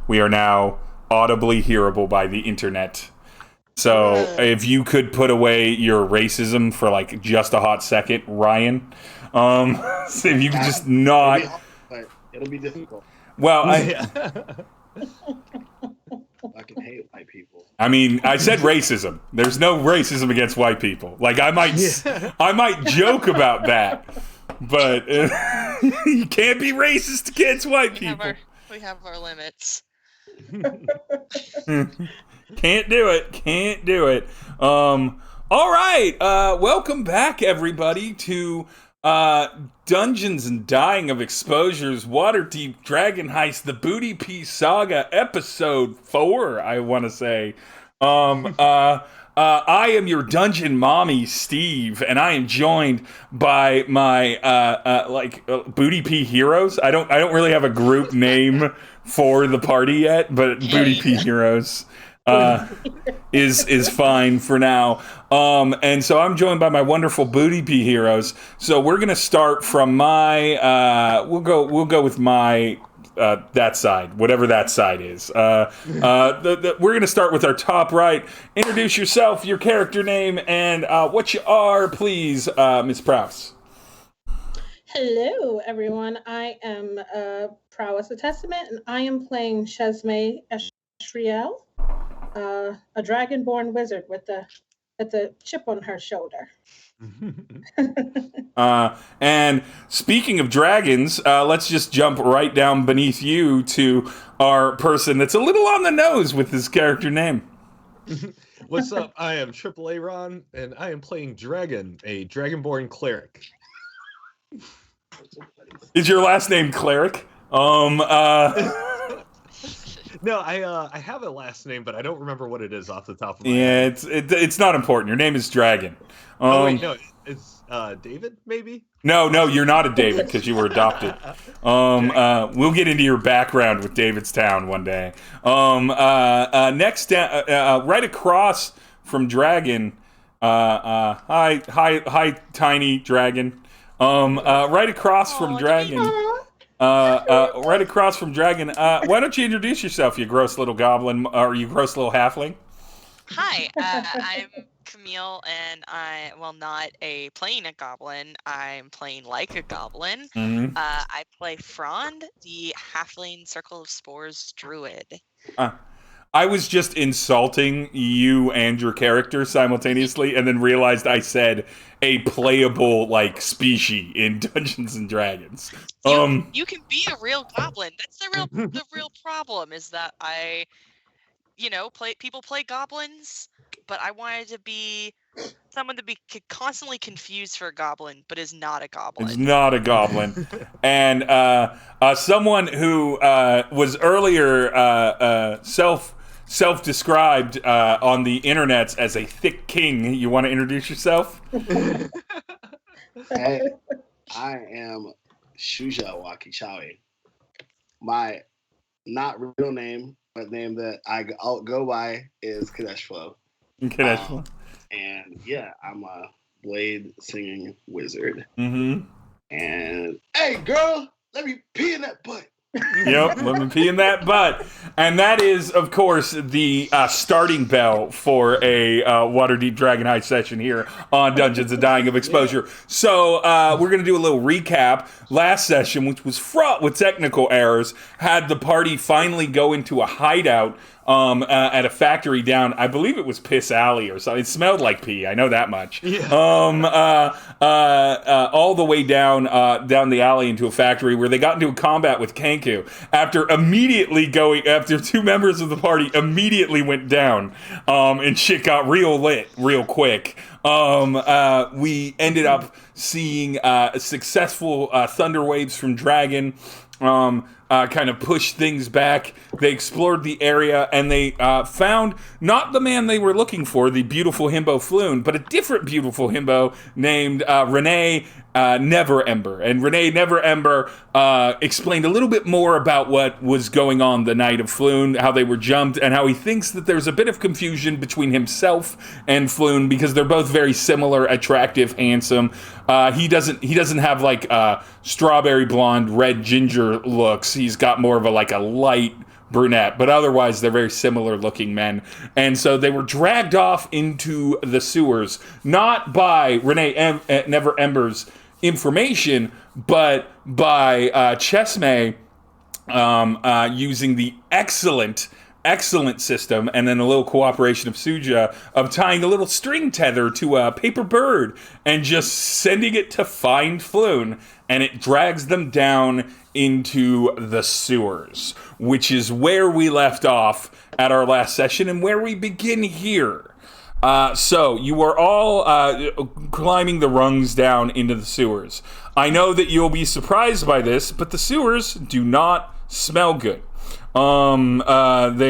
We are now audibly hearable by the internet. So if you could put away your racism for like just a hot second, Ryan. So if you could just not. It'll be difficult. Well, I can hate white people. I mean, I said racism. There's no racism against white people. Like I might joke about that, but you can't be racist against white people. We have our limits. Can't do it. All right. Welcome back, everybody, to Dungeons and Dying of Exposure's Waterdeep Dragon Heist, the Booty Piece Saga, Episode 4, I want to say. I am your dungeon mommy, Steve, and I am joined by my Booty Pea heroes. I don't really have a group name for the party yet, but Booty Pea heroes is fine for now. And so I'm joined by my wonderful Booty Pea heroes. So we're gonna start from my we'll go with my that side, whatever that side is. We're gonna start with our top right. Introduce yourself, your character name, and what you are, please, Miss Prowess. Hello, everyone. I am Prowess, the Testament, and I am playing Chesmee Eshriel, a dragonborn wizard with a chip on her shoulder. And speaking of dragons, let's just jump right down beneath you to our person that's a little on the nose with his character name. What's up? I am AAA Rawn, and I am playing Dragon, a dragonborn cleric. Is your last name Cleric? No, I have a last name, but I don't remember what it is off the top of my head. Yeah, it's not important. Your name is Dragon. Wait, no, it's David, maybe? No, you're not a David because you were adopted. We'll get into your background with David's Town one day. Next, right across from Dragon. Hi, tiny Dragon. Right across from Dragon. Right across from Dragon. Why don't you introduce yourself, you gross little goblin, or you gross little halfling? Hi, I'm Camille, and not playing a goblin. I'm playing like a goblin. Mm-hmm. I play Frond, the halfling Circle of Spores druid. I was just insulting you and your character simultaneously, and then realized I said a playable species in Dungeons and Dragons. You can be a real goblin. That's the real problem is that people play goblins, but I wanted to be someone to be constantly confused for a goblin, but is not a goblin. It's not a goblin. And someone who was earlier self-described on the internet as a thick king. You want to introduce yourself? Hey, I am Shujaa Wakichawi. My not real name, but name that I'll go by is KadeshFlow. KadeshFlow. And yeah, I'm a blade singing wizard. Mm-hmm. And hey, girl, let me pee in that butt. Yep, let me pee in that butt. And that is, of course, the starting bell for a Waterdeep Dragon Heist session here on Dungeons and Dying of Exposure. So we're going to do a little recap. Last session, which was fraught with technical errors, had the party finally go into a hideout at a factory down, I believe it was Piss Alley or something. It smelled like pee, I know that much. Yeah. All the way down the alley into a factory where they got into a combat with Kanku after two members of the party immediately went down, and shit got real lit real quick. We ended up seeing successful thunder waves from Dragon. Kind of pushed things back. They explored the area, and they found not the man they were looking for, the beautiful himbo Floon, but a different beautiful himbo named Renee Neverember. And Renee Neverember explained a little bit more about what was going on the night of Floon, how they were jumped, and how he thinks that there's a bit of confusion between himself and Floon because they're both very similar, attractive, handsome. He doesn't have strawberry blonde, red ginger looks. He's got more of a light brunette, but otherwise they're very similar looking men. And so they were dragged off into the sewers, not by Renee Never Ember's information, but by Chesmee using the excellent system, and then a little cooperation of Shujaa of tying a little string tether to a paper bird and just sending it to find Floon, and it drags them down into the sewers, which is where we left off at our last session and where we begin here. So you are all climbing the rungs down into the sewers. I know that you'll be surprised by this, but the sewers do not smell good. They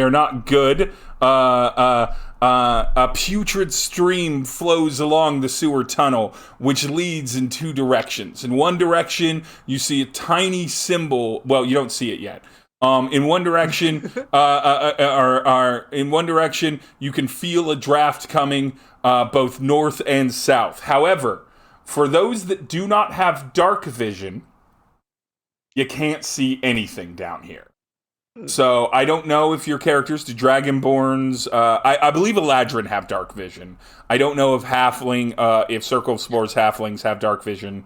are not good. A putrid stream flows along the sewer tunnel, which leads in two directions. In one direction, you see a tiny symbol. Well, you don't see it yet. In one direction, you can feel a draft coming both north and south. However, for those that do not have dark vision, you can't see anything down here. So I don't know if your characters, do Dragonborns, I believe Eladrin have dark vision. I don't know if if Circle of Spores halflings have dark vision.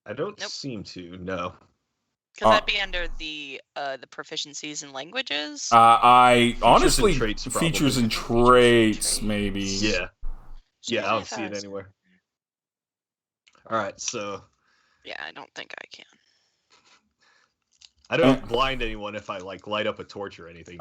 I don't seem to, no. Could that be under the proficiencies in languages? I honestly, features and traits, maybe. Yeah. Yeah, I don't see it anywhere. Alright, so... Yeah, I don't think I can. I don't blind anyone if I, light up a torch or anything.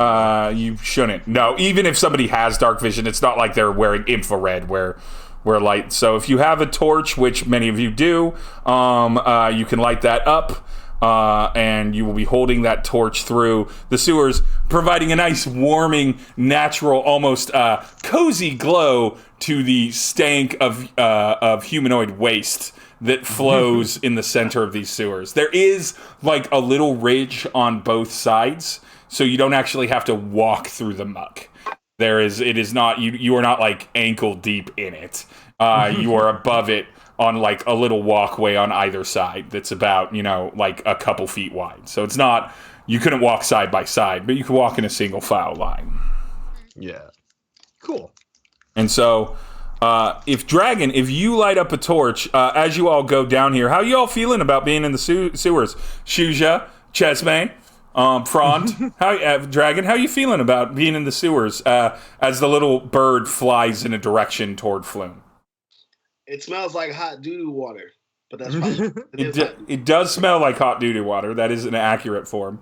You shouldn't. No, even if somebody has dark vision, it's not like they're wearing infrared where light. So if you have a torch, which many of you do, you can light that up. And you will be holding that torch through the sewers, providing a nice, warming, natural, almost cozy glow to the stank of humanoid waste that flows in the center of these sewers. There is a little ridge on both sides, so you don't actually have to walk through the muck. It is not, you are not ankle deep in it. You are above it on a little walkway on either side that's about, a couple feet wide. So it's not, you couldn't walk side by side, but you could walk in a single file line. Yeah. Cool. And so, if you light up a torch, as you all go down here, how you all feeling about being in the sewers? Shujaa, Chesmee, Frond, Dragon, how you feeling about being in the sewers as the little bird flies in a direction toward Floon? It smells like hot doo-doo water, but that's fine. It does smell like hot doo-doo water. That is an accurate form.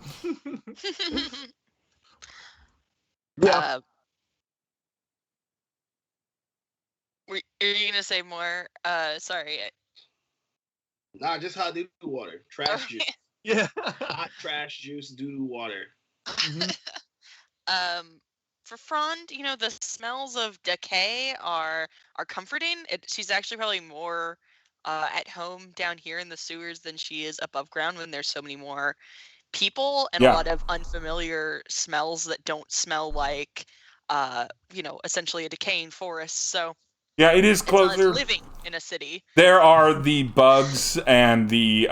Yeah. Are you gonna say more? Sorry. Nah, just hot doo-doo water. Trash juice. Yeah. Hot trash juice, doo-doo water. For Frond, the smells of decay are comforting. She's actually probably more at home down here in the sewers than she is above ground when there's so many more people and a lot of unfamiliar smells that don't smell like, essentially a decaying forest. So yeah, it is closer. Living in a city. There are the bugs and the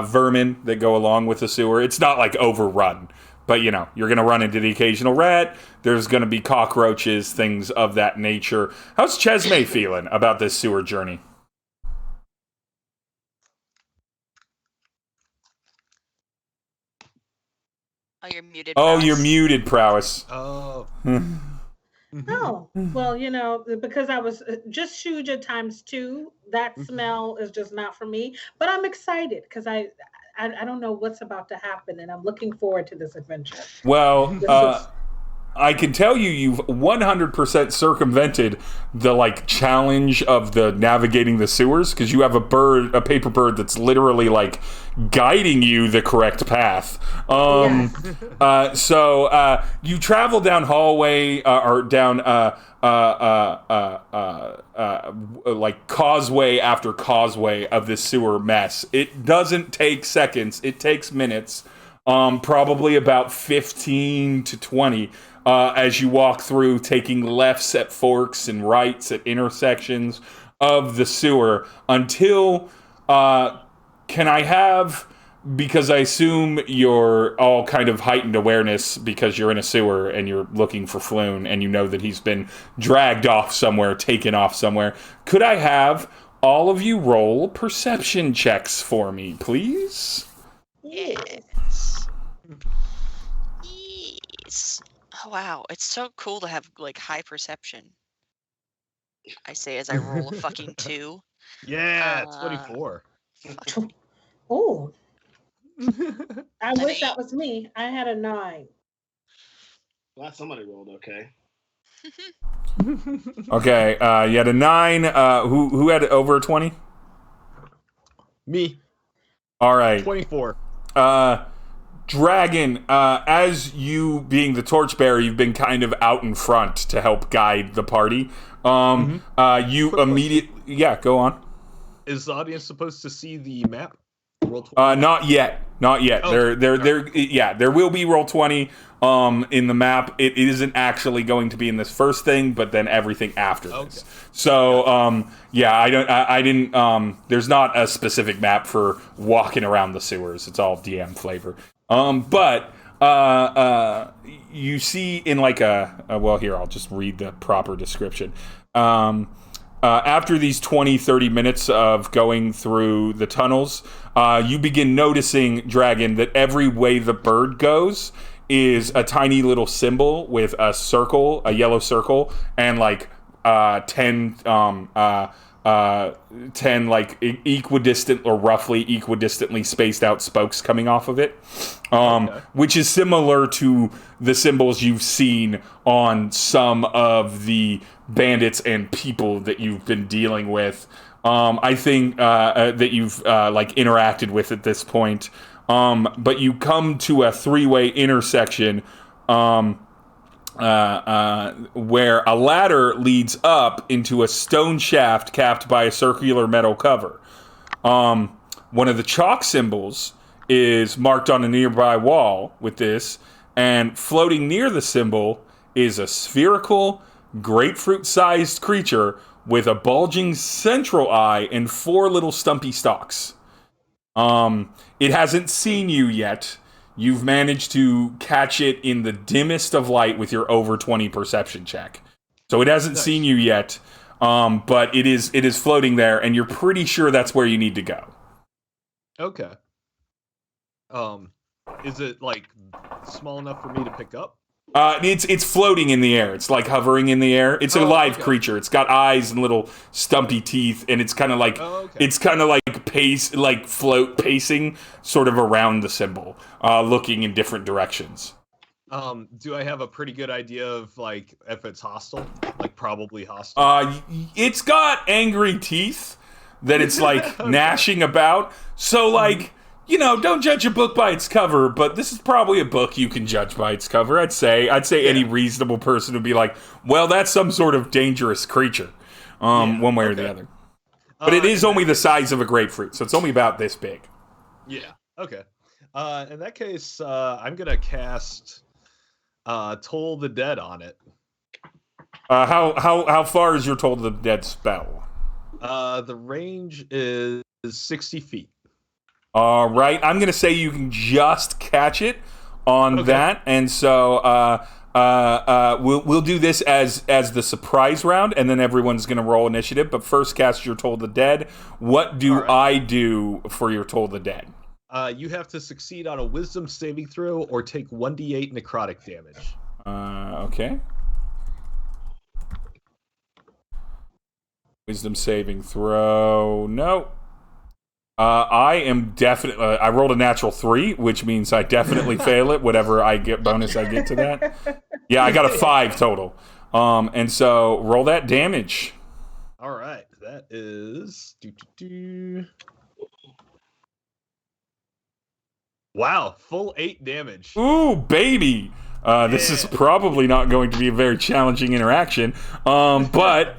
vermin that go along with the sewer. It's not overrun. But, you're going to run into the occasional rat. There's going to be cockroaches, things of that nature. How's Chesmee feeling about this sewer journey? Oh, you're muted. Oh, you're muted, Prowess. Oh. Oh, well, because I was just Shujaa times 2, that smell is just not for me. But I'm excited because I don't know what's about to happen, and I'm looking forward to this adventure. Well, I can tell you've 100% circumvented the challenge of the navigating the sewers, because you have a paper bird that's literally guiding you the correct path. So you travel down hallway or down causeway after causeway of this sewer mess. It doesn't take seconds; it takes minutes. Probably about 15 to 20. As you walk through, taking lefts at forks and rights at intersections of the sewer, until can I have because I assume you're all kind of heightened awareness because you're in a sewer and you're looking for Floon and you know that he's been dragged off somewhere, taken off somewhere. Could I have all of you roll perception checks for me, please? Yes. Yes. Oh, wow. It's so cool to have, like, high perception. I say as I roll a fucking 2. Yeah, 24. Oh, I wish 8. that was me. I had a 9. Glad somebody rolled okay. Okay, you had a 9. Who had over 20? Me, All right. 24. Dragon, as you being the torchbearer, you've been kind of out in front to help guide the party. You immediately... Yeah, go on. Is the audience supposed to see the map? Roll 20? Not yet. Okay. There will be roll 20 in the map. It isn't actually going to be in this first thing, but then everything after this. Okay. So I didn't there's not a specific map for walking around the sewers. It's all DM flavor. But you see in like well, here, I'll just read the proper description. After these 20-30 minutes of going through the tunnels, you begin noticing, Dragon, that every way the bird goes is a tiny little symbol with a circle, a yellow circle, and like 10 like equidistant or roughly equidistantly spaced out spokes coming off of it, which is similar to the symbols you've seen on some of the bandits and people that you've been dealing with. I think that you've like interacted with at this point. But you come to a 3-way intersection where a ladder leads up into a stone shaft capped by a circular metal cover. One of the chalk symbols is marked on a nearby wall with this, and floating near the symbol is a spherical, grapefruit-sized creature with a bulging central eye and 4 little stumpy stalks. It hasn't seen you yet. You've managed to catch it in the dimmest of light with your over 20 perception check. So it hasn't seen you yet, but it is floating there, and you're pretty sure that's where you need to go. Okay. Is it like small enough for me to pick up? It's floating in the air. It's like hovering in the air. It's a live creature. It's got eyes and little stumpy teeth, and it's kind of like float pacing sort of around the symbol, looking in different directions. Do I have a pretty good idea of like if it's hostile? Like probably hostile. It's got angry teeth that it's like gnashing about. So like. You know, don't judge a book by its cover, but this is probably a book you can judge by its cover. I'd say any reasonable person would be like, well, that's some sort of dangerous creature, one way or the other. But it is only the size of a grapefruit, so it's only about this big. Yeah. Okay. In that case, I'm gonna cast Toll the Dead on it. How far is your Toll the Dead spell? The range is 60 feet. All right, I'm gonna say you can just catch it on that, and so we'll do this as the surprise round, and then everyone's gonna roll initiative. But first, cast your Toll the Dead. What do I do for your Toll the Dead? You have to succeed on a Wisdom saving throw or take 1d8 necrotic damage. Okay. Wisdom saving throw. No. I am definitely. I rolled a natural 3, which means I definitely fail it. Whatever I get bonus, I get to that. Yeah, I got a 5 total. And so roll that damage. All right, that is. Wow, full 8 damage. Ooh, baby. This is probably not going to be a very challenging interaction. But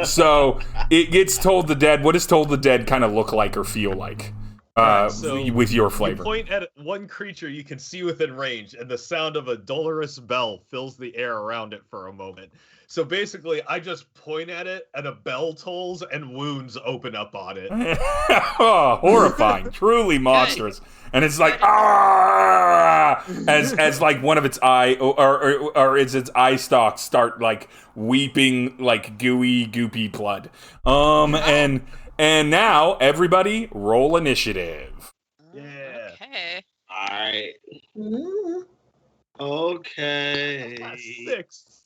so it gets Toll the Dead. What does Toll the Dead kind of look like or feel like? Alright, so with your you flavor. point at one creature you can see within range, and the sound of a dolorous bell fills the air around it for a moment. So basically, I just point at it, and a bell tolls, and wounds open up on it. Oh, horrifying, truly monstrous. And it's like ah, as like one of its eye or as its eye stalks start like weeping like gooey goopy blood. And now everybody roll initiative. Yeah. Okay. All right. Mm. Okay. 6.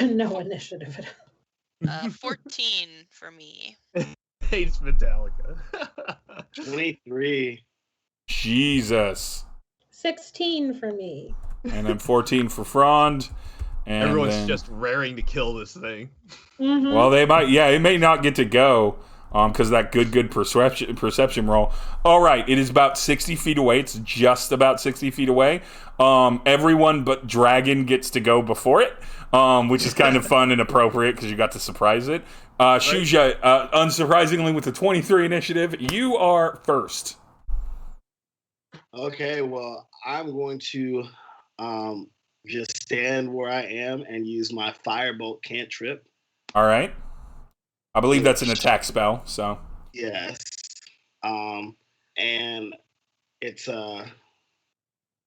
No initiative at all. 14 for me. Hates Metallica. 23. Jesus. 16 for me. And then 14 for Frond. And Everyone's then, just raring to kill this thing. Mhm. well, they might. Yeah, it may not get to go. Because that good perception roll. All right, it is about 60 feet away. It's just about 60 feet away. Everyone but Dragon gets to go before it, which is kind of fun and appropriate because you got to surprise it. Shujaa, unsurprisingly, with the 23 initiative, you are first. Okay, well, I'm going to just stand where I am and use my firebolt cantrip. All right. I believe that's an attack spell, so. Yes. And it's a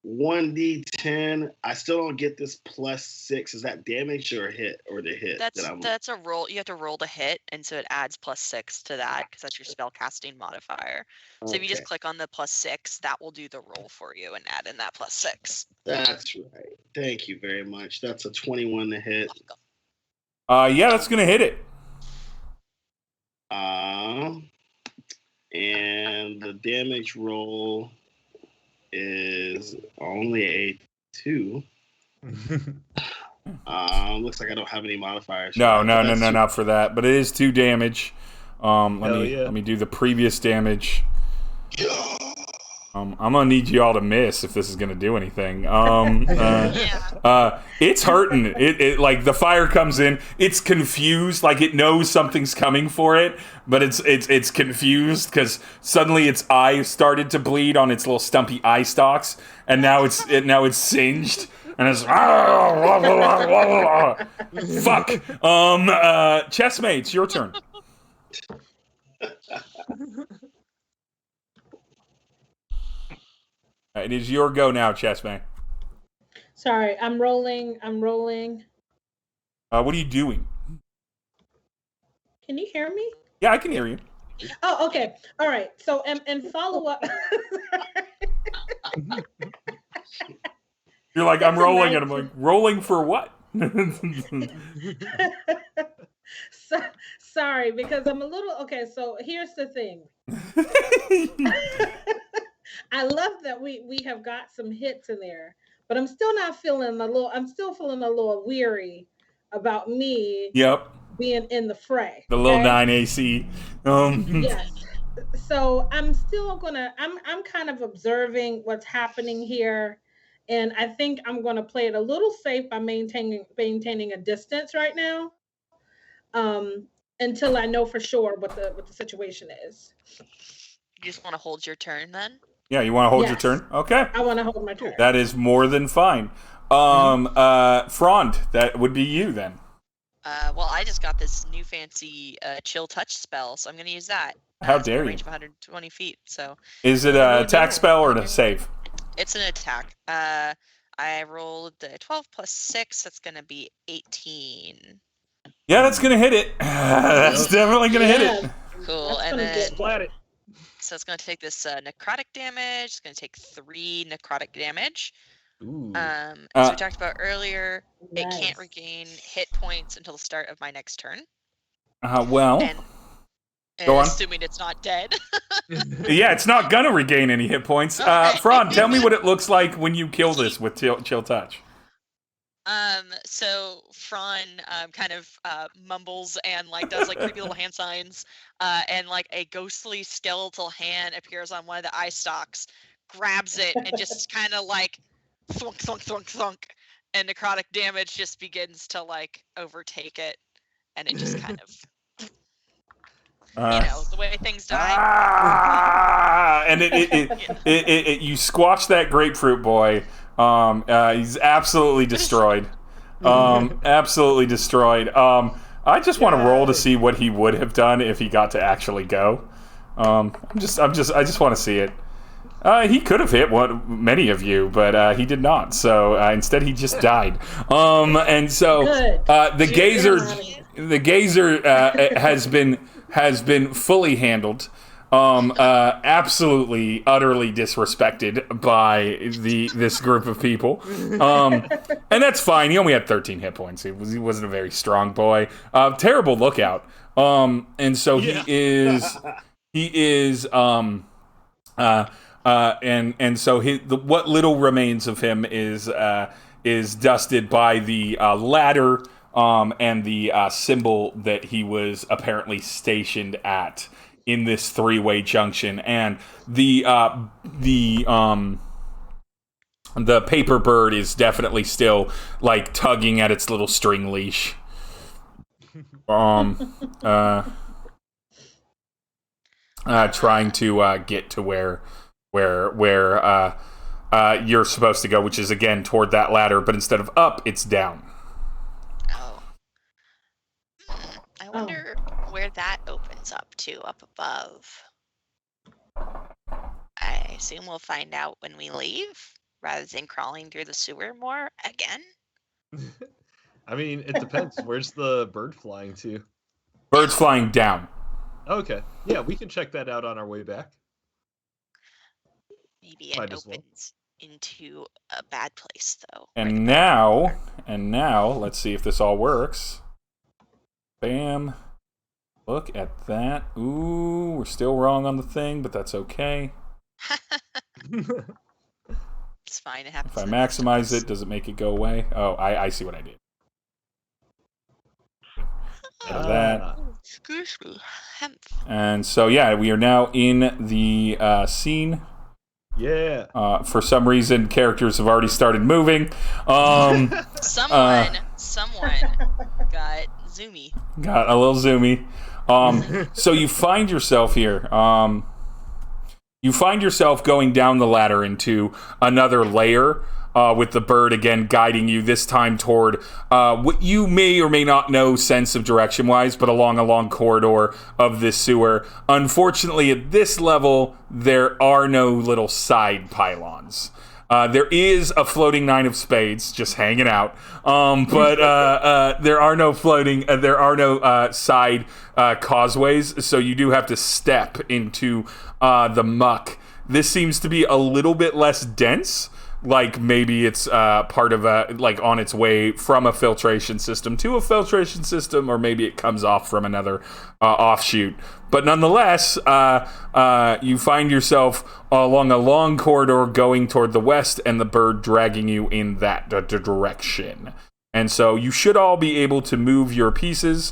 1d10. I still don't get this +6. Is that damage or hit or the hit? That's a roll. You have to roll to hit, and so it adds +6 to that because that's your spell casting modifier. So if you just click on the +6, that will do the roll for you and add in that +6. That's right. Thank you very much. That's a 21 to hit. Yeah, that's gonna hit it. And the damage roll is only a 2. Looks like I don't have any modifiers. No, not for that. But it is 2 damage. Let me do the previous damage. I'm gonna need you all to miss if this is gonna do anything. It's hurting. It like the fire comes in. It's confused, like it knows something's coming for it, but it's confused because suddenly its eye started to bleed on its little stumpy eye stalks, and now it's singed. And it's fuck. Chesmee, it's your turn. It is your go now, Chesmee. Sorry, I'm rolling. What are you doing? Can you hear me? Yeah, I can hear you. Oh, okay. All right. So, and follow up. You're like, I'm rolling, and I'm like, rolling for what? Sorry, because I'm a little, okay, so here's the thing. I love that we have got some hits in there, but I'm still feeling a little weary about me being in the fray. The little 9 AC. Yes. So I'm kind of observing what's happening here. And I think I'm going to play it a little safe by maintaining a distance right now, until I know for sure what the situation is. You just want to hold your turn then? Yeah, you want to hold your turn? Okay. I want to hold my turn. That is more than fine. Frond, that would be you then. Well, I just got this new fancy chill touch spell, so I'm going to use that. How dare you? Range of 120 feet. So. Is it an attack spell or a save? It's an attack. I rolled the 12 plus 6. That's going to be 18. Yeah, that's going to hit it. That's definitely going to hit it. Cool. And then Splat it. So it's going to take this necrotic damage. It's going to take 3 necrotic damage. Ooh. As we talked about earlier, it can't regain hit points until the start of my next turn. Well, and go on. Assuming it's not dead. Yeah, it's not going to regain any hit points. Frond, tell me what it looks like when you kill this with chill touch. So Frond kind of mumbles and like does like creepy little hand signs, and like a ghostly skeletal hand appears on one of the eye stalks, grabs it, and just kind of like thunk thunk thunk thunk, and necrotic damage just begins to like overtake it, and it just kind of the way things die. And you squash that grapefruit boy. He's absolutely destroyed. Absolutely destroyed. I just want to roll to see what he would have done if he got to actually go. I just want to see it. He could have hit many of you, but he did not. So instead, he just died. And so the gazer has been fully handled. Absolutely, utterly disrespected by this group of people. And that's fine. He only had 13 hit points. He wasn't a very strong boy. Terrible lookout. And so he is. And so what little remains of him is dusted by the ladder and the symbol that he was apparently stationed at in this three-way junction, and the paper bird is definitely still like tugging at its little string leash. Trying to get to where you're supposed to go, which is again toward that ladder, but instead of up, it's down. Oh. I wonder where that opens up to up above. I assume we'll find out when we leave, rather than crawling through the sewer more again. I mean, it depends. Where's the bird flying to? Bird's flying down. Okay. Yeah, we can check that out on our way back. Maybe it opens into a bad place, though. And now, let's see if this all works. Bam. Look at that. Ooh, we're still wrong on the thing, but that's okay. It's fine. It happens. If I maximize it, does it make it go away? Oh, I see what I did. That. Excuse me. And so, yeah, we are now in the scene. Yeah. For some reason, characters have already started moving. Someone got zoomy. Got a little zoomy. So you find yourself here. You find yourself going down the ladder into another layer, with the bird again guiding you, this time toward what you may or may not know sense of direction-wise, but along a long corridor of this sewer. Unfortunately, at this level, there are no little side pylons. There is a floating nine of spades just hanging out, but there are no side causeways, so you do have to step into the muck. This seems to be a little bit less dense. Like maybe it's part of on its way from a filtration system to a filtration system, or maybe it comes off from another offshoot. But nonetheless, you find yourself along a long corridor going toward the west, and the bird dragging you in that direction. And so you should all be able to move your pieces.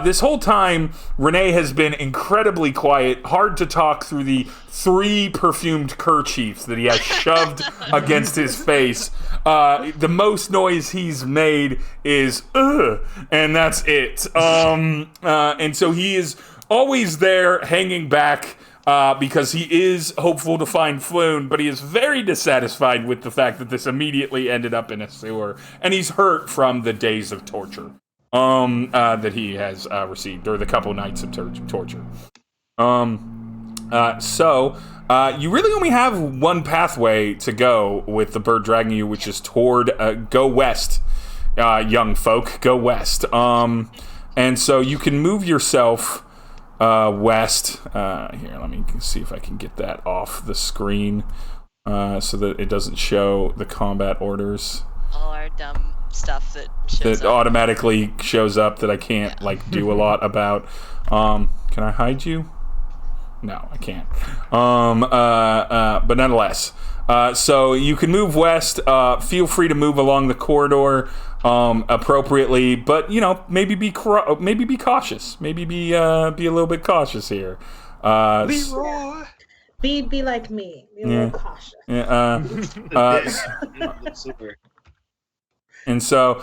This whole time, Renee has been incredibly quiet, hard to talk through the 3 perfumed kerchiefs that he has shoved against his face. The most noise he's made is, ugh, and that's it. And so he is always there hanging back, because he is hopeful to find Floon, but he is very dissatisfied with the fact that this immediately ended up in a sewer, and he's hurt from the days of torture that he has received, or the couple nights of torture. So you really only have one pathway to go with the bird dragging you, which is toward go west, young folk, go west. And so you can move yourself west. Here, let me see if I can get that off the screen so that it doesn't show the combat orders. All our dumb stuff that shows up. Automatically shows up that I can't do a lot about. Can I hide you? No, I can't. But nonetheless, so you can move west. Feel free to move along the corridor appropriately, but maybe be cautious. Maybe be a little bit cautious here. Leroy. Be like me. Be a little cautious. Super. And so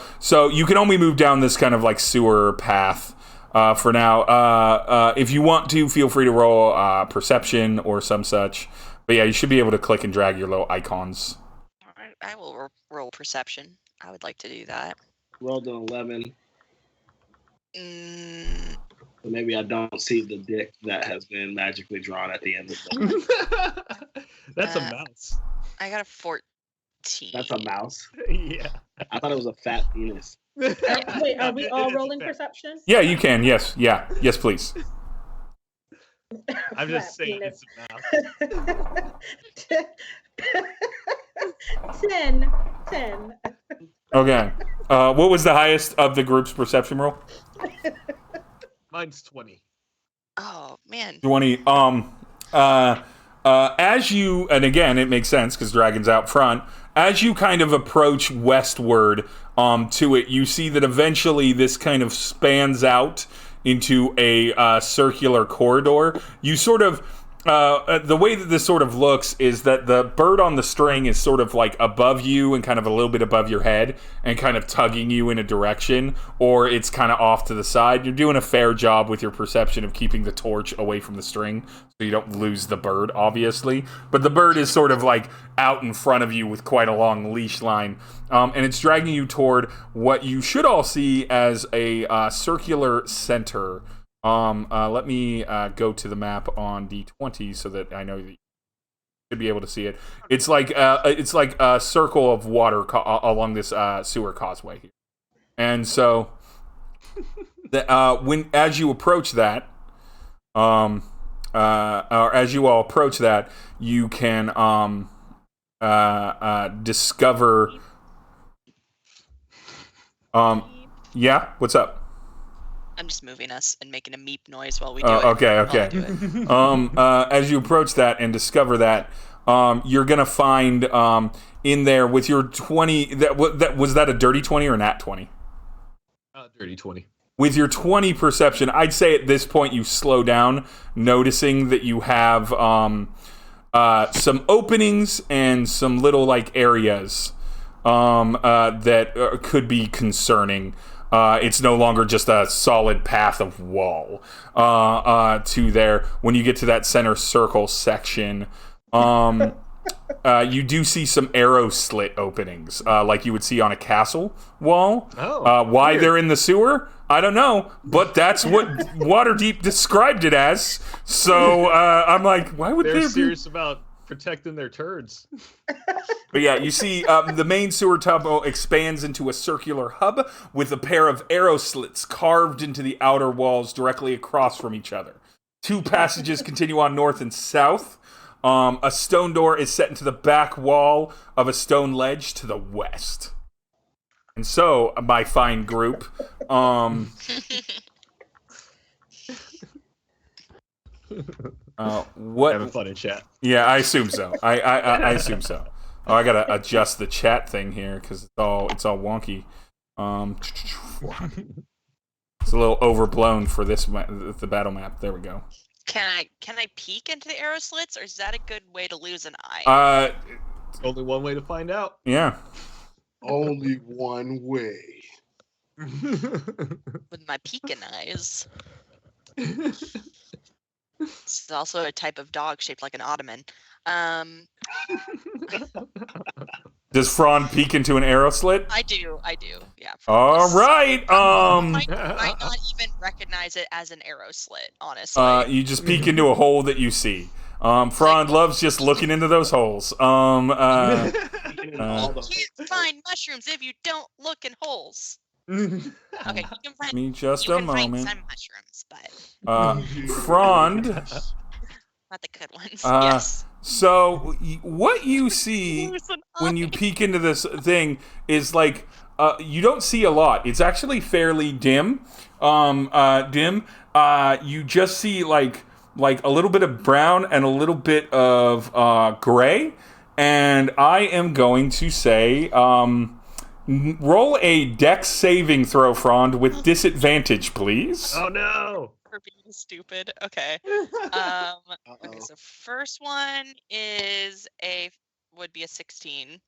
you can only move down this kind of sewer path. for now. If you want to, feel free to roll perception or some such. But yeah, you should be able to click and drag your little icons. I will roll perception. I would like to do that. Rolled an 11. Mm, So maybe I don't see the dick that has been magically drawn at the end of the. That's a mouse. I got a 14. That's a mouse. Yeah. I thought it was a fat penis. Wait, are we all rolling perception? Yeah, you can. Yes. Yeah. Yes, please. I'm just Flat saying penis. it's a mouse. 10. Okay. What was the highest of the group's perception roll? Mine's 20. Oh man. 20. As you, and again, it makes sense because Dragon's out front. As you kind of approach westward to it, you see that eventually this kind of spans out into a circular corridor. You sort of, the way that this sort of looks is that the bird on the string is sort of like above you and kind of a little bit above your head and kind of tugging you in a direction, or it's kind of off to the side. You're doing a fair job with your perception of keeping the torch away from the string so you don't lose the bird, obviously. But the bird is sort of like out in front of you with quite a long leash line. And it's dragging you toward what you should all see as a circular center. Let me go to the map on D20 so that I know that you should be able to see it. It's like a circle of water along this sewer causeway here. And so, as you approach that, or as you all approach that, you can discover. Yeah, what's up? I'm just moving us and making a meep noise while we do it. Okay. As you approach that and discover that, you're gonna find in there with your 20. That was that a dirty 20 or a nat 20? Dirty 20. With your 20 perception, I'd say at this point you slow down, noticing that you have some openings and some little like areas that could be concerning. It's no longer just a solid path of wall to there. When you get to that center circle section, you do see some arrow slit openings, like you would see on a castle wall. Why weird. they're in the sewer, I don't know, but that's what Waterdeep described it as. So I'm like, why would They're they be serious about protecting their turds. But yeah, you see the main sewer tunnel expands into a circular hub with a pair of arrow slits carved into the outer walls directly across from each other. Two passages continue on north and south. A stone door is set into the back wall of a stone ledge to the west. And so, my fine group, what? Having fun in chat. Yeah, I assume so. I assume so. Oh, I gotta adjust the chat thing here because it's all wonky. It's a little overblown for the battle map. There we go. Can I peek into the arrow slits, or is that a good way to lose an eye? Only one way to find out. Yeah. Only one way. With my peeking eyes. It's also a type of dog shaped like an ottoman. Does Frond peek into an arrow slit? I do. Yeah. All right. Might not even recognize it as an arrow slit, honestly. You just peek into a hole that you see. Frond loves just looking into those holes. All the You can't find mushrooms if you don't look in holes. Okay, you can find. Me just you a can find moment. some mushrooms, but Frond. not the good ones. Yes. So what you see when you peek into this thing is like you don't see a lot. It's actually fairly dim. You just see like a little bit of brown and a little bit of gray. And I am going to say roll a dex saving throw, Frond, with disadvantage, please. Oh no! For being stupid. Okay. Okay. So first one would be a 16.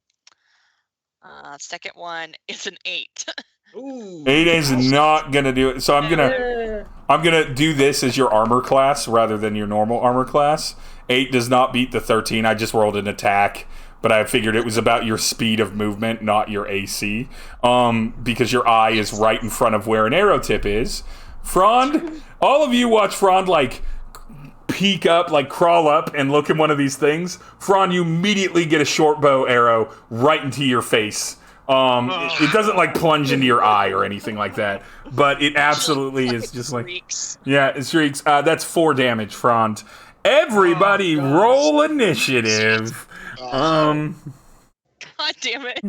Second one is an 8. Ooh. 8 is not gonna do it. So I'm gonna I'm gonna do this as your armor class rather than your normal armor class. 8 does not beat the 13. I just rolled an attack, but I figured it was about your speed of movement, not your AC. Because your eye is right in front of where an arrow tip is. Frond, all of you watch Frond like peek up, like crawl up and look at one of these things. Frond, you immediately get a short bow arrow right into your face. It doesn't like plunge into your eye or anything like that, but it absolutely is just like, yeah, it shrieks. That's 4 damage, Frond. Everybody roll initiative. God damn it.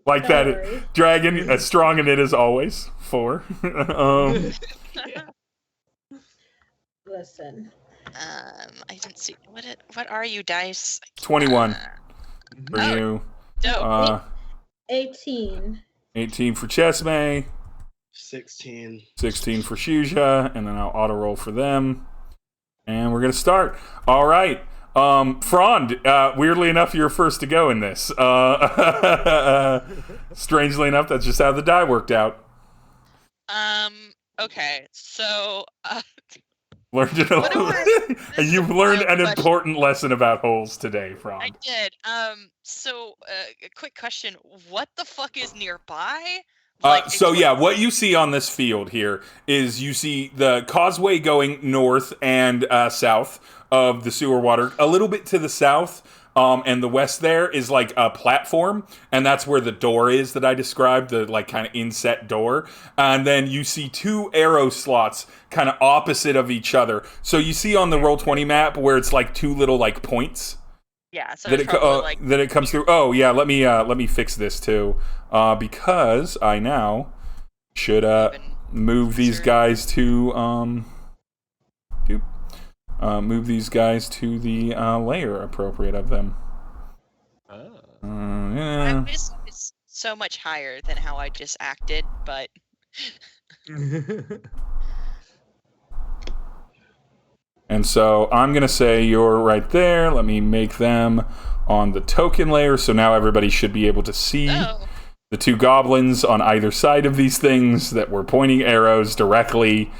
Like that, Dragon, as strong in it as always. 4. Listen. I didn't see what are you, dice? 21 for you. Dope. 18. 18 for Chesmee. 16. 16 for Shujaa, and then I'll auto roll for them. And we're gonna start. All right. Frond, weirdly enough, you're first to go in this. Strangely enough, that's just how the die worked out. Okay, so Learned it. And you've learned an important lesson about holes today, Frond. I did. So a quick question: what the fuck is nearby? What you see on this field here is you see the causeway going north and south of the sewer water, a little bit to the south. And the west there is like a platform, and that's where the door is that I described, the like kind of inset door. And then you see 2 arrow slots kind of opposite of each other. So you see on the Roll20 map where it's like 2 little like points. Yeah, so that it comes through. Oh yeah, let me fix this too, because I now should move these guys to move these guys to the layer appropriate of them. Yeah. It's so much higher than how I just acted, but And so I'm gonna say you're right there. Let me make them on the token layer, so now everybody should be able to see the 2 goblins on either side of these things that were pointing arrows directly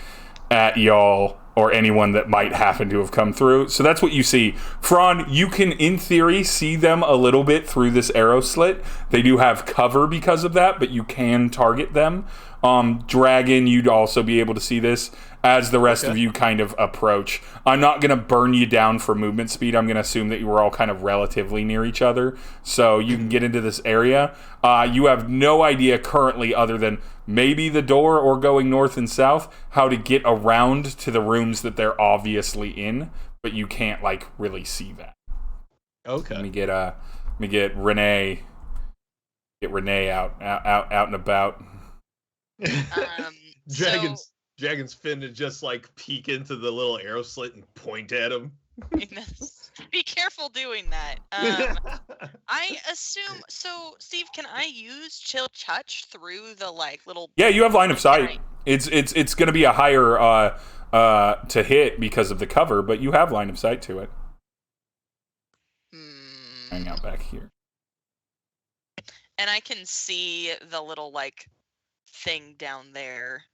at y'all or anyone that might happen to have come through. So that's what you see. Frond, you can, in theory, see them a little bit through this arrow slit. They do have cover because of that, but you can target them. Dragon, you'd also be able to see this as the rest of you kind of approach. I'm not going to burn you down for movement speed. I'm going to assume that you were all kind of relatively near each other. So you can get into this area. You have no idea currently, other than maybe the door or going north and south, how to get around to the rooms that they're obviously in, but you can't like really see that. Okay. Let me get Renee. Get Renee out and about. Dragon's finna just like peek into the little arrow slit and point at him. Be careful doing that. I assume so. Steve, can I use chill touch through the like little? Yeah, you have line of sight. It's going to be a higher to hit because of the cover, but you have line of sight to it. Hang out back here. And I can see the little like thing down there.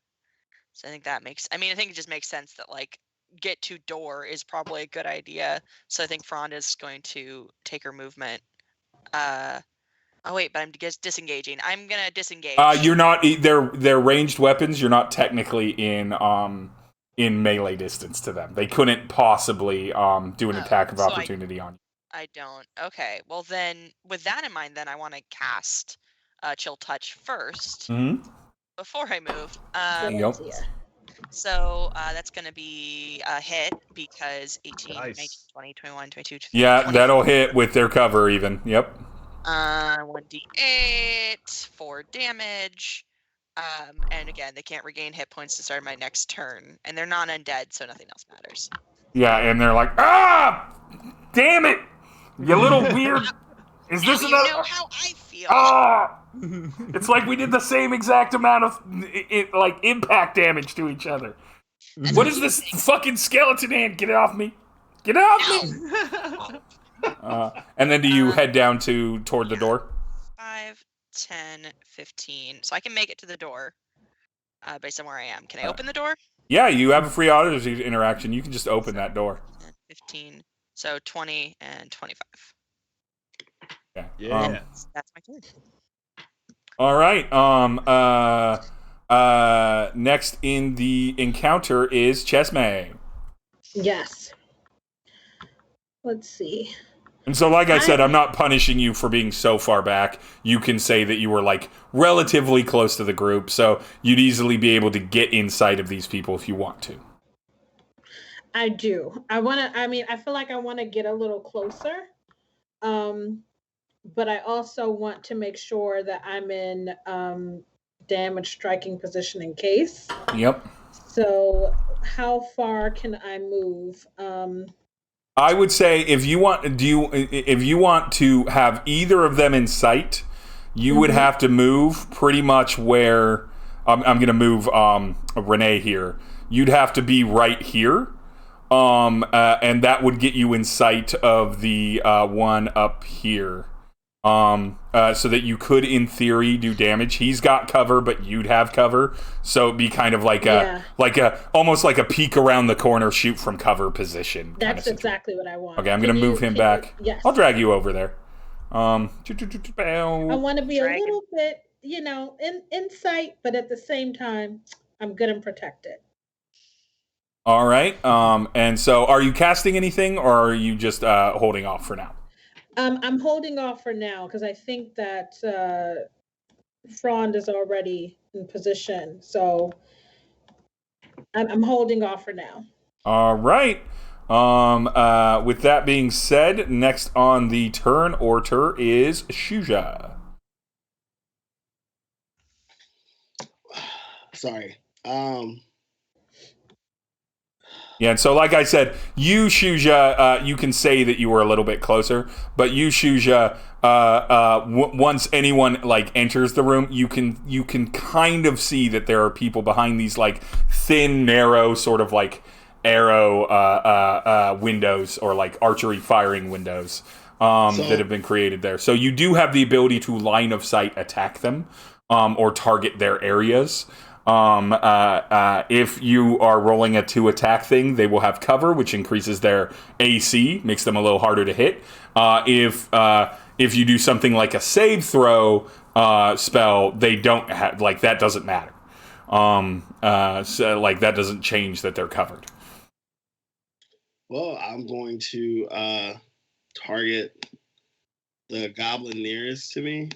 So I think I think it just makes sense that like get to door is probably a good idea. So I think Frond is going to take her movement. Oh wait, but I'm just disengaging. I'm gonna disengage. You're not. They're ranged weapons. You're not technically in melee distance to them. They couldn't possibly do an attack of opportunity on you. I don't. Okay. Well then, with that in mind, then I want to cast Chill Touch first before I move. Yep. So that's going to be a hit because 18, Nice. 19, 20, 21, 22, 23, Yeah, 20. that'll hit with their cover even. Yep. 1d8, 4 damage. And again, they can't regain hit points to start my next turn. And they're not undead, so nothing else matters. Yeah, and they're like, damn it! You little weird. Is this you know how I feel. It's like we did the same exact amount of impact damage to each other. What is this fucking skeleton hand? Get it off me! Get it off me! And then do you head down toward the door? 5, 10, 15. So I can make it to the door. based on where I am. Can I open the door? Yeah, you have a free auto interaction. You can just open that door. 15. So 20 and 25. Okay. Yeah. That's my turn. All right. Next in the encounter is Chesmee. Yes. Let's see. And so, like I said, I'm not punishing you for being so far back. You can say that you were, like, relatively close to the group, so you'd easily be able to get inside of these people if you want to. I do. I feel like I want to get a little closer. But I also want to make sure that I'm in damage striking position in case. Yep. So how far can I move? I would say if you want to have either of them in sight, you would have to move pretty much where I'm going to move Renee here. You'd have to be right here, and that would get you in sight of the one up here. So that you could, in theory, do damage. He's got cover, but you'd have cover, so it'd be kind of like almost like a peek around the corner, shoot from cover position. That's exactly what I want. Okay, I'm gonna move him back. Yes. I'll drag you over there. I want to be a little bit, in sight, but at the same time, I'm good and protected. All right. And so, are you casting anything, or are you just holding off for now? I'm holding off for now because I think that Frond is already in position, so I'm holding off for now. All right. With that being said, next on the turn order is Shujaa. Sorry. Yeah, and so like I said, you, Shujaa, you can say that you were a little bit closer, but you, Shujaa, once anyone like enters the room, you can kind of see that there are people behind these like thin, narrow sort of like arrow windows or like archery firing windows that have been created there. So you do have the ability to line of sight attack them or target their areas. If you are rolling a 2 attack thing, they will have cover, which increases their AC, makes them a little harder to hit. If you do something like a save throw spell, they don't have, like, that doesn't matter. So like that doesn't change that they're covered. Well, I'm going to target the goblin nearest to me.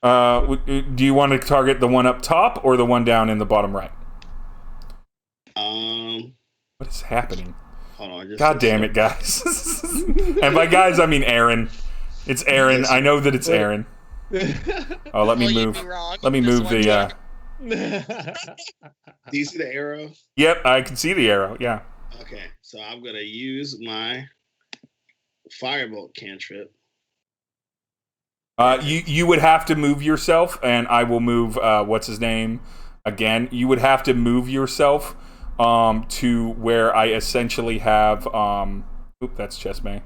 Do you want to target the one up top or the one down in the bottom right? What is happening? Hold on, God damn it, guys. And by guys, I mean Aaron. It's Aaron. I know that it's Aaron. Oh, let me move. Let me move the... Do you see the arrow? Yep, I can see the arrow, yeah. Okay, so I'm going to use my firebolt cantrip. You would have to move yourself, and I will move, what's his name, again. You would have to move yourself to where I essentially have, that's Chesmee.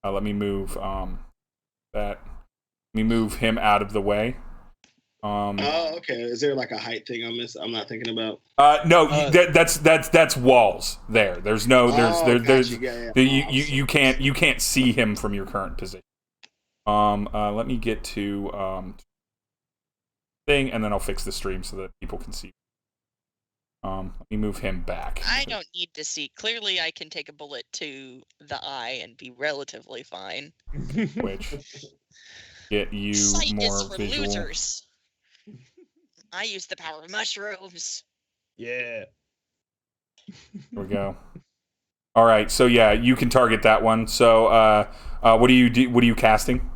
Let me move that. Let me move him out of the way. Okay. Is there like a height thing I'm not thinking about? No, that's walls there. There's no, you can't see him from your current position. Let me get to thing, and then I'll fix the stream so that people can see. Let me move him back. I don't need to see. Clearly, I can take a bullet to the eye and be relatively fine. Which get you Sight more is for visual. losers. I use the power of mushrooms. Yeah. There we go. All right, so yeah, you can target that one. So, what are you casting?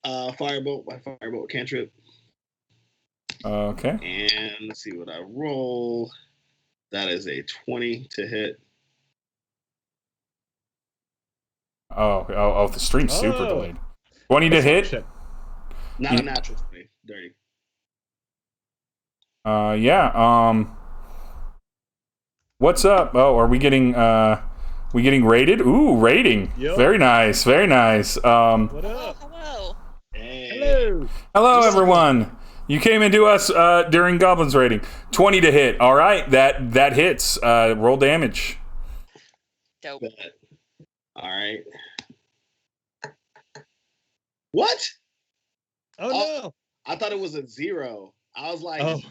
Firebolt, my firebolt cantrip. Okay. And let's see what I roll. That is a 20 to hit. Oh, the stream's super delayed. 20 to hit? Not a natural 20, dirty. Yeah. What's up? Oh, are we getting rated? Ooh, rating. Yep. Very nice. Very nice. What up? Hello. Hey. Hello. Hello, everyone. You came into us during Goblin's raiding. 20 to hit. All right, that hits. Roll damage. Dope. Bet. All right. What? Oh no! I thought it was a 0. I was like, Oh.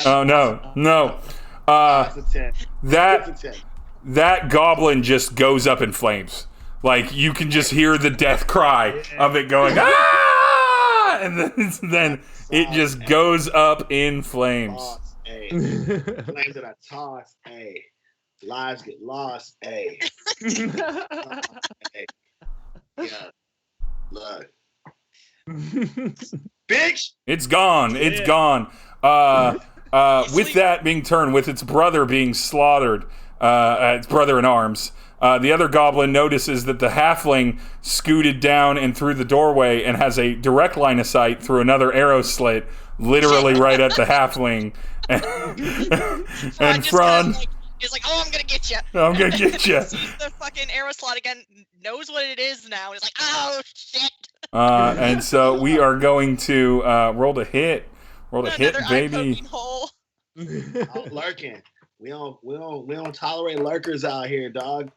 Oh no. That's a 10. That It's a 10. that goblin just goes up in flames. Like you can just hear the death cry of it going ah, and then it just goes up in flames. Toss, flames that I toss, lives get lost, Hey. Yeah. Look. Bitch! It's gone. Yeah. It's gone. With that being turned, with its brother being slaughtered, its brother in arms, the other goblin notices that the halfling scooted down and through the doorway and has a direct line of sight through another arrow slit, literally right at the halfling. And Frond... He's like, oh, I'm gonna get you. I'm gonna get you. Sees the fucking arrow slot again, knows what it is now, and he's like, oh, shit. And so we are going to roll to hit. Roll to hit, Another baby. eye-poking hole. I'm lurking. We don't tolerate lurkers out here, dog.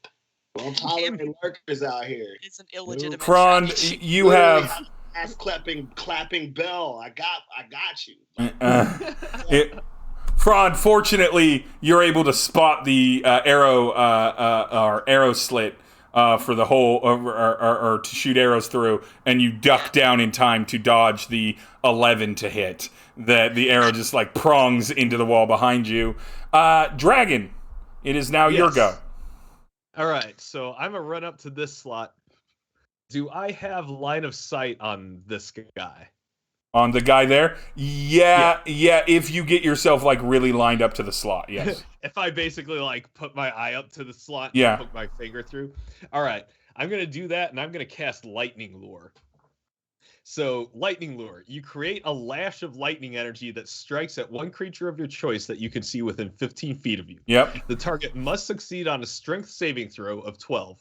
We don't tolerate lurkers out here. It's an illegitimate Frond, strategy. you have... Ass clapping bell. I got you. Frond, fortunately, you're able to spot the arrow slit for the hole, or to shoot arrows through, and you duck down in time to dodge the 11 to hit. The arrow just like prongs into the wall behind you. Dragon, it is now your go. All right, so I'm gonna run up to this slot. Do I have line of sight on this guy? On the guy there? Yeah, if you get yourself like really lined up to the slot, yes. If I basically like put my eye up to the slot Yeah. and put my finger through. All right, I'm going to do that, and I'm going to cast Lightning Lure. So, Lightning Lure, you create a lash of lightning energy that strikes at one creature of your choice that you can see within 15 feet of you. Yep. The target must succeed on a strength saving throw of 12,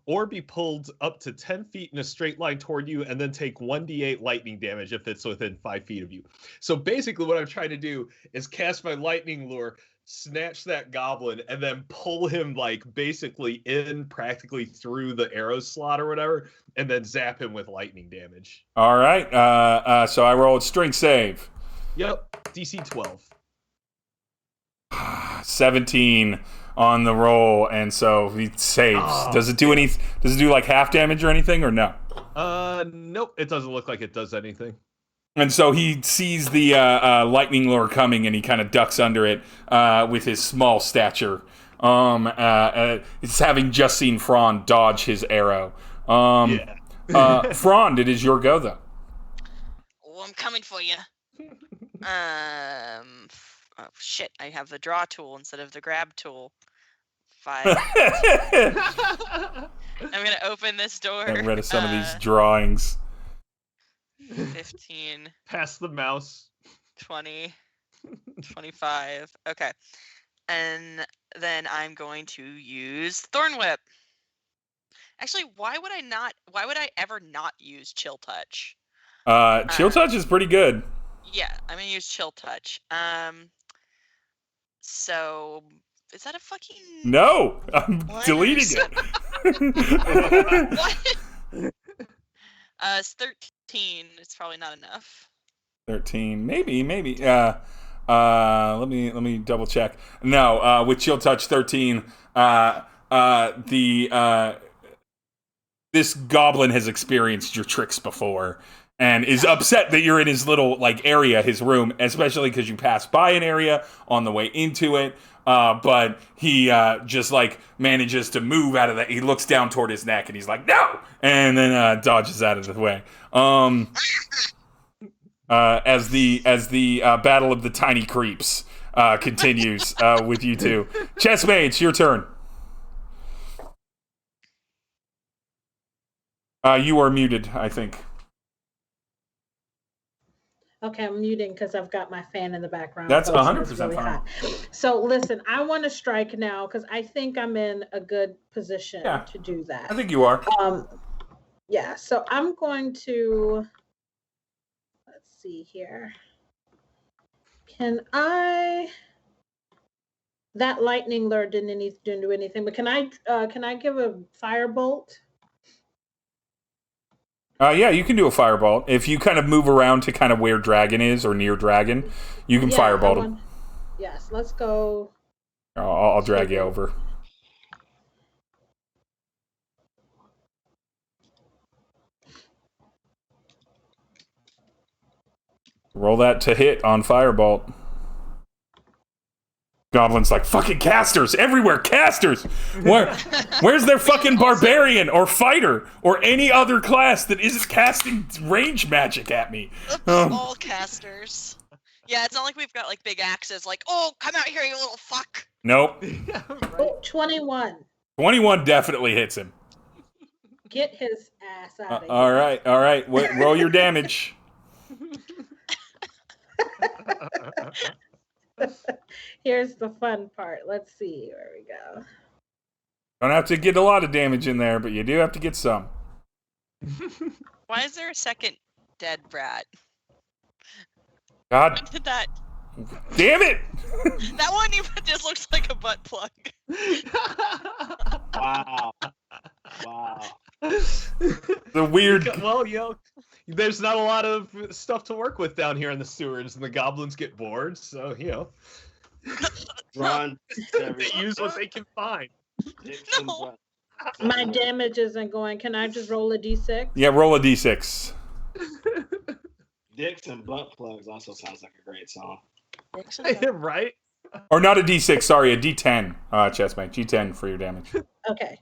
or be pulled up to 10 feet in a straight line toward you and then take 1d8 lightning damage if it's within 5 feet of you. So basically what I'm trying to do is cast my Lightning Lure, snatch that goblin, and then pull him like basically in practically through the arrow slot or whatever, and then zap him with lightning damage. All right. So I rolled strength save. Yep, DC 12. 17 on the roll, and so he saves. Oh, does it do Does it do like half damage or anything, or no? Nope, it doesn't look like it does anything. And so he sees the lightning lure coming, and he kind of ducks under it with his small stature. It's having just seen Frond dodge his arrow. Frond, it is your go, though. Oh, I'm coming for you. Oh shit! I have the draw tool instead of the grab tool. 5. I'm gonna open this door. I read some of these drawings. 15. Pass the mouse. 20. 25. Okay. And then I'm going to use Thorn Whip. Actually, why would I ever not use Chill Touch? Chill Touch is pretty good. Yeah, I'm gonna use Chill Touch. So is that a fucking No, I'm What? deleting it. what? It's 13. It's probably not enough. 13, maybe. Let me double check. No, with Chill Touch 13, this goblin has experienced your tricks before and is upset that you're in his little like area, his room, especially because you passed by an area on the way into it. But he just like manages to move out of that. He looks down toward his neck and he's like, no, and then dodges out of the way. As the battle of the tiny creeps continues with you two. Chesmee, it's your turn. You are muted, I think. Okay, I'm muting because I've got my fan in the background. That's so it's 100% really fine. hot. So listen, I want to strike now because I think I'm in a good position to do that. I think you are. Yeah, so I'm going to, let's see here. Can I? That lightning lure didn't do anything, but can I give a firebolt? Yeah, you can do a firebolt. If you kind of move around to kind of where Dragon is or near Dragon, you can firebolt him. Yes, let's go. I'll drag you over. Roll that to hit on firebolt. Goblin's like, fucking casters everywhere, casters! Where's their fucking barbarian or fighter or any other class that isn't casting range magic at me? All casters. Yeah, it's not like we've got like big axes like, oh, come out here, you little fuck. Nope. Yeah, right. Oh, 21. 21 definitely hits him. Get his ass out of here. All right. Roll your damage. Here's the fun part. Let's see. Where we go. Don't have to get a lot of damage in there, but you do have to get some. Why is there a second dead rat? God When did that? damn it! That one even just looks like a butt plug. Wow. The weird. Well, there's not a lot of stuff to work with down here in the sewers, and the goblins get bored, so, Ron, they use what they can find. No. My damage isn't going. Can I just roll a d6? Yeah, roll a d6. Dicks and butt plugs also sounds like a great song. Right? Or not a d6, sorry, a d10. Chesmee, d10 for your damage. Okay.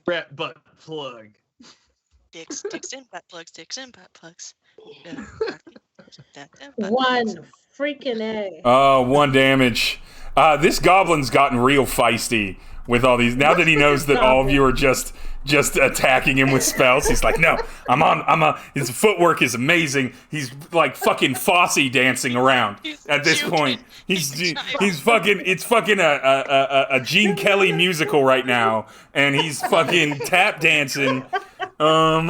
Rat butt plug. Dicks and butt plugs, dicks and butt plugs. One freaking A. Oh, 1 damage. This goblin's gotten real feisty with all these. Now that he knows that all of you are just attacking him with spells, he's like, no, his footwork is amazing. He's like fucking Fosse dancing around at this point. It's fucking a Gene Kelly musical right now, and he's fucking tap dancing. And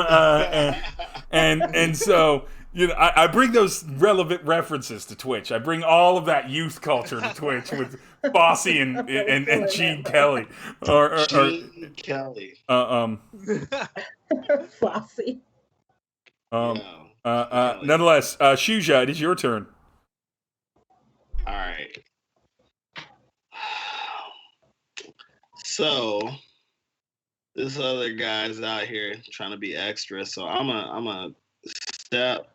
so, I bring those relevant references to Twitch. I bring all of that youth culture to Twitch with Fosse and Gene Kelly. Gene Kelly. Fosse. Nonetheless, Shujaa, it is your turn. All right. So this other guy's out here trying to be extra, so I'm a step.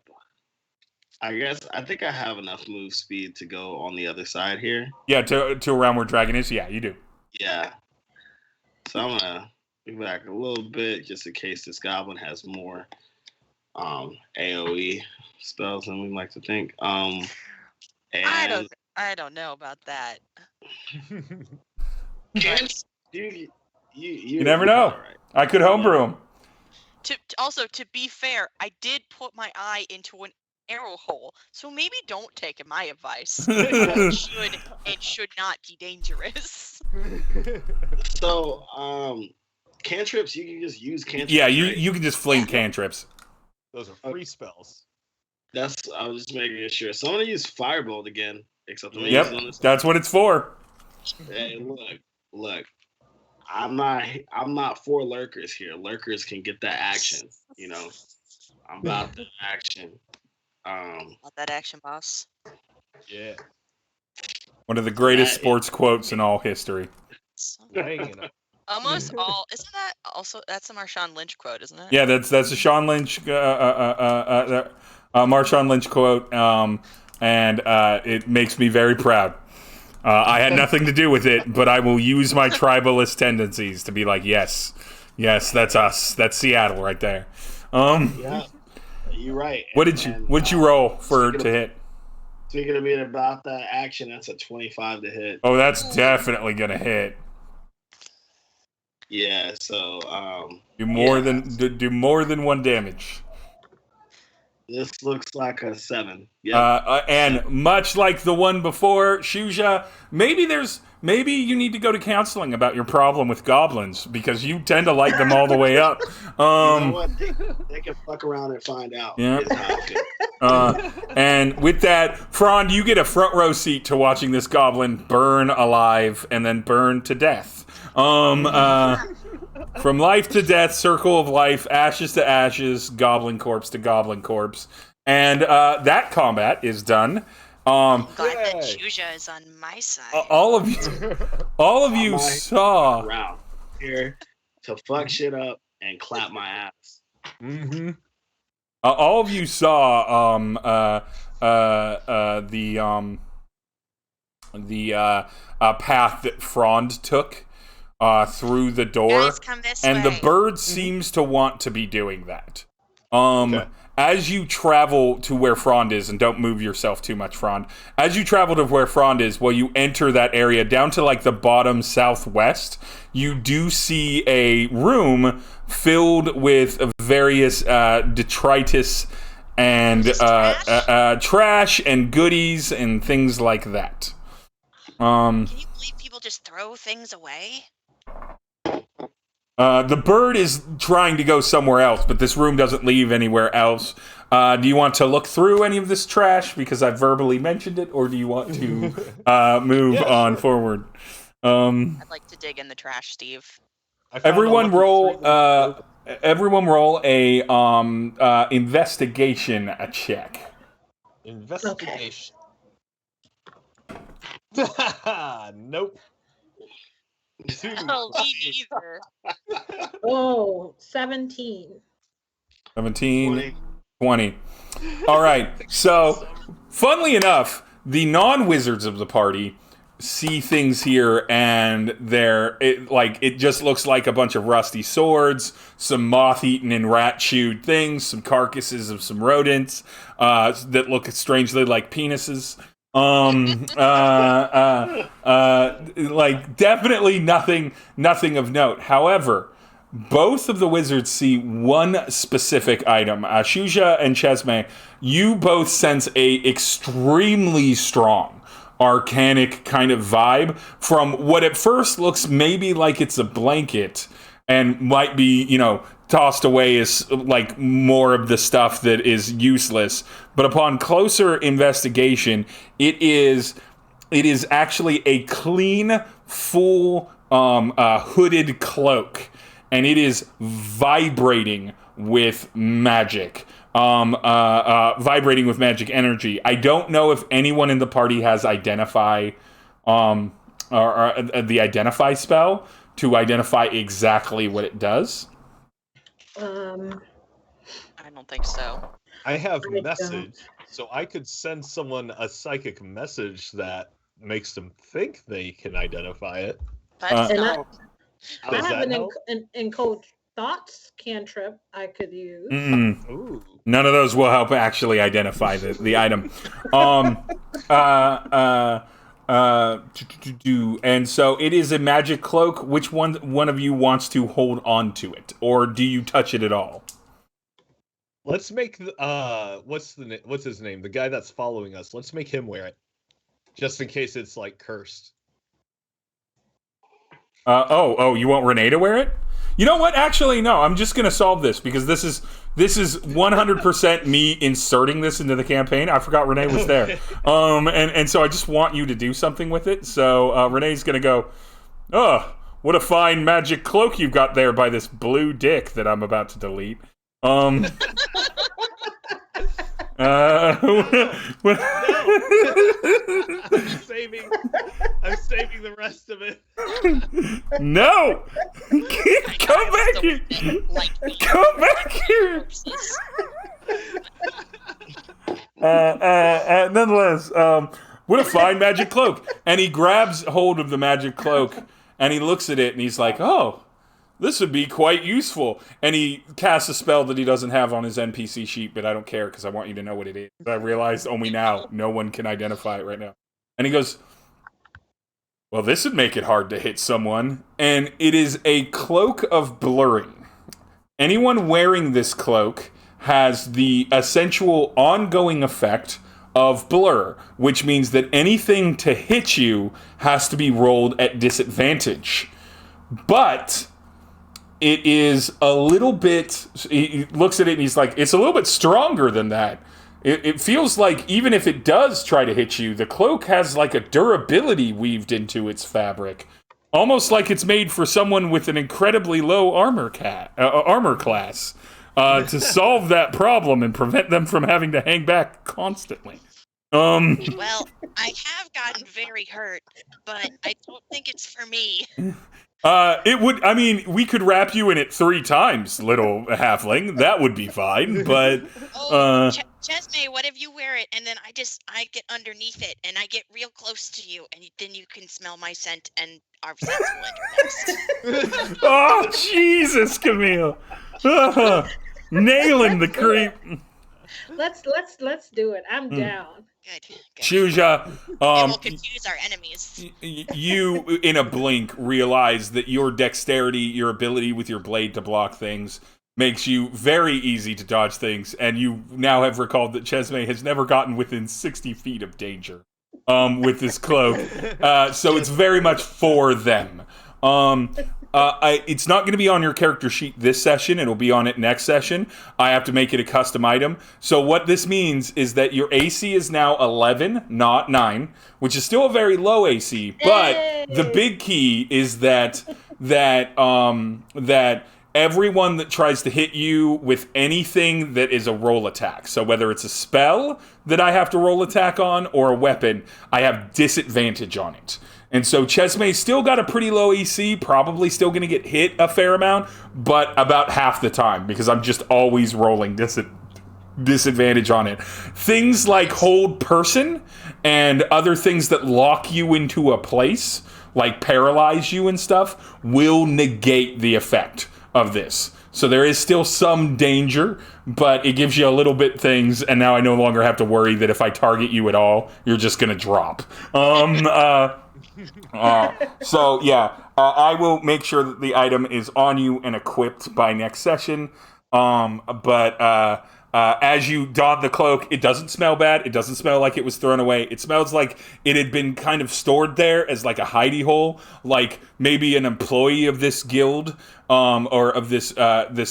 I think I have enough move speed to go on the other side here. Yeah, to around where Dragon is. Yeah, you do. Yeah. So I'm gonna be back a little bit just in case this goblin has more AOE spells than we like to think. And I don't know about that. You never know. Right. I could homebrew him. To be fair, I did put my eye into an arrow hole, so maybe don't take my advice. It should not be dangerous. So, cantrips, you can just use cantrips. Yeah, right? you can just fling cantrips. Those are free spells. I was just making sure. So I'm gonna use Firebolt again, except I'm Yep, that's what it's for. Hey, look. I'm not for lurkers here. Lurkers can get that action. I'm about the action. Want that action, boss? Yeah. One of the greatest sports quotes in all history. Hanging up. Almost all. Isn't that also? That's a Marshawn Lynch quote, isn't it? Yeah, that's a Sean Lynch, Marshawn Lynch quote, and it makes me very proud. I had nothing to do with it, but I will use my tribalist tendencies to be like, yes, that's us. That's Seattle right there. Yeah, you're right. What did you roll to hit? Speaking of being about that action, that's a 25 to hit. Oh, that's definitely gonna hit. Yeah, so do more than 1 damage. This looks like a 7. Yeah. And much like the one before, Shujaa, maybe you need to go to counseling about your problem with goblins because you tend to like them all the way up. You know what? They can fuck around and find out. Yeah. And with that, Frond, you get a front row seat to watching this goblin burn alive and then burn to death. From life to death, circle of life, ashes to ashes, goblin corpse to goblin corpse. And that combat is done. Glad that Shujaa is on my side. All of you saw around here to fuck shit up and clap my ass. Mm-hmm. all of you saw the path that Frond took through the door, Guys, come this and way. the bird seems to want to be doing that. As you travel to where Frond is, and don't move yourself too much, Frond. As you travel to where Frond is, well, you enter that area down to like the bottom southwest. You do see a room filled with various detritus and trash and goodies and things like that. Can you believe people just throw things away? The bird is trying to go somewhere else, but this room doesn't leave anywhere else. Do you want to look through any of this trash because I verbally mentioned it, or do you want to move on forward? I'd like to dig in the trash, Steve. Everyone roll a investigation check. Investigation. Nope. Oh, me neither. Oh, 17. 17, 20. All right. So, funnily enough, the non-wizards of the party see things here, and it just looks like a bunch of rusty swords, some moth-eaten and rat-chewed things, some carcasses of some rodents that look strangely like penises. Definitely nothing of note. However, both of the wizards see one specific item. Shujaa and Chesmee, you both sense a extremely strong arcanic kind of vibe from what at first looks maybe like it's a blanket and might be, tossed away as like more of the stuff that is useless. But upon closer investigation, it is actually a clean, full hooded cloak, and it is vibrating with magic. Vibrating with magic energy. I don't know if anyone in the party has identify or the identify spell to identify exactly what it does. I don't think so. I have message, so I could send someone a psychic message that makes them think they can identify it. That's And not. I Does have that an help? encode thoughts cantrip I could use. Ooh. None of those will help actually identify the item. And so it is a magic cloak. Which one of you wants to hold on to it, or do you touch it at all? Let's make what's his name? The guy that's following us. Let's make him wear it, just in case it's like cursed. You want Renee to wear it? You know what? Actually, no. I'm just gonna solve this because this is 100% me inserting this into the campaign. I forgot Renee was there. And so I just want you to do something with it. So Renee's gonna go, "Oh, what a fine magic cloak you've got there by this blue dick that I'm about to delete." I'm saving the rest of it. No! Come back here! Come back here! Nonetheless, what a fine magic cloak. And he grabs hold of the magic cloak and he looks at it and he's like, "Oh, this would be quite useful." And he casts a spell that he doesn't have on his NPC sheet, but I don't care because I want you to know what it is. I realized only now no one can identify it right now. And he goes, "Well, this would make it hard to hit someone." And it is a cloak of blurring. Anyone wearing this cloak has the essential ongoing effect of blur, which means that anything to hit you has to be rolled at disadvantage. But it is a little bit, he looks at it and he's like, it's a little bit stronger than that. it feels like even if it does try to hit you, the cloak has like a durability weaved into its fabric. Almost like it's made for someone with an incredibly low armor class to solve that problem and prevent them from having to hang back constantly. Well, I have gotten very hurt, but I don't think it's for me. It would, I mean, we could wrap you in it 3 times, little halfling. That would be fine, but... Chesmee, what if you wear it, and then I get underneath it, and I get real close to you, and then you can smell my scent, and our scents will enter next. Oh, Jesus, Camille! Nailing the creep. Let's do it. I'm down. Good. Shujaa, It will confuse our enemies. you, in a blink, realize that your dexterity, your ability with your blade to block things, makes you very easy to dodge things, and you now have recalled that Chesmee has never gotten within 60 feet of danger with this cloak. So it's very much for them. It's not going to be on your character sheet this session. It'll be on it next session. I have to make it a custom item. So what this means is that your AC is now 11, not 9, which is still a very low AC. But the big key is that everyone that tries to hit you with anything that is a roll attack, so whether it's a spell that I have to roll attack on or a weapon, I have disadvantage on it. And so Chesmee's still got a pretty low EC, probably still going to get hit a fair amount, but about half the time, because I'm just always rolling disadvantage on it. Things like hold person and other things that lock you into a place, like paralyze you and stuff, will negate the effect of this. So there is still some danger, but it gives you a little bit things, and now I no longer have to worry that if I target you at all, you're just going to drop. So yeah, I will make sure that the item is on you and equipped by next session. But as you don the cloak, it doesn't smell bad. It doesn't smell like it was thrown away. It smells like it had been kind of stored there as like a hidey hole, like maybe an employee of this guild, or of this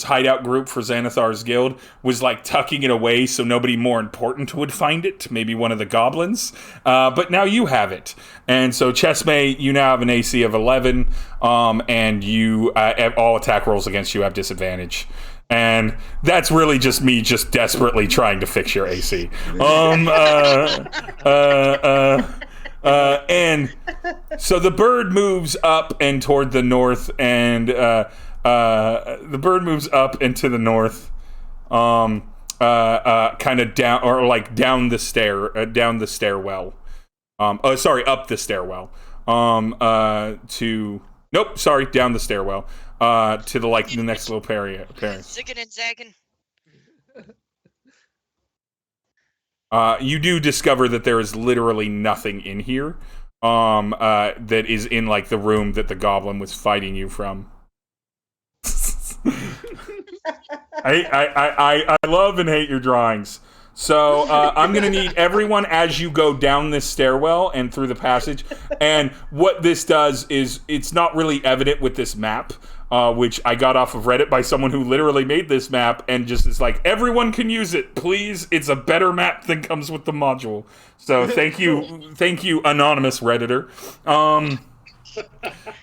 hideout group for Xanathar's guild was like tucking it away so nobody more important would find it. Maybe one of the goblins. But now you have it. And so Chesmee, you now have an AC of 11, and you all attack rolls against you have disadvantage. And that's really just me just desperately trying to fix your AC. And so the bird moves up and toward the north, and the bird moves up and to the north, kind of down, or like down the stairwell. Up the stairwell. Down the stairwell. To the next little appearance. Zigging and zagging. You do discover that there is literally nothing in here, that is in like the room that the goblin was fighting you from. I love and hate your drawings. So I'm going to need everyone as you go down this stairwell and through the passage. And what this does is it's not really evident with this map, which I got off of Reddit by someone who literally made this map and just is like, everyone can use it, please. It's a better map than comes with the module. So thank you, anonymous Redditor. For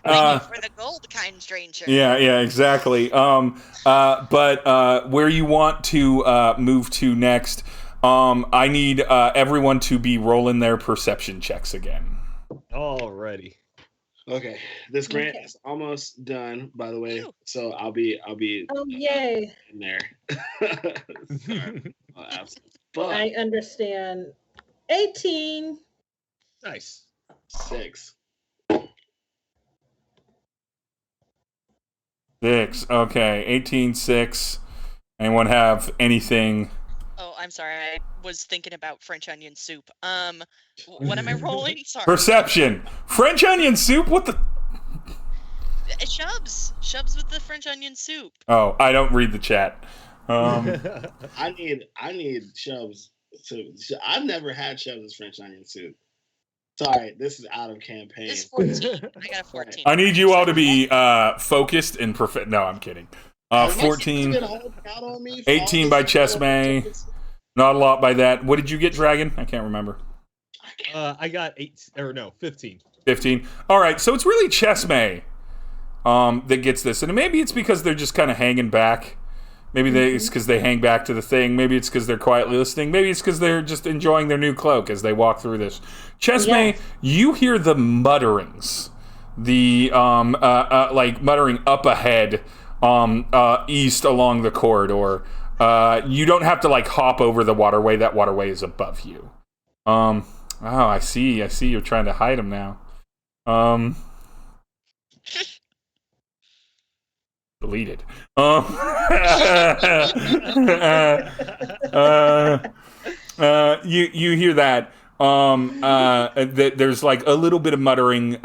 the gold kind stranger. Yeah, exactly. But where you want to move to next, I need everyone to be rolling their perception checks again. Alrighty. Okay, this grant is almost done, by the way. So I'll be. Oh yay! In there. But I understand. 18. Nice. 6. 6. Okay, 18, 6. Anyone have anything? Oh, I'm sorry. I was thinking about French onion soup. What am I rolling? Sorry. Perception. French onion soup? What the? Shubs with the French onion soup. Oh, I don't read the chat. I need Shubs. I've never had Shubs' French onion soup. Sorry, this is out of campaign. It's 14. I got a 14. I need you all to be focused and No, I'm kidding. 14. 18 by Chesmee. Not a lot by that. What did you get, Dragon? I can't remember. I got 15. 15. All right, so it's really Chesmee that gets this. And maybe it's because they're just kind of hanging back. Maybe it's because they hang back to the thing. Maybe it's because they're quietly listening. Maybe it's because they're just enjoying their new cloak as they walk through this. Chesmee, you hear the mutterings. The, like, muttering up ahead, east along the corridor. You don't have to, like, hop over the waterway. That waterway is above you. Oh, I see. You're trying to hide them now. Deleted. You hear that? There's like a little bit of muttering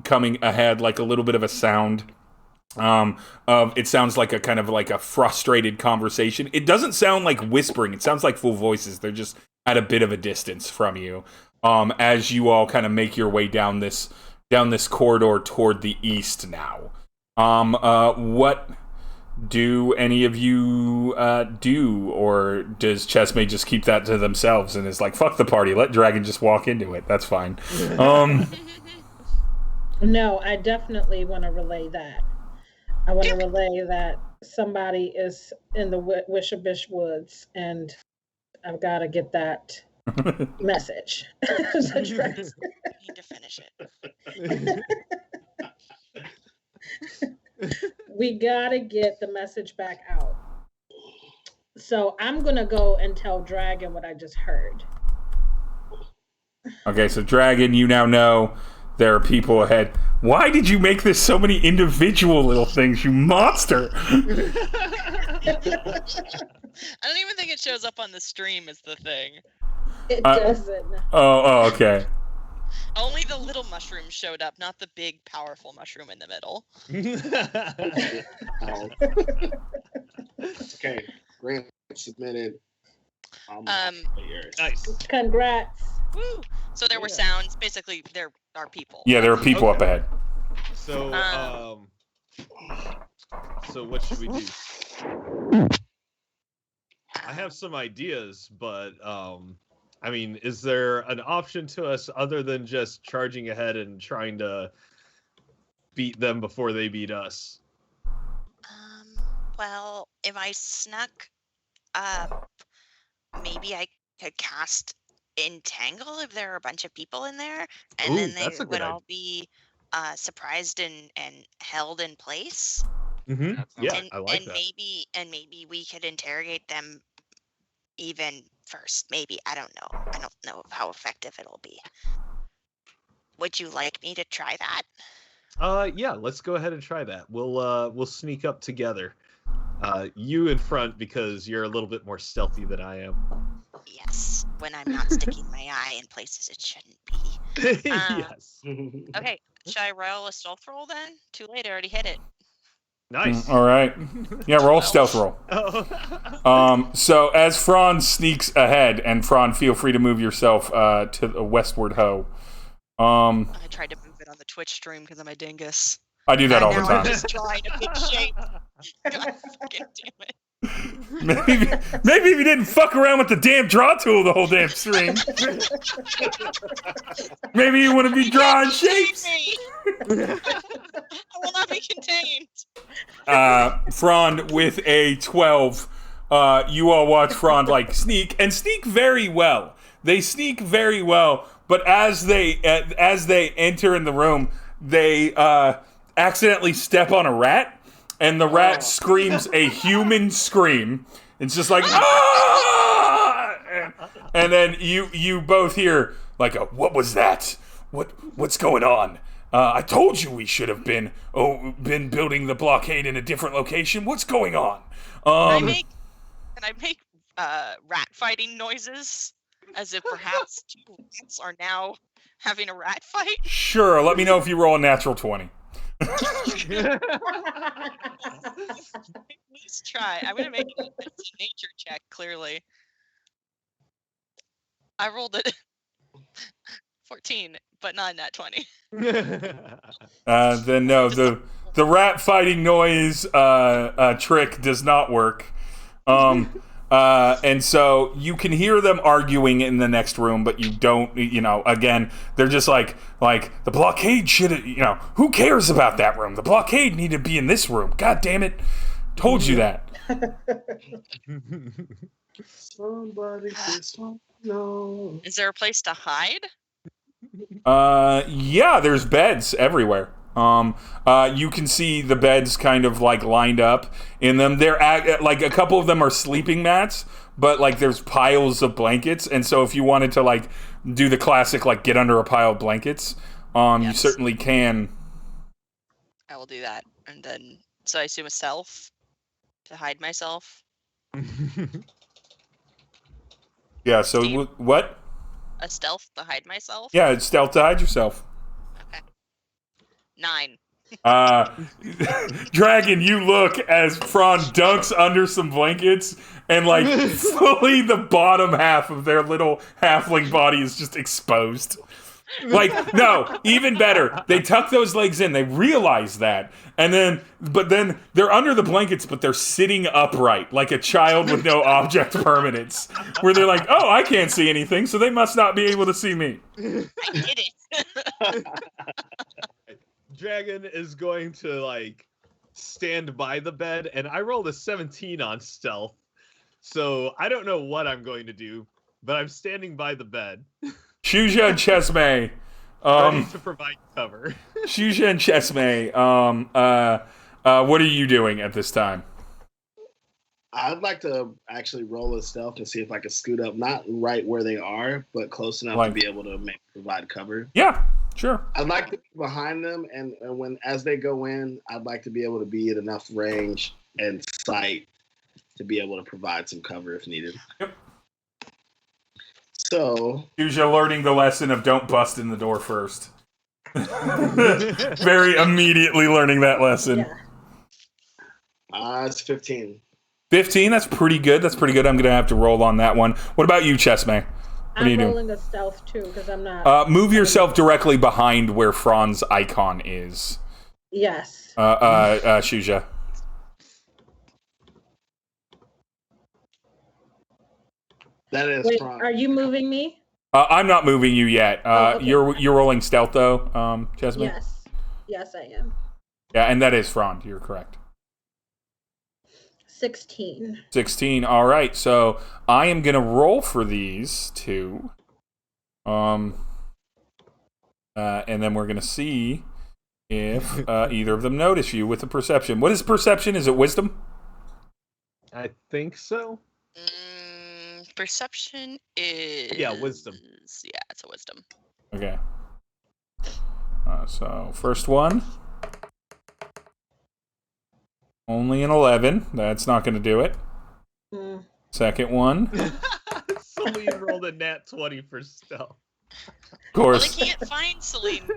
coming ahead, like a little bit of a sound. It sounds like a kind of like a frustrated conversation. It doesn't sound like whispering. It sounds like full voices. They're just at a bit of a distance from you. As you all kind of make your way down this corridor toward the east now. What do any of you do, or does Chesmee just keep that to themselves and is like, fuck the party, let Dragon just walk into it, that's fine. No, I definitely want to relay that. I want to relay that somebody is in the Wishabish Woods, and I've got to get that message. I need to finish it. We gotta get the message back out. So I'm gonna go and tell Dragon what I just heard. Okay, so Dragon, you now know there are people ahead. Why did you make this so many individual little things, you monster? I don't even think it shows up on the stream is the thing. It doesn't. Oh, okay. Only the little mushroom showed up, not the big, powerful mushroom in the middle. Okay, great. Submitted. Nice. Congrats. Woo! So there were sounds. Basically, there are people. Yeah, there are people up ahead. So, so what should we do? I have some ideas, but I mean, is there an option to us other than just charging ahead and trying to beat them before they beat us? Well, if I snuck up, maybe I could cast Entangle if there are a bunch of people in there, and Ooh, then they that's a good would idea. all be surprised and held in place. Mm-hmm. Yeah, and, I like and that. maybe we could interrogate them even first. Maybe I don't know how effective it'll be. Would you like me to try that? Yeah, let's go ahead and try that. We'll sneak up together. You in front because you're a little bit more stealthy than I am. Yes, when I'm not sticking my eye in places it shouldn't be. Yes. Okay, should I roll a stealth roll then? Too late, I already hit it. Nice. All right. Yeah, roll stealth roll. So as Frond sneaks ahead, and Frond, feel free to move yourself to the westward ho. I tried to move it on the Twitch stream because I'm a dingus. I do that all the Now time. I'm just drawing a big shape. God fucking damn it. Maybe if you didn't fuck around with the damn draw tool the whole damn stream. Maybe you want to be drawing shapes. I will not be contained. Frond with a 12. You all watch Frond like sneak very well. They sneak very well, but as they enter in the room, they accidentally step on a rat, and the rat screams a human scream. It's just like, ah! And then you both hear like a, what was that? What's going on? I told you we should have been building the blockade in a different location. What's going on? Can I make rat fighting noises? As if perhaps two rats are now having a rat fight? Sure, let me know if you roll a natural 20. Please try. I'm gonna make it a nature check, clearly. I rolled it 14, but not in that 20. Then no, the rat fighting noise trick does not work. And so you can hear them arguing in the next room, but you don't, again, they're just like the blockade should, who cares about that room? The blockade needed to be in this room. God damn it. Told you that. Somebody just want to know. Is there a place to hide? Yeah, there's beds everywhere. You can see the beds kind of like lined up in them. They're like a couple of them are sleeping mats, but like there's piles of blankets. And so if you wanted to like do the classic like get under a pile of blankets, you Yes. certainly can. I will do that, and then so I assume a stealth to hide myself. Yeah. So Steve? what? A stealth to hide myself. Yeah, it's stealth to hide yourself. Okay. 9. Dragon, you look as Frond dunks under some blankets, and like fully the bottom half of their little halfling body is just exposed. Like, no, even better. They tuck those legs in. They realize that. But then they're under the blankets, but they're sitting upright, like a child with no object permanence. Where they're like, oh, I can't see anything, so they must not be able to see me. I did it. Dragon is going to like stand by the bed, and I rolled a 17 on stealth, so I don't know what I'm going to do, but I'm standing by the bed. Shujaa and Chesmee. Ready to provide cover. Shujaa and Chesmee. What are you doing at this time? I'd like to actually roll a stealth and see if I can scoot up, not right where they are, but close enough to be able to provide cover. Yeah, sure. I'd like to be behind them, and as they go in, I'd like to be able to be at enough range and sight to be able to provide some cover if needed. Yep. So, Shujaa learning the lesson of don't bust in the door first. Very immediately learning that lesson. Yeah. It's 15. 15, that's pretty good. I'm going to have to roll on that one. What about you, Chesmee? What are you I'm doing? rolling a stealth too because I'm not. Move yourself directly behind where Frond's icon is. Yes. Shujaa. That is Wait, Frond. are you moving me? I'm not moving you yet. Okay. You're rolling stealth though, Chesmee? Yes. Yes, I am. Yeah, and that is Frond. You're correct. 16. 16. All right. So I am gonna roll for these two. And then we're gonna see if either of them notice you with the perception. What is perception? Is it wisdom? I think so. Perception is... wisdom. Yeah, it's a wisdom. Okay. So first one. Only an 11. That's not going to do it. Mm. Second one. Celine rolled a nat 20 for stealth. Of Well, they course. can't find Celine.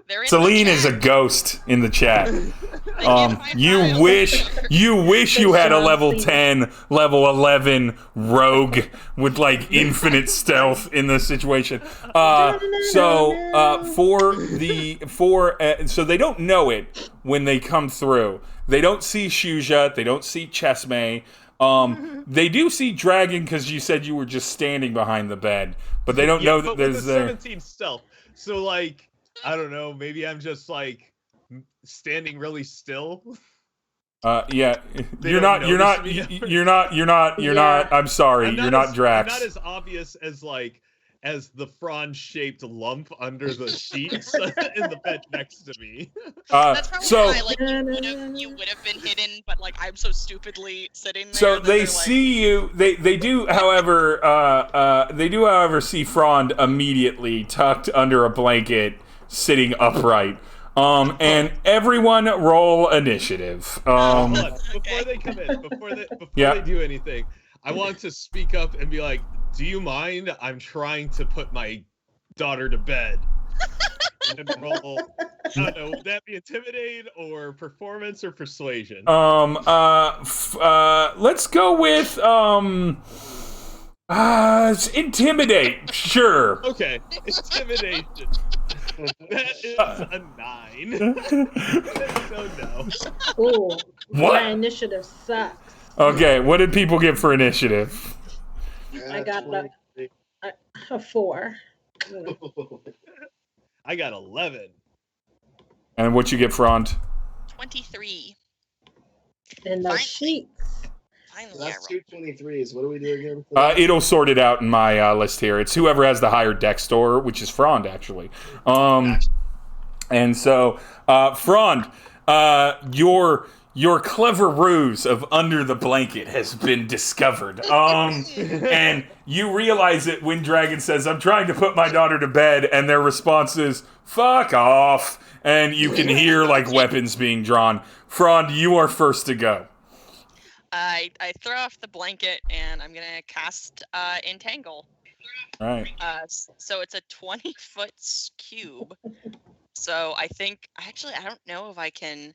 They're in Celine the is a chat. ghost in the chat. They can't find You Miles. wish you had a They level shall see. 10, level 11 rogue with like infinite stealth in this situation. So they don't know it when they come through. They don't see Shujaa. They don't see Chesmee. They do see Dragon because you said you were just standing behind the bed, but they don't know that but there's with a there. 17 stealth. So like, I don't know, maybe I'm just like standing really still. Yeah, They you're don't not. notice me. You're not. Yeah. I'm sorry. You're not I'm Drax. not as obvious as the frond-shaped lump under the sheets in the bed next to me. That's probably so why, like, you would have been hidden, but like I'm so stupidly sitting there. so that they they're, see you. They do, however, see Frond immediately tucked under a blanket, sitting upright. And everyone roll initiative. Hold on, before they come in, before they do anything, I want to speak up and be like, do you mind? I'm trying to put my daughter to bed. And roll, I don't know, would that be intimidate or performance or persuasion? Let's go with intimidate. Sure. Okay, intimidation. That is a 9. So no. Ooh, What? my initiative sucks. Okay, what did people get for initiative? I got 23. a 4. I got 11. And what you get, Frond? 23. And the Finally. sheets. Finally, That's I rolled. 2 23s. What do we do again? For that? It'll sort it out in my list here. It's whoever has the higher deck score, which is Frond, actually. And so, Frond, your clever ruse of under the blanket has been discovered. And you realize it when Dragon says, "I'm trying to put my daughter to bed," and their response is, "Fuck off." And you can hear, like, weapons being drawn. Frond, you are first to go. I throw off the blanket and I'm gonna cast Entangle. All right. So it's a 20-foot cube. So I think I don't know if I can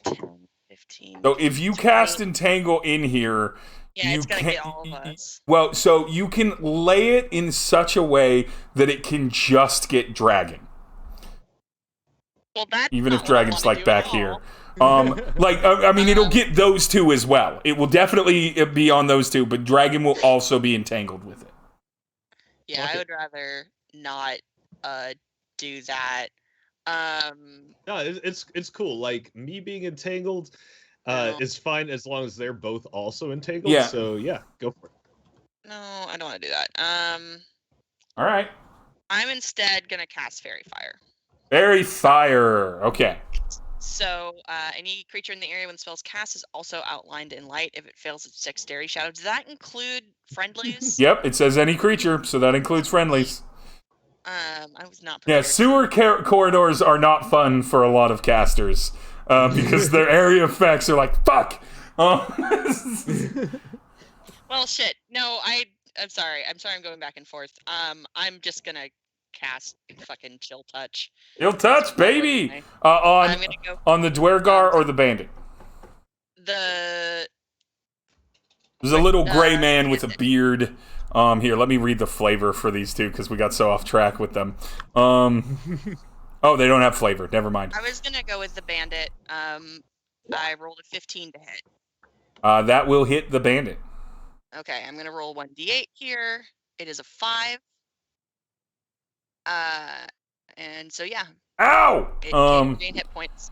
10, 15. So if you 20. cast Entangle in here, Yeah, you it's gonna can, get all of us. Well, so you can lay it in such a way that it can just get Dragon. Well, that's Even not if what I Dragon's wanna like do at back here. all. I mean, it'll get those two as well. It will definitely be on those two, but Dragon will also be entangled with it. Yeah, I would rather not do that. No, it's cool. Like, me being entangled is fine as long as they're both also entangled. Yeah. So yeah, go for it. No, I don't want to do that. All right. I'm instead gonna cast Fairy Fire. Fairy Fire. Okay. So, any creature in the area when the spell's cast is also outlined in light if it fails its dexterity shadow. Does that include friendlies? Yep, it says any creature, so that includes friendlies. I was not Yeah, prepared. sewer corridors are not fun for a lot of casters because their area effects are like, fuck! Well, shit. No, I'm sorry. I'm going back and forth. I'm just gonna cast fucking Chill Touch. You'll touch, baby! I'm gonna go On the Dwergar or the Bandit? the There's a little gray man with a beard. Here, let me read the flavor for these two because we got so off track with them. Oh, they don't have flavor. Never mind. I was gonna go with the Bandit. I rolled a 15 to hit. That will hit the Bandit. Okay, I'm gonna roll 1d8 here. It is a 5. And so yeah, Ow! it can't gain hit points.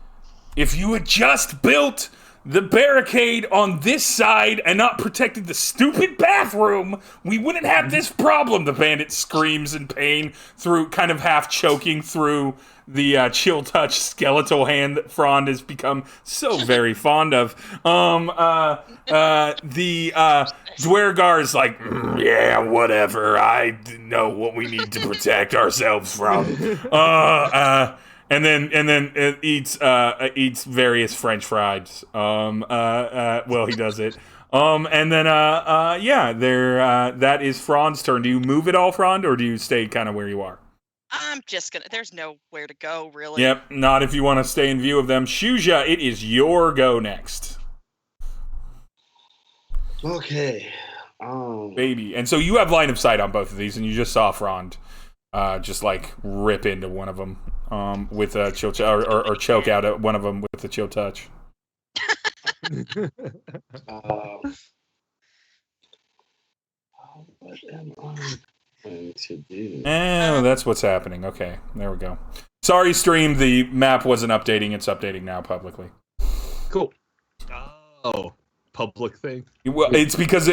If you had just built the barricade on this side and not protected the stupid bathroom, we wouldn't have this problem. The Bandit screams in pain through kind of half choking through the Chill Touch skeletal hand that Frond has become so very fond of. The Dwergar's like, yeah, whatever. I know what we need to protect ourselves from. And then it eats various French fries. Well, he does it. And then that is Frond's turn. Do you move at all, Frond, or do you stay kind of where you are? I'm just gonna. There's nowhere to go, really. Yep, not if you want to stay in view of them. Shujaa, it is your go next. Okay. Baby. And so you have line of sight on both of these, and you just saw Frond just like rip into one of them with a chill or choke out at one of them with a Chill Touch. What am I going to do? Oh, that's what's happening. Okay, there we go. Sorry, stream. The map wasn't updating. It's updating now publicly. Cool. Oh, public thing. Well, it's because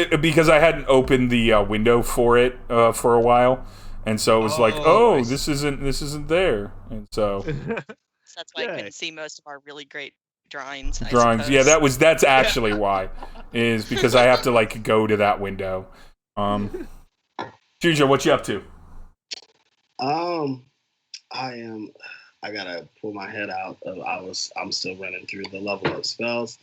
I hadn't opened the window for it for a while, and so it was like, oh, this isn't there, and so That's why I couldn't see most of our really great drawings. I drawings. suppose. Yeah, that's actually why, is because I have to like go to that window. Shujaa, what you up to? I gotta pull my head out. I'm still running through the level up spells.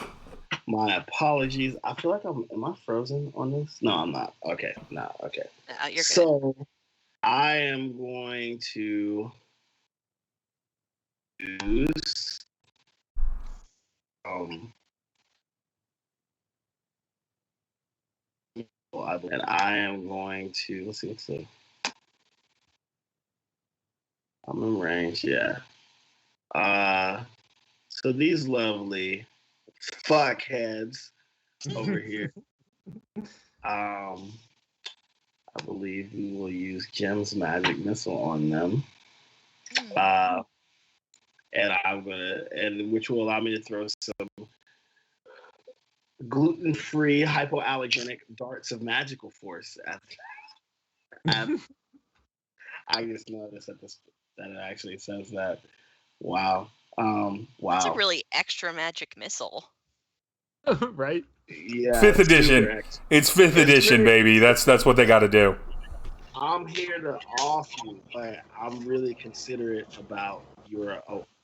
My apologies. I feel like am I frozen on this? No, I'm not. Okay, no, okay. You're good. So I am going to use and I am going to let's see. I'm in range, yeah. So these lovely fuckheads over here. I believe we will use Jim's magic missile on them. And which will allow me to throw some gluten-free hypoallergenic darts of magical force at I just noticed that it actually says that. Wow. Wow. It's a really extra magic missile. Right? Yeah. 5th edition. It's 5th edition, baby. That's what they got to do. I'm here to off you, but I'm really considerate about your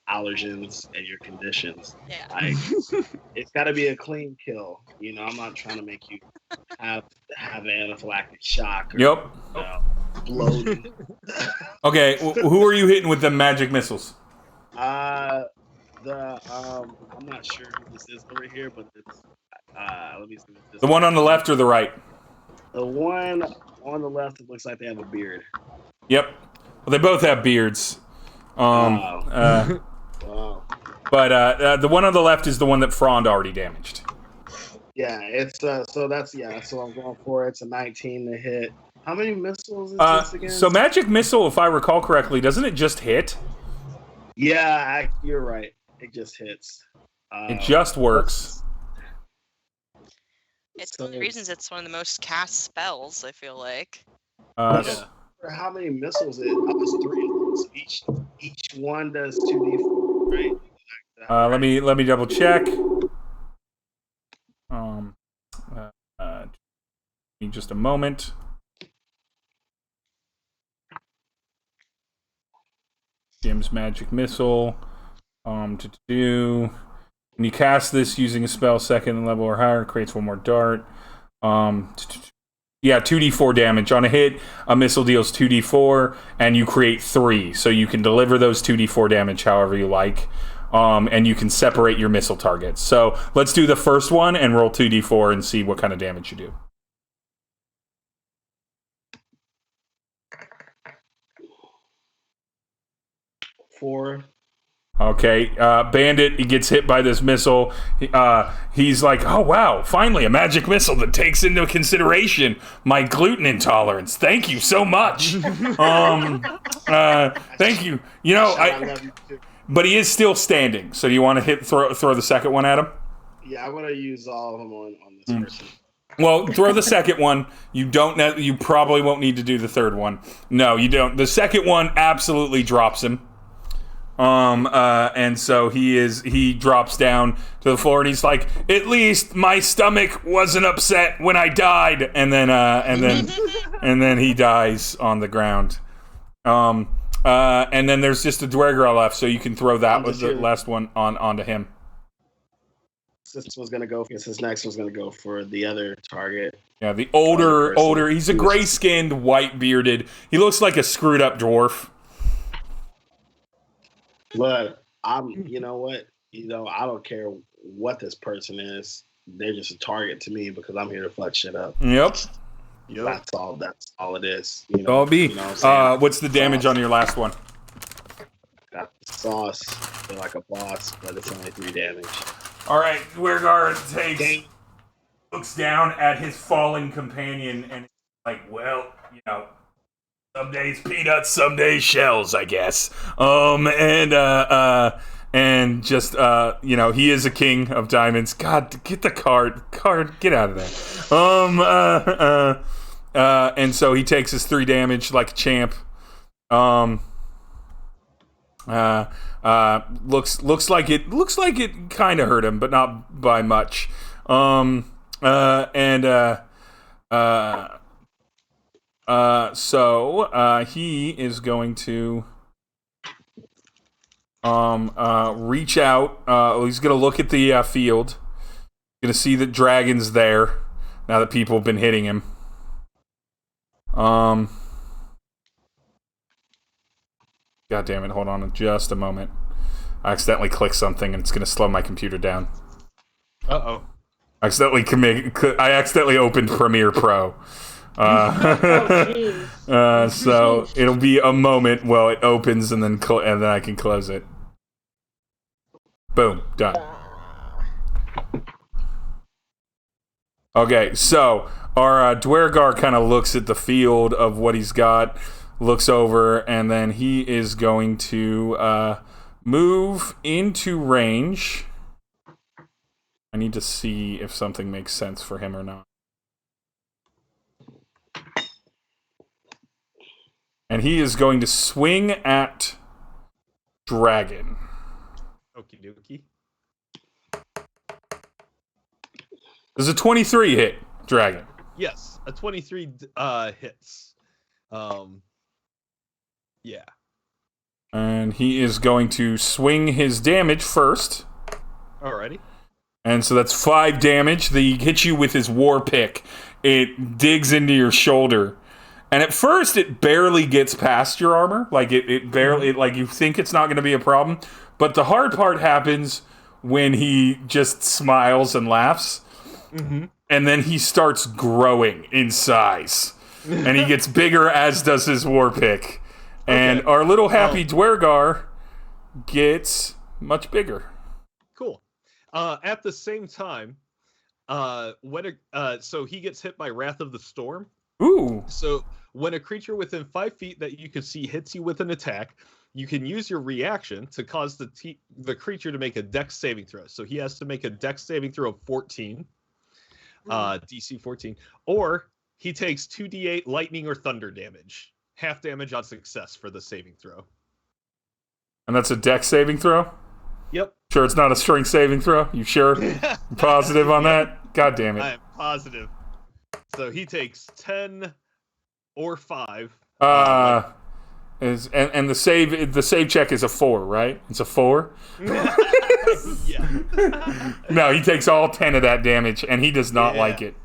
allergens and your conditions. Yeah. Like, it's got to be a clean kill. You know, I'm not trying to make you have an anaphylactic shock. Or, Yep. Bloating. Okay, who are you hitting with the magic missiles? I'm not sure who this is over here, but it's let me see what this The one on the left or the right? The one on the left, it looks like they have a beard. Yep. Well, they both have beards. Wow. But the one on the left is the one that Frond already damaged. Yeah, it's so that's so I'm going for it. It's a 19 to hit. How many missiles is this again? So magic missile, if I recall correctly, doesn't it just hit? Yeah, you're right. It just hits. It just works. It's one of the reasons it's one of the most cast spells, I feel like. For how many missiles it was 3 of those. Each one does 2d4, right? Let me double check. Give me just a moment. Jim's magic missile. To do. When you cast this using a spell 2nd level or higher, it creates 1 more dart. Yeah, 2d4 damage. On a hit, a missile deals 2d4, and you create 3. So you can deliver those 2d4 damage however you like. And you can separate your missile targets. So let's do the first one and roll 2d4 and see what kind of damage you do. 4. Okay, Bandit, he gets hit by this missile. He's like, oh, wow, finally a magic missile that takes into consideration my gluten intolerance. Thank you so much. Thank you. You know, I love you too. But he is still standing. So do you want to throw the second one at him? Yeah, I'm going to use all of them on this person. Well, throw the second one. You probably won't need to do the third one. No, you don't. The second one absolutely drops him. And so he drops down to the floor and he's like, at least my stomach wasn't upset when I died. And then he dies on the ground. And then there's just a Dwergral left, so you can throw that with the last one onto him. This next one's gonna go for the other target. Yeah, the older, he's a gray-skinned, white-bearded, he looks like a screwed-up dwarf. But you know what? I don't care what this person is. They're just a target to me because I'm here to fuck shit up. Yep. That's all it is. I'll be. What's the damage on your last one? Got the sauce. Feel like a boss, but it's only 3 damage. All right, Dwergar looks down at his fallen companion and like, well, some days peanuts, some days shells, I guess. And just he is a king of diamonds. God, get the card, get out of there. And so he takes his 3 damage like a champ. Looks like it kind of hurt him, but not by much. So he is going to reach out. He's going to look at the field. Going to see that Dragon's there now that people have been hitting him. God damn it, hold on just a moment. I accidentally clicked something and it's going to slow my computer down. Uh-oh. I accidentally opened Premiere Pro. So it'll be a moment while it opens and then I can close it. Boom, done. Okay, so our Dwergar kind of looks at the field of what he's got, looks over, and then he is going to move into range. I need to see if something makes sense for him or not. And he is going to swing at Dragon. Okie dokie. Does a 23 hit Dragon? Yes, a 23 hits. Yeah. And he is going to swing his damage first. Alrighty. And so that's 5 damage. He hits you with his war pick. It digs into your shoulder. And at first, it barely gets past your armor. Like, it barely, like, you think it's not going to be a problem. But the hard part happens when he just smiles and laughs. Mm-hmm. And then he starts growing in size. And he gets bigger, as does his war pick. And our little happy Dwergar gets much bigger. Cool. At the same time, so he gets hit by Wrath of the Storm. Ooh. So when a creature within 5 feet that you can see hits you with an attack, you can use your reaction to cause the creature to make a Dex saving throw. So he has to make a Dex saving throw of 14, DC 14, or he takes 2d8 lightning or thunder damage, half damage on success for the saving throw. And that's a Dex saving throw? Yep. Sure it's not a strength saving throw? You sure? You positive on that? God damn it. I am positive. So he takes 10 or 5. And the save check is a 4, right? It's a 4? Yeah. No, he takes all 10 of that damage, and he does not like it.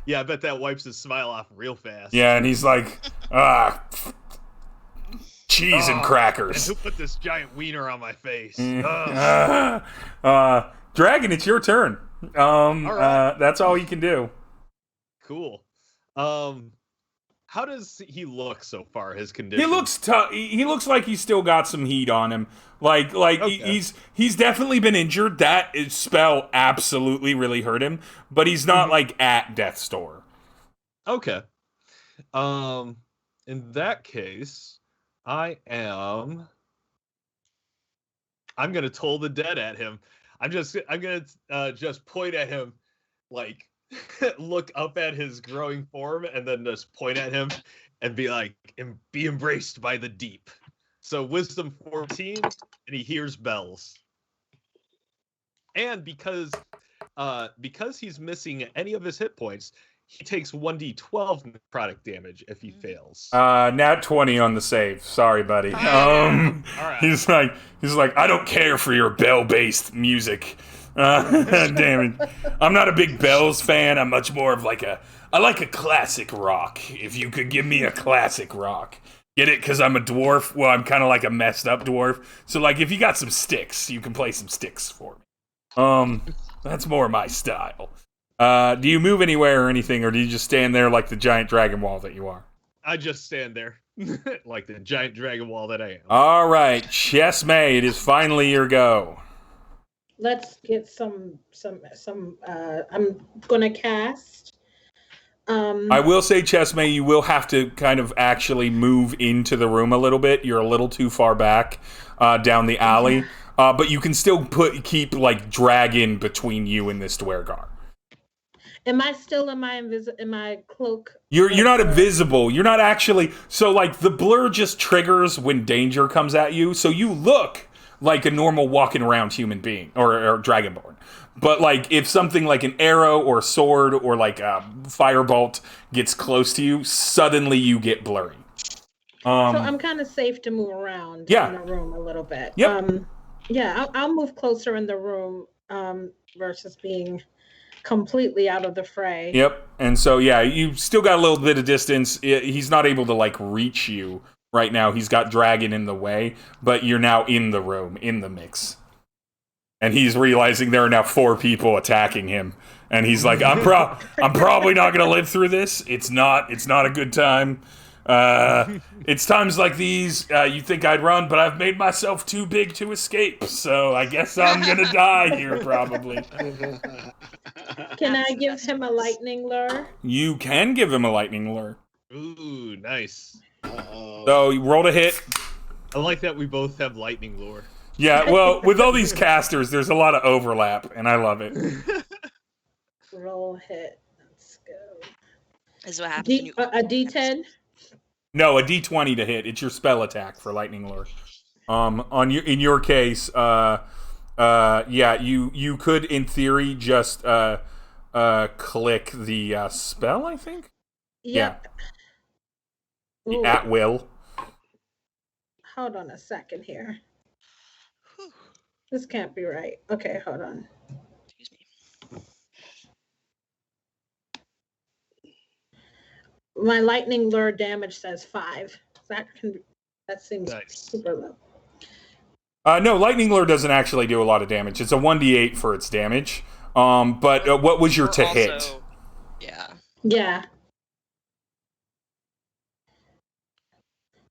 Yeah, I bet that wipes his smile off real fast. Yeah, and he's like, cheese and crackers. And who put this giant wiener on my face? Dragon, it's your turn. right. That's all you can do. Cool. How does he look so far? His condition. He looks tough. He looks like he's still got some heat on him. He's definitely been injured. That spell absolutely really hurt him, but he's not like at death's door. Okay. In that case, I'm gonna toll the dead at him. I'm gonna just point at him, like look up at his growing form, and then just point at him and be like, "Be embraced by the deep." So Wisdom 14, and he hears bells. And because he's missing any of his hit points, he takes 1d12 necrotic damage if he fails. Nat 20 on the save. Sorry, buddy. All right. He's like, I don't care for your bell-based music. Damn it. I'm not a big bells fan. I'm much more of I like a classic rock. If you could give me a classic rock. Get it? Because I'm a dwarf. Well, I'm kind of like a messed up dwarf. So, like, if you got some sticks, you can play some sticks for me. That's more my style. Do you move anywhere or anything, or do you just stand there like the giant dragon wall that you are? I just stand there like the giant dragon wall that I am. All right, Chesmee, it is finally your go. Let's get some. I'm gonna cast. I will say, Chesmee, you will have to kind of actually move into the room a little bit. You're a little too far back down the alley, but you can still keep like dragon between you and this Dwergar. Am I still in my cloak? You're not invisible. You're not actually. So like the blur just triggers when danger comes at you. So you look like a normal walking around human being or dragonborn. But like if something like an arrow or a sword or like a firebolt gets close to you, suddenly you get blurry. So I'm kind of safe to move around in the room a little bit. Yep. I'll move closer in the room versus being completely out of the fray. Yep. And so you still got a little bit of distance. He's not able to like reach you right now. He's got dragon in the way, but you're now in the room, in the mix. And he's realizing there are now 4 people attacking him. And he's like, I'm probably not going to live through this. It's not a good time. It's times like these, you think I'd run, but I've made myself too big to escape, so I guess I'm gonna die here, probably. Can I give him a lightning lure? You can give him a lightning lure. Ooh, nice. So you roll a hit. I like that we both have lightning lore. Yeah, well, with all these casters, there's a lot of overlap, and I love it. Roll hit. Let's go. Is what happens when you A D10? No, a D20 to hit. It's your spell attack for lightning lure. In your case, yeah, you could in theory just click the spell, I think. Yep. Yeah. Ooh, At will. hold on a second here. This can't be right. Okay, hold on. Excuse me. My lightning lure damage says 5. That seems Nice. super low. No, lightning lure doesn't actually do a lot of damage. It's a 1d8 for its damage. But what was your to hit? Also, yeah. Yeah.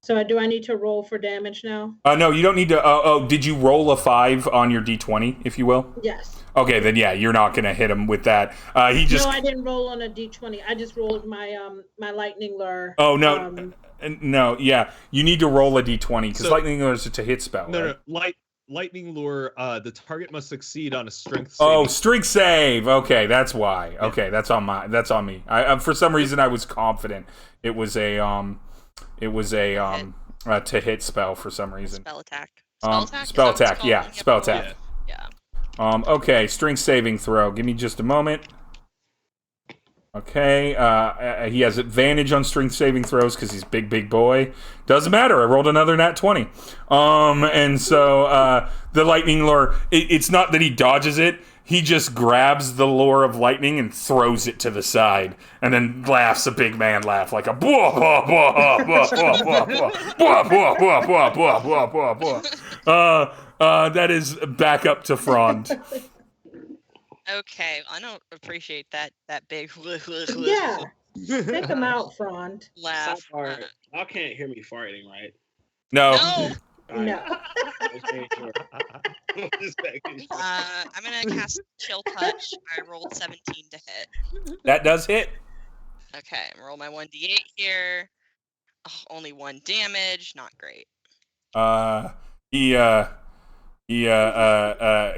So do I need to roll for damage now? No, you don't need to. Did you roll a 5 on your d20, if you will? Yes. Okay, then yeah, you're not gonna hit him with that. He just. No, I didn't roll on a d20. I just rolled my my lightning lure. Oh no, no, yeah, you need to roll a d20 because So- lightning lure is a hit spell. No, right? lightning lure. The target must succeed on a strength. Oh, saving. strength save. Okay, that's why. Okay, that's on me. I for some reason I was confident it was a to hit spell for some reason. Spell attack. Spell Is that what attack. it's Yeah, called? spell attack. Yeah. Okay, strength saving throw. Give me just a moment. Okay, he has advantage on strength saving throws because he's big boy. Doesn't matter. I rolled another nat 20. And so the lightning lure. It's not that he dodges it. He just grabs the lure of lightning and throws it to the side, and then laughs a big man laugh like a blah blah blah blah blah blah blah blah blah blah blah blah blah blah. That is back up to Frond. Okay, I don't appreciate that big Yeah. Take them out, Frond. laugh. Sidebar, y'all can't hear me farting, right? No. No. Alright, No. just making sure. Just making sure. I'm gonna cast Chill Touch. I rolled 17 to hit. That does hit. Okay, roll my 1d8 here. Oh, only 1 damage. Not great. He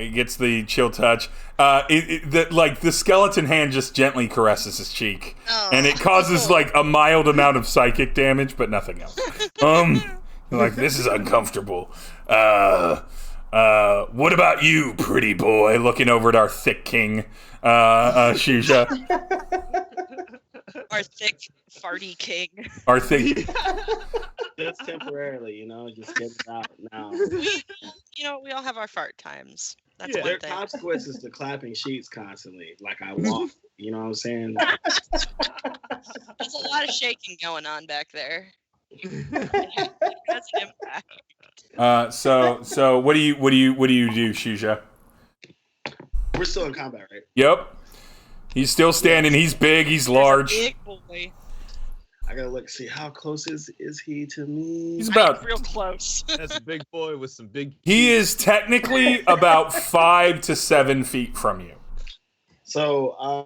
gets the chill touch. The skeleton hand just gently caresses his cheek, and it causes like a mild amount of psychic damage, but nothing else. Like, this is uncomfortable. What about you, pretty boy? Looking over at our thick king, Shujaa. Our thick, farty king. Our thick. That's temporarily, just get it out now. You know, we all have our fart times. That's Yeah, one There are thing. consequences to clapping sheets constantly. Like I walk, you know what I'm saying? There's a lot of shaking going on back there. That's an impact. So what do you do, Shujaa? We're still in combat, right? Yep. He's still standing. He's big. He's large. Big boy. I gotta look, see how close is he to me? He's about. Real close. That's a big boy with some big. He is technically about 5 to 7 feet from you. So,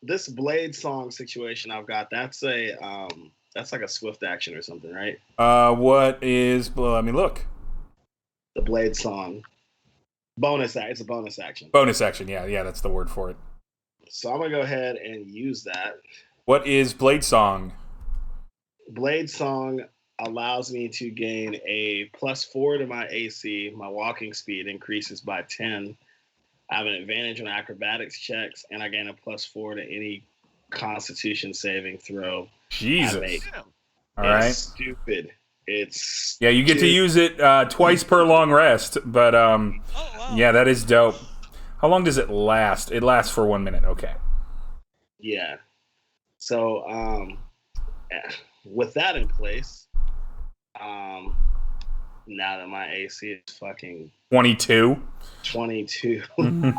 this blade song situation I've got, that's like a swift action or something, right? What is? Well, let me look. The blade song. It's a bonus action. Bonus action. Yeah, that's the word for it. So I'm gonna go ahead and use that. What is Blade Song? Blade Song allows me to gain a +4 to my AC. My walking speed increases by 10. I have an advantage on acrobatics checks, and I gain a +4 to any Constitution saving throw. Jesus. I All right. It's stupid. It's Yeah, you get to use it twice per long rest, but Oh, wow. yeah, that is dope. How long does it last? It lasts for 1 minute. Okay. Yeah. So with that in place, now that my AC is fucking 22. 22, I'm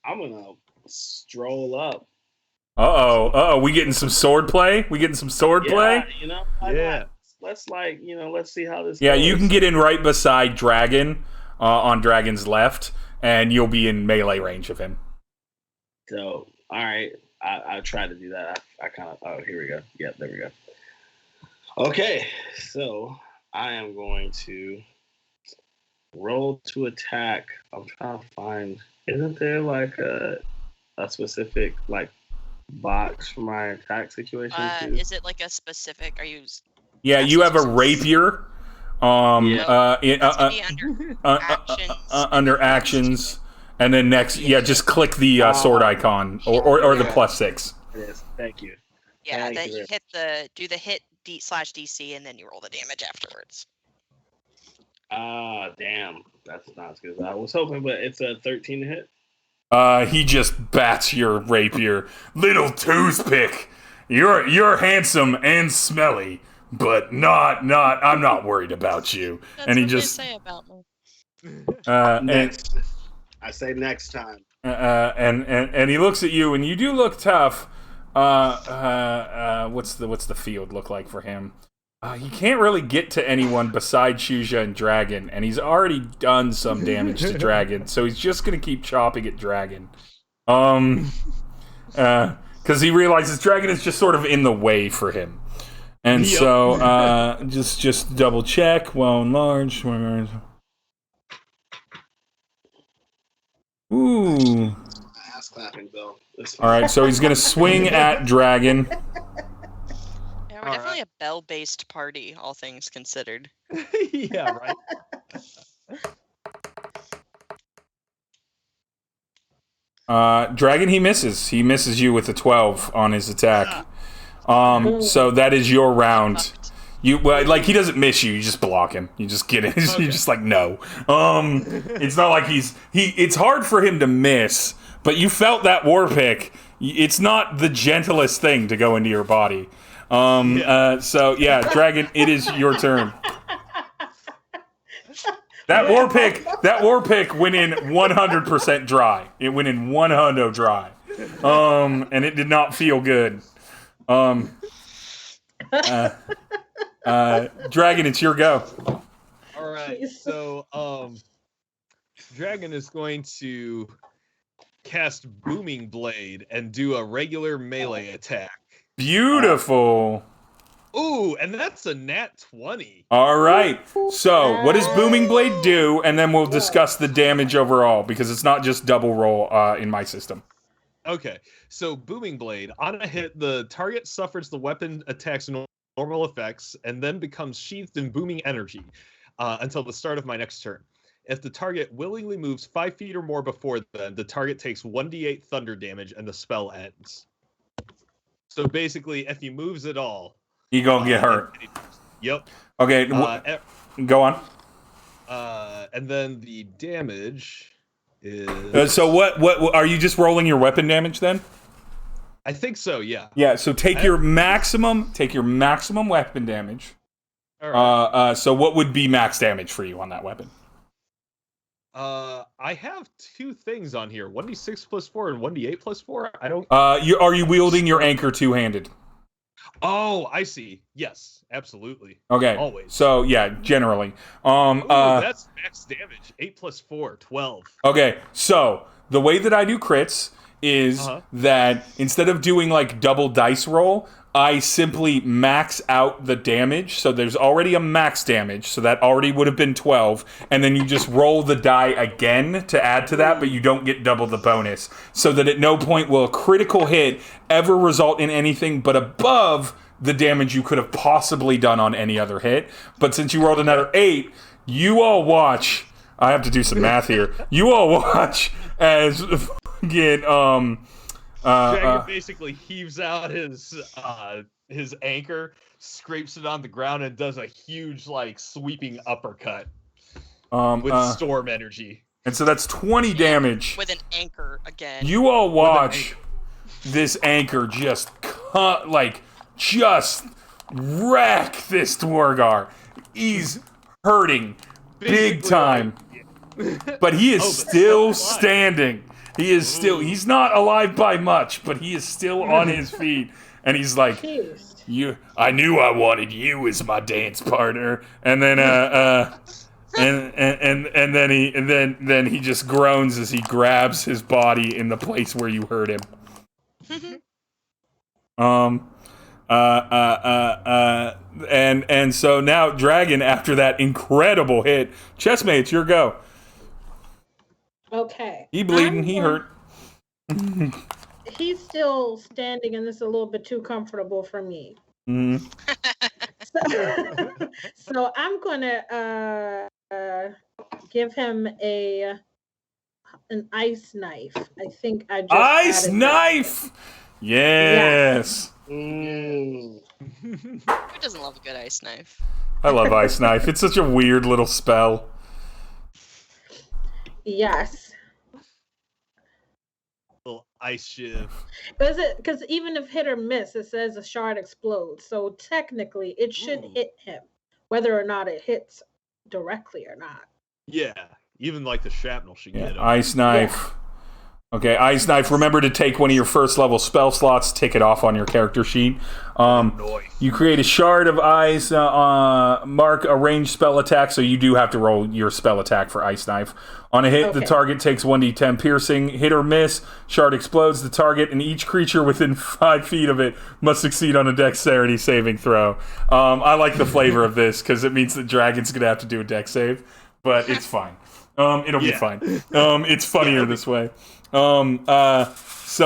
gonna stroll up We getting some sword play? Yeah, you know. Yeah. Let's let's see how this Yeah, goes. you can get in right beside Dragon, on Dragon's left, and you'll be in melee range of him. So, all right. I tried to do that. I kind of. Oh, here we go. Yeah, there we go. Okay, so I am going to roll to attack. I'm trying to find. Isn't there like a specific like box for my attack situation too? Is it like a specific? Are you? Yeah, you have a rapier. That's gonna be under actions. Under actions, and then next, just click the sword icon or the +6. It is. Thank you. Yeah, Thank that you you hit do the hit /DC, and then you roll the damage afterwards. Damn, that's not as good as I was hoping, but it's a 13 to hit. He just bats your rapier. Little toothpick. You're handsome and smelly, but I'm not worried about you. That's and he what just they say about me. Next. I say next time. And he looks at you, and you do look tough. What's the field look like for him? He can't really get to anyone besides Shujaa and Dragon, and he's already done some damage to Dragon, so he's just gonna keep chopping at Dragon. Because he realizes Dragon is just sort of in the way for him. And so, just double check. Well, enlarged. Ooh. Ass clapping, Bill. All right, so he's gonna swing at Dragon. Yeah, we're definitely a bell-based party, all things considered. Yeah, right. Dragon, he misses. He misses you with a 12 on his attack. So that is your round. He doesn't miss you. You just block him. You just get it. Okay. You're just like, no. It's not like it's hard for him to miss, but you felt that war pick. It's not the gentlest thing to go into your body. So yeah, Dragon, it is your turn. That war pick went in 100% dry. It went in 100 dry. And it did not feel good. Dragon, it's your go. All right. So, Dragon is going to cast Booming Blade and do a regular melee attack. Beautiful. Ooh, and that's a nat 20. All right. So, what does Booming Blade do? And then we'll discuss the damage overall, because it's not just double roll in my system. Okay. So, Booming Blade, on a hit, the target suffers the weapon attack's normal effects and then becomes sheathed in booming energy until the start of my next turn. If the target willingly moves 5 feet or more before then, the target takes 1d8 thunder damage and the spell ends. So, basically, if he moves at all, you gonna get hurt. Yep. Okay, go on. And then the damage is... so what are you just rolling your weapon damage then? I think so, yeah. Yeah, so take your maximum weapon damage. All right. So what would be max damage for you on that weapon? I have 2 things on here, 1d6 plus 4 and 1d8 plus 4. I don't... are you wielding your anchor two-handed? Oh, I see. Yes, absolutely. Okay. Always. So yeah, generally. Ooh, that's max damage. 8 plus 4, 12. Okay, so the way that I do crits is that instead of doing like double dice roll, I simply max out the damage. So there's already a max damage, so that already would have been 12, and then you just roll the die again to add to that, but you don't get double the bonus. So that at no point will a critical hit ever result in anything but above the damage you could have possibly done on any other hit. But since you rolled another 8, you all watch. I have to do some math here. You all watch as get Dragon basically heaves out his anchor, scrapes it on the ground, and does a huge like sweeping uppercut with storm energy. And so that's 20 damage. With an anchor again. You all watch this anchor just wreck this Dwargar. He's hurting big time. But he is still standing. He is still. He's not alive by much, but he is still on his feet. And he's like, Jeez. I knew I wanted you as my dance partner. And then and then he just groans as he grabs his body in the place where you hurt him. And so now Dragon, after that incredible hit, Chesmee, it's your go. Okay. He bleeding, he hurt. He's still standing, and this is a little bit too comfortable for me. Mm-hmm. So I'm gonna give him an ice knife. I think I just Ice added knife. Yes. Who doesn't love a good ice knife? I love ice knife. It's such a weird little spell. Yes. Little ice shiv. Because even if hit or miss, it says a shard explodes. So technically, it should hit him, whether or not it hits directly or not. Yeah, even like the shrapnel should get him. Ice knife. Okay, ice knife. Remember to take one of your first level spell slots. Take it off on your character sheet. You create a shard of ice. Mark a ranged spell attack. So you do have to roll your spell attack for ice knife. On a hit, the target takes 1d10 piercing. Hit or miss, shard explodes the target, and each creature within 5 feet of it must succeed on a dexterity saving throw. I like the flavor of this because it means that Dragon's gonna have to do a dex save, but it's fine. It'll be fine. It's funnier this way. Ice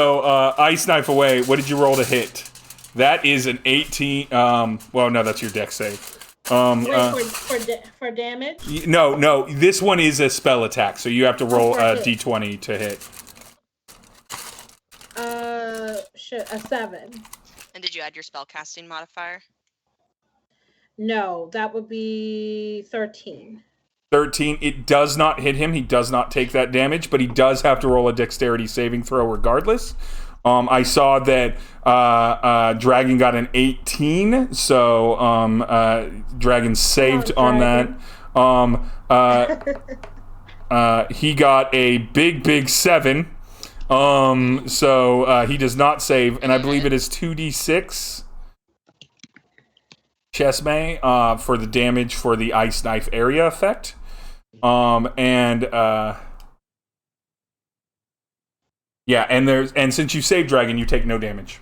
knife away. What did you roll to hit? That is an 18. Well, no, that's your dex save. For damage? No. This one is a spell attack, so you have to roll a d20 to hit. A 7. And did you add your spellcasting modifier? No, that would be 13. 13. It does not hit him. He does not take that damage, but he does have to roll a dexterity saving throw regardless. I saw that Dragon got an 18, so Dragon saved on that. He got a big 7, so he does not save, and I believe it is 2d6. Chesmee for the damage for the ice knife area effect, and since you saved Dragon, you take no damage.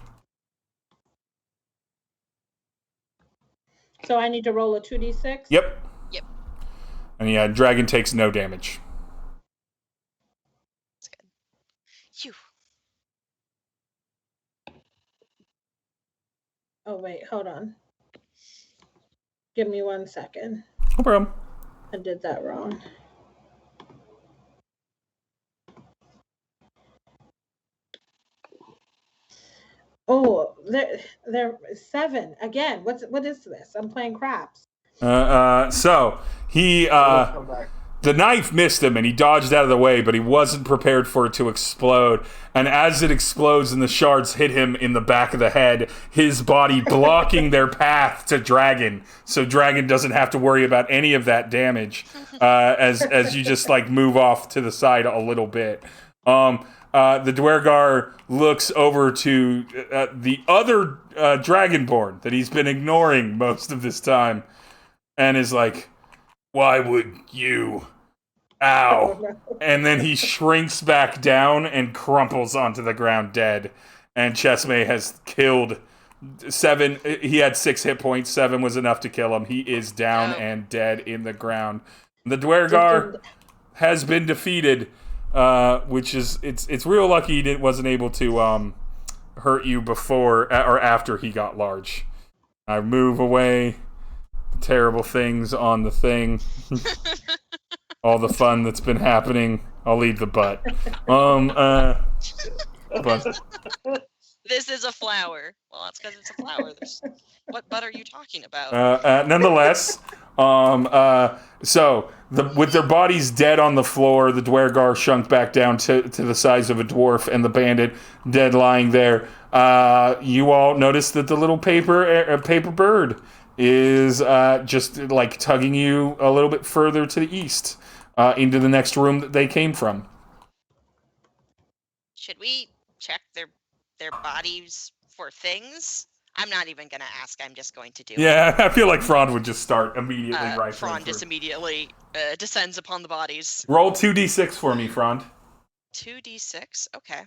So I need to roll a 2d6? Yep. And yeah, Dragon takes no damage. That's good. Phew. Oh, wait, hold on. Give me 1 second. No problem. I did that wrong. Oh, there 7 again. What is this? I'm playing craps. So he the knife missed him and he dodged out of the way, but he wasn't prepared for it to explode. And as it explodes and the shards hit him in the back of the head, his body blocking their path to Dragon, so Dragon doesn't have to worry about any of that damage. As you just like move off to the side a little bit. The Dwergar looks over to the other Dragonborn that he's been ignoring most of this time, and is like, "Why would you? Ow!" And then he shrinks back down and crumples onto the ground dead. And Chesmee has killed 7. He had 6 hit points. 7 was enough to kill him. He is down and dead in the ground. The Dwergar has been defeated. Which is it's real lucky he wasn't able to hurt you before or after he got large. I move away the terrible things on the thing. All the fun that's been happening. I'll leave the butt. But This is a flower. Well, that's because it's a flower. What butt are you talking about? Nonetheless, with their bodies dead on the floor, the Dwergar shrunk back down to the size of a dwarf, and the bandit dead lying there. You all notice that the little paper bird is just like tugging you a little bit further to the east, into the next room that they came from. should we check their bodies for things? I'm not even gonna ask. I'm just going to do it. Yeah, I feel like Frond would just start immediately rifling Frond through. just immediately descends upon the bodies. Roll 2d6 for me, Frond. 2d6. Okay.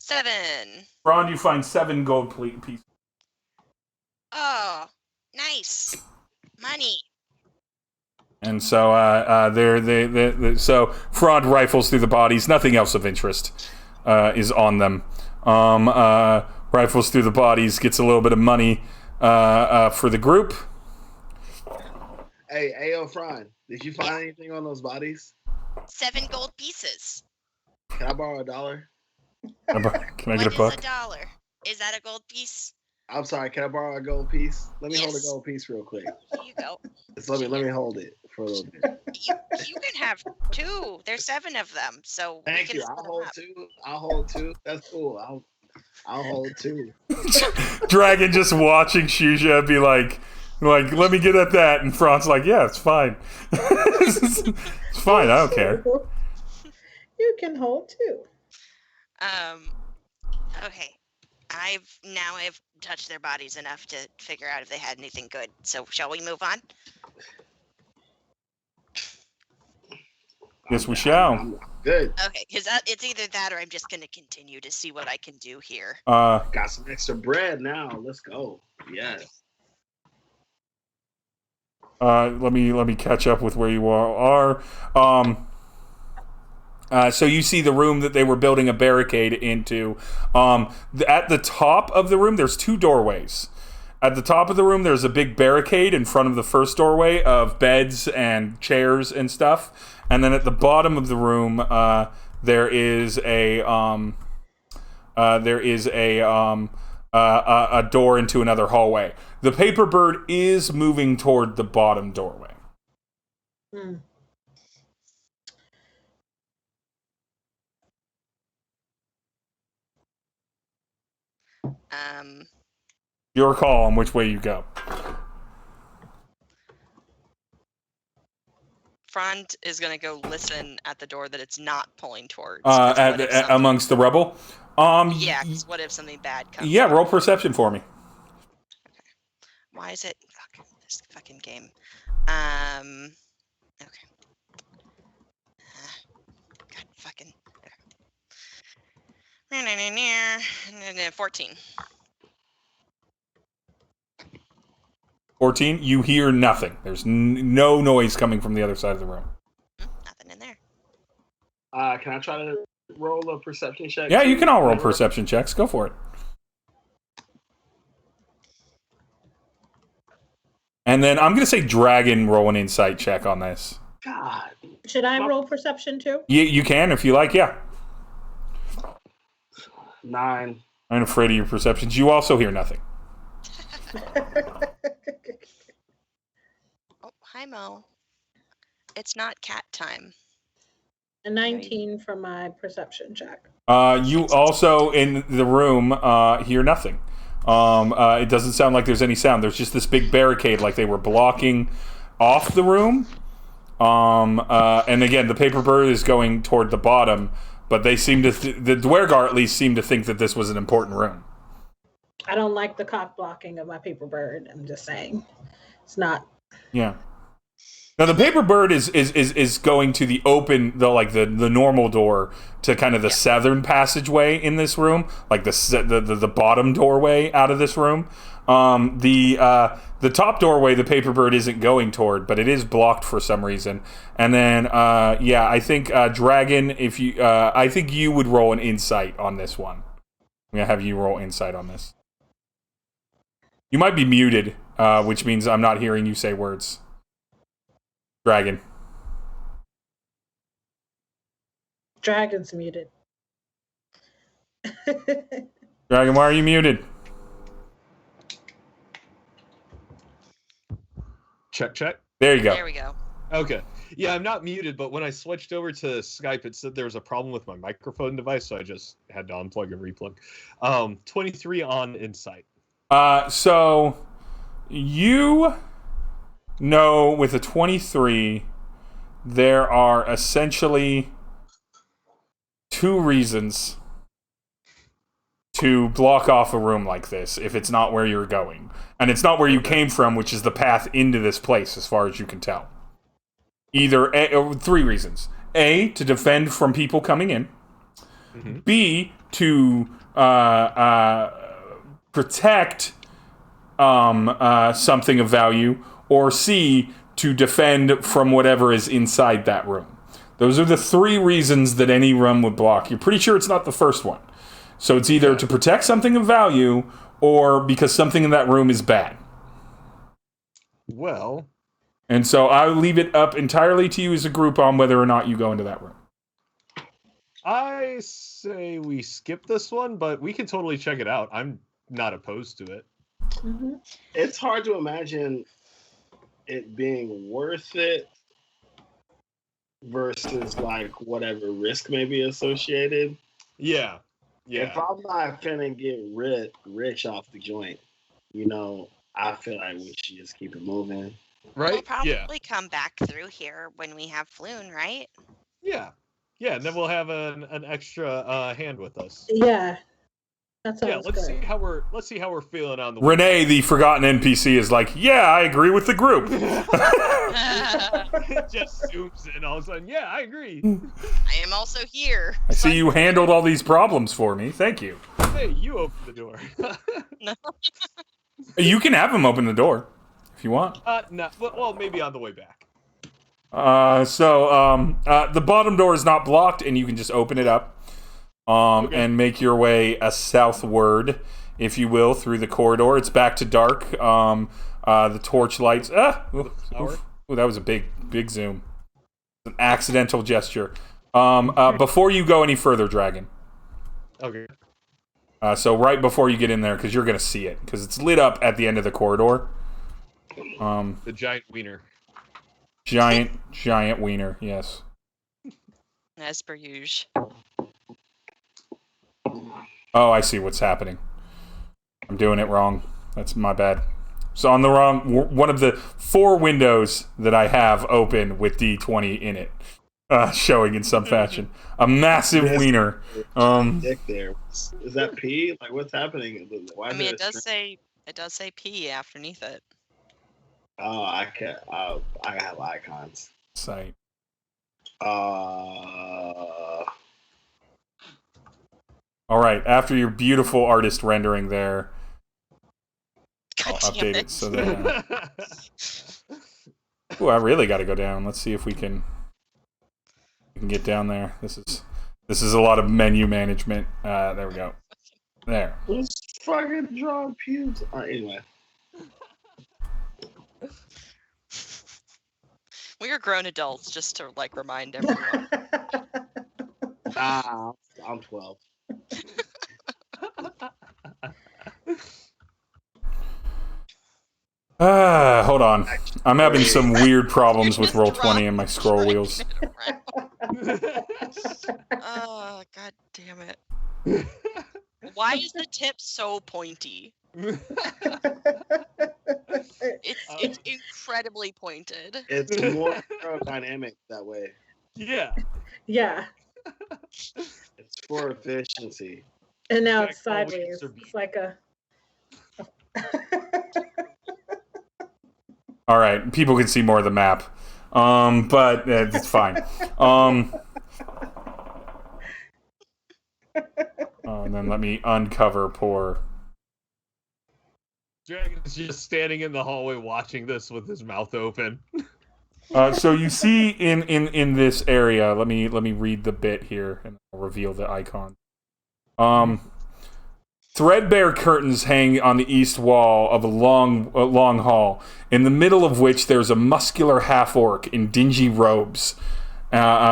7. Frond, you find 7 gold pieces. Oh, nice. Money. And so, so Frond rifles through the bodies. Nothing else of interest is on them. Rifles through the bodies, gets a little bit of money for the group. Hey, yo, Frond, did you find anything on those bodies? 7 gold pieces. Can I borrow $1? Can I get a buck? What is $1? Is that a gold piece? I'm sorry, can I borrow a gold piece? Let me hold a Yes. gold piece real quick. Here you go. Just let me hold it for a little bit. You can have 2. There's 7 of them, so we Thank can you. split I'll them hold up. 2. I'll hold 2. That's cool. I'll hold 2. Dragon just watching Shujaa be like, let me get at that, and Frond's like, yeah, it's fine. It's fine, I don't care. You can hold 2. Okay. I've touched their bodies enough to figure out if they had anything good. So shall we move on? Yes, we shall. I'm good. Okay, because it's either that or I'm just going to continue to see what I can do here. Got some extra bread now. Let's go. Yes. Let me catch up with where you are. So you see the room that they were building a barricade into. At the top of the room, there's 2 doorways. At the top of the room, there's a big barricade in front of the first doorway of beds and chairs and stuff. And then at the bottom of the room, there is a door into another hallway. The paper bird is moving toward the bottom doorway. Hmm. Your call on which way you go. Frond is going to go listen at the door that it's not pulling towards. 'Cause what if something- Amongst the rubble. Yeah, 'cause what if something bad comes? Yeah, roll perception for me. Why is it this fucking game? Okay. God fucking. Okay. 14. 14. You hear nothing. There's no noise coming from the other side of the room. Nothing in there. Can I try to roll a perception check? Yeah, you can all roll perception checks. Go for it. And then I'm going to say Dragon roll an insight check on this. God. Should I roll perception too? You can if you like, yeah. 9. I'm afraid of your perceptions. You also hear nothing. Oh, hi Mo. It's not cat time. A 19 for my perception check. You also in the room hear nothing. It doesn't sound like there's any sound. There's just this big barricade, like they were blocking off the room. And again, the paper bird is going toward the bottom, but they seem to the Dwergar at least seem to think that this was an important room. I don't like the cock blocking of my paper bird. I'm just saying, it's not. Yeah. Now the paper bird is going to the open, the normal door to kind of the southern passageway in this room, like the bottom doorway out of this room. The top doorway the paper bird isn't going toward, but it is blocked for some reason. And then I think Dragon, if you I think you would roll an insight on this one. I'm gonna have you roll insight on this. You might be muted, which means I'm not hearing you say words. Dragon. Dragon's muted. Dragon, why are you muted? Check. There you go. There we go. Okay. Yeah, I'm not muted, but when I switched over to Skype, it said there was a problem with my microphone device, so I just had to unplug and replug. 23 on insight. So you know with a 23 there are essentially 2 reasons to block off a room like this if it's not where you're going. And it's not where you came from, which is the path into this place, as far as you can tell. Either 3 reasons. A, to defend from people coming in. Mm-hmm. B, to protect something of value. Or C, to defend from whatever is inside that room. Those are the 3 reasons that any room would block. You're pretty sure it's not the first one. So it's either to protect something of value or because something in that room is bad. Well. And so I'll leave it up entirely to you as a group on whether or not you go into that room. I say we skip this one, but we can totally check it out. I'm not opposed to it. Mm-hmm. It's hard to imagine it being worth it versus like whatever risk may be associated. Yeah. If I'm not finna get rich off the joint, I feel like we should just keep it moving. Right? We'll probably come back through here when we have Floon, right? Yeah. Yeah, and then we'll have an extra hand with us. Yeah. That sounds let's good. see how we're feeling on the Renee, the forgotten NPC, is like, yeah, I agree with the group. It just zooms in all of a sudden. Yeah, I agree. I am also here. I see you handled all these problems for me. Thank you. Hey, you open the door. No. You can have him open the door if you want. No. Well, maybe on the way back. The bottom door is not blocked, and you can just open it up. And make your way southward, if you will, through the corridor. It's back to dark. The torch lights. Ooh, that was a big zoom. An accidental gesture. Before you go any further, Dragon. Okay. So right before you get in there, because you're going to see it, because it's lit up at the end of the corridor. The giant wiener. Giant wiener, yes. As per usual. Oh, I see what's happening. I'm doing it wrong. That's my bad. So on the wrong, one of the 4 windows that I have open with D20 in it, showing in some fashion. A massive wiener. Dick there. Is that P? Like, what's happening? Why it does say P underneath it. Oh, I can't. I have icons. Site. All right, after your beautiful artist rendering there, I'll update it so that... Ooh, I really got to go down. Let's see if we can get down there. This is a lot of menu management. There we go. There. Who's fucking drawing pubes? Anyway. We are grown adults, just to remind everyone. I'm 12. Hold on. I'm having some weird problems with Roll20 and my scroll wheels. Oh, god damn it. Why is the tip so pointy? It's incredibly pointed. It's more aerodynamic that way. Yeah. Yeah. It's for efficiency. And now it's sideways. It's like a... All right, people can see more of the map, but it's fine. And then let me uncover poor. Dragon's just standing in the hallway watching this with his mouth open. So you see in this area, let me read the bit here and I'll reveal the icon. Threadbare curtains hang on the east wall of a long hall, in the middle of which there's a muscular half-orc in dingy robes,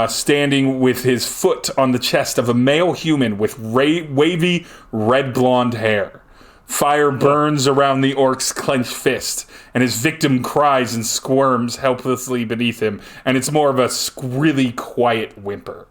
standing with his foot on the chest of a male human with wavy red-blonde hair. Fire burns around the orc's clenched fist, and his victim cries and squirms helplessly beneath him, and it's more of a really quiet whimper.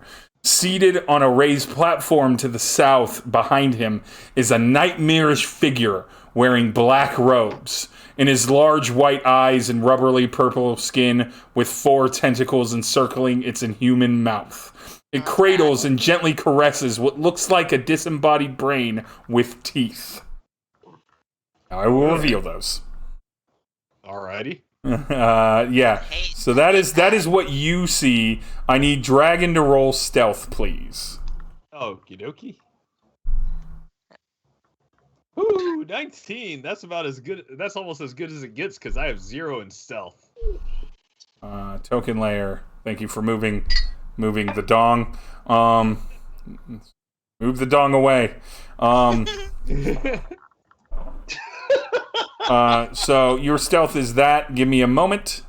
Seated on a raised platform to the south behind him is a nightmarish figure wearing black robes. In his large white eyes and rubbery purple skin with 4 tentacles encircling its inhuman mouth. It cradles and gently caresses what looks like a disembodied brain with teeth. Now I will reveal those. Alrighty. Yeah. So that is what you see. I need Dragon to roll stealth, please. Okie dokie. Ooh, 19. That's about as good. That's almost as good as it gets because I have 0 in stealth. Token layer. Thank you for moving the dong. Move the dong away. So your stealth is that. Give me a moment.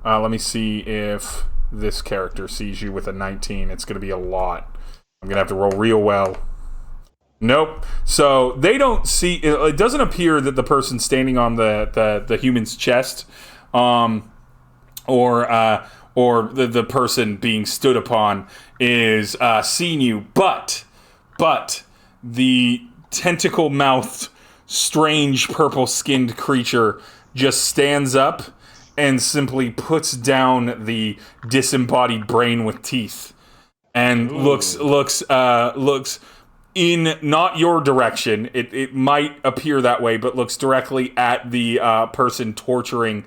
Let me see if this character sees you with a 19. It's going to be a lot. I'm going to have to roll real well. Nope. So they don't see. It doesn't appear that the person standing on the human's chest, or the person being stood upon is seeing you, but the tentacle-mouthed, strange purple-skinned creature just stands up and simply puts down the disembodied brain with teeth and looks in not your direction. It might appear that way, but looks directly at the person torturing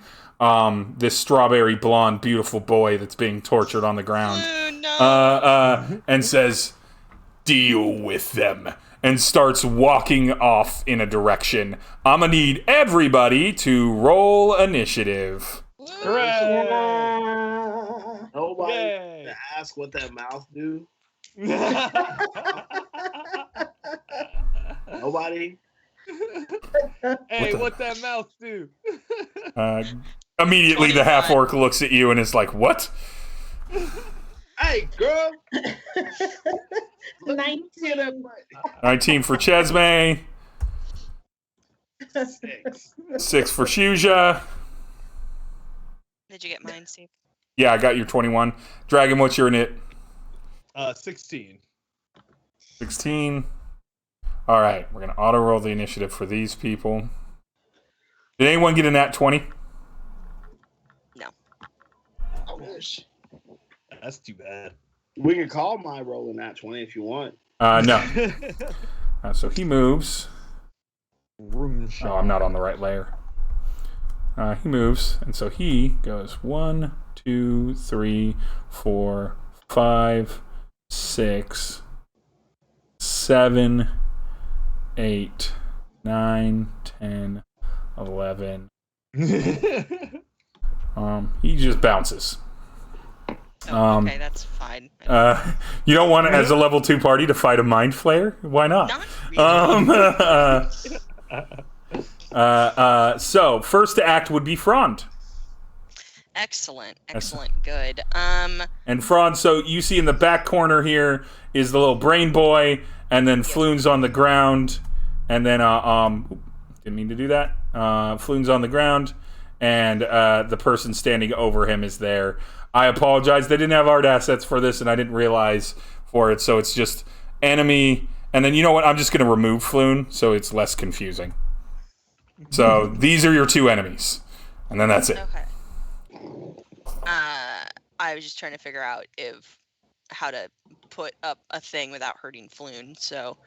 this strawberry blonde beautiful boy that's being tortured on the ground. And says, "Deal with them," and starts walking off in a direction. I'm gonna need everybody to roll initiative. Hooray! Nobody Yay. to ask what that mouth do. Nobody. Hey, what that mouth do? Immediately the half-orc looks at you and is like, "What?" Hey, girl. 19. 19 for Chesmee. 6 for Shujaa. Did you get mine, Steve? Yeah, I got your 21. Dragon, what's your nit? 16. 16. All right, we're going to auto-roll the initiative for these people. Did anyone get a nat 20? No. I wish. That's too bad. We can call my roll in that 20 if you want. No. So he moves. Oh, I'm not on the right layer. He moves, and so he goes 1, 2, 3, 4, 5, 6, 7, 8, 9, 10, 11. He just bounces. Okay, that's fine. You don't want, as a level 2 party, to fight a mind flayer? Why not? Not really. So first to act would be Frond. Excellent, good. And Frond, so you see in the back corner here is the little brain boy, and then Floon's on the ground, and then didn't mean to do that. Floon's on the ground, and the person standing over him is there. I apologize. They didn't have art assets for this, and I didn't realize for it. So it's just enemy. And then, you know what? I'm just going to remove Floon, so it's less confusing. So these are your 2 enemies. And then that's it. Okay. I was just trying to figure out how to put up a thing without hurting Floon. So.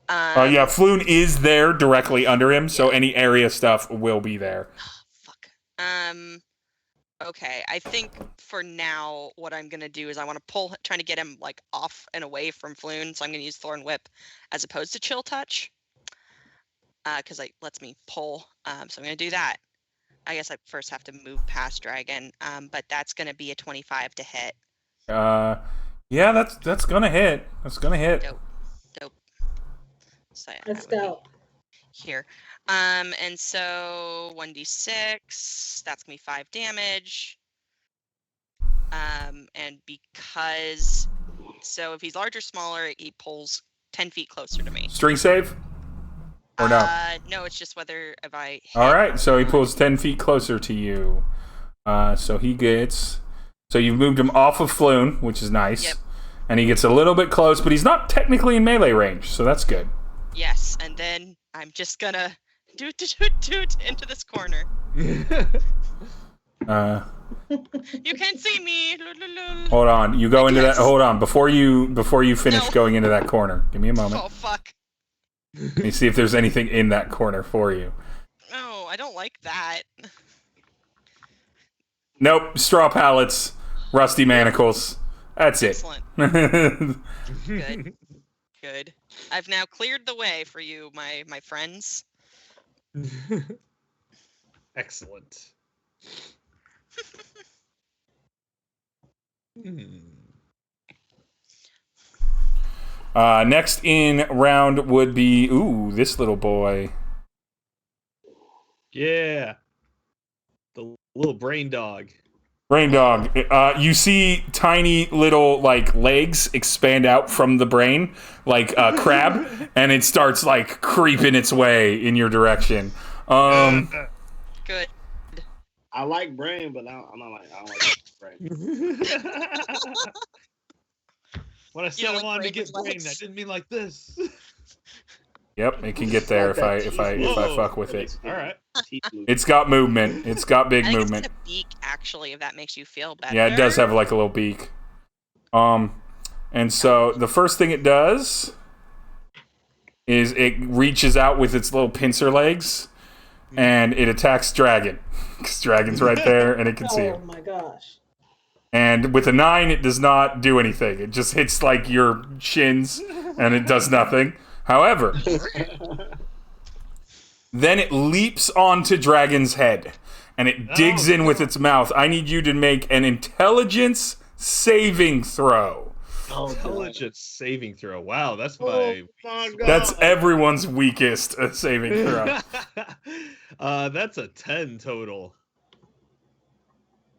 Yeah, Floon is there directly under him, so any area stuff will be there. Fuck. Okay, I think for now, what I'm gonna do is I want to trying to get him like off and away from Floon. So I'm gonna use Thorn Whip as opposed to Chill Touch, because it lets me pull. So I'm gonna do that. I guess I first have to move past Dragon, but that's gonna be a 25 to hit. Yeah, that's gonna hit. That's gonna hit. Dope. So Let's go. Here. And so 1d6, that's gonna be 5 damage. And because, so if he's larger or smaller, he pulls 10 feet closer to me. String save? Or no? No, it's just whether if I. All right, so he pulls 10 feet closer to you. So he gets. So you've moved him off of Floon, which is nice. Yep. And he gets a little bit close, but he's not technically in melee range, so that's good. Yes, and then I'm just gonna doot into this corner. You can't see me. Hold on. You go into that. Hold on. Before you finish going into that corner, give me a moment. Oh fuck. Let me see if there's anything in that corner for you. No, I don't like that. Nope. Straw pallets, rusty manacles. That's it. Excellent. Good. Good. I've now cleared the way for you, my friends. Excellent. Next in round would be this little boy. Yeah. The little brain dog. Brain dog. You see tiny little like legs expand out from the brain like a crab, and it starts like creeping its way in your direction. Good. I like brain, but I don't like brain. When I said don't I like wanted to brain get brain, legs? I didn't mean like this. Yep, it can get there if I fuck with it. All right. It's got movement. It's got big I think movement. it's a beak, actually, if that makes you feel better. Yeah, it does have like a little beak. And so the first thing it does is it reaches out with its little pincer legs, and it attacks Dragon. Because Dragon's right there, and it can see Oh him. my gosh. And with a 9, it does not do anything. It just hits like your shins, and it does nothing. However, then it leaps onto Dragon's head, and it digs in with its mouth. I need you to make an intelligence saving throw. Intelligence saving throw. Wow, that's my my. God. That's everyone's weakest saving throw. That's a 10 total.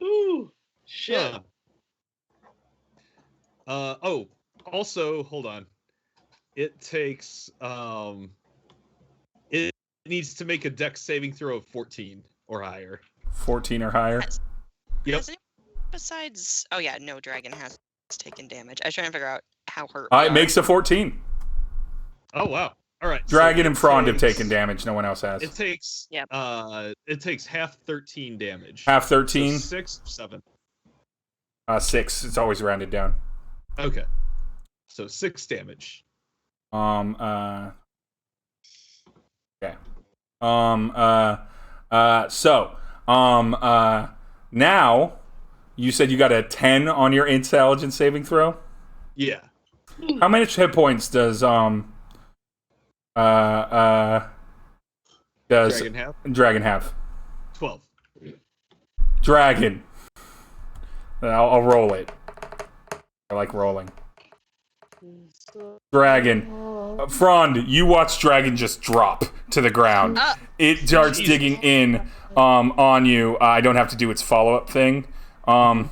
Ooh, shit. Also, hold on. It takes it needs to make a dex saving throw of 14 or higher. 14 or higher. Yep. Has it, besides, oh yeah, no dragon has taken damage. I was trying to figure out how hurt. It makes a 14. Oh wow. All right. Dragon so and Frond have takes- taken damage. No one else has. It takes Yep. it takes half 13 damage. Half So 13. 6, 7. 6. It's always rounded down. Okay. So 6 damage. Okay. Now you said you got a 10 on your intelligence saving throw. Yeah. How many hit points does Dragon have? 12. Dragon. I'll roll it. I like rolling. Dragon. Frond, you watch Dragon just drop to the ground. It starts digging in on you. I don't have to do its follow-up thing. And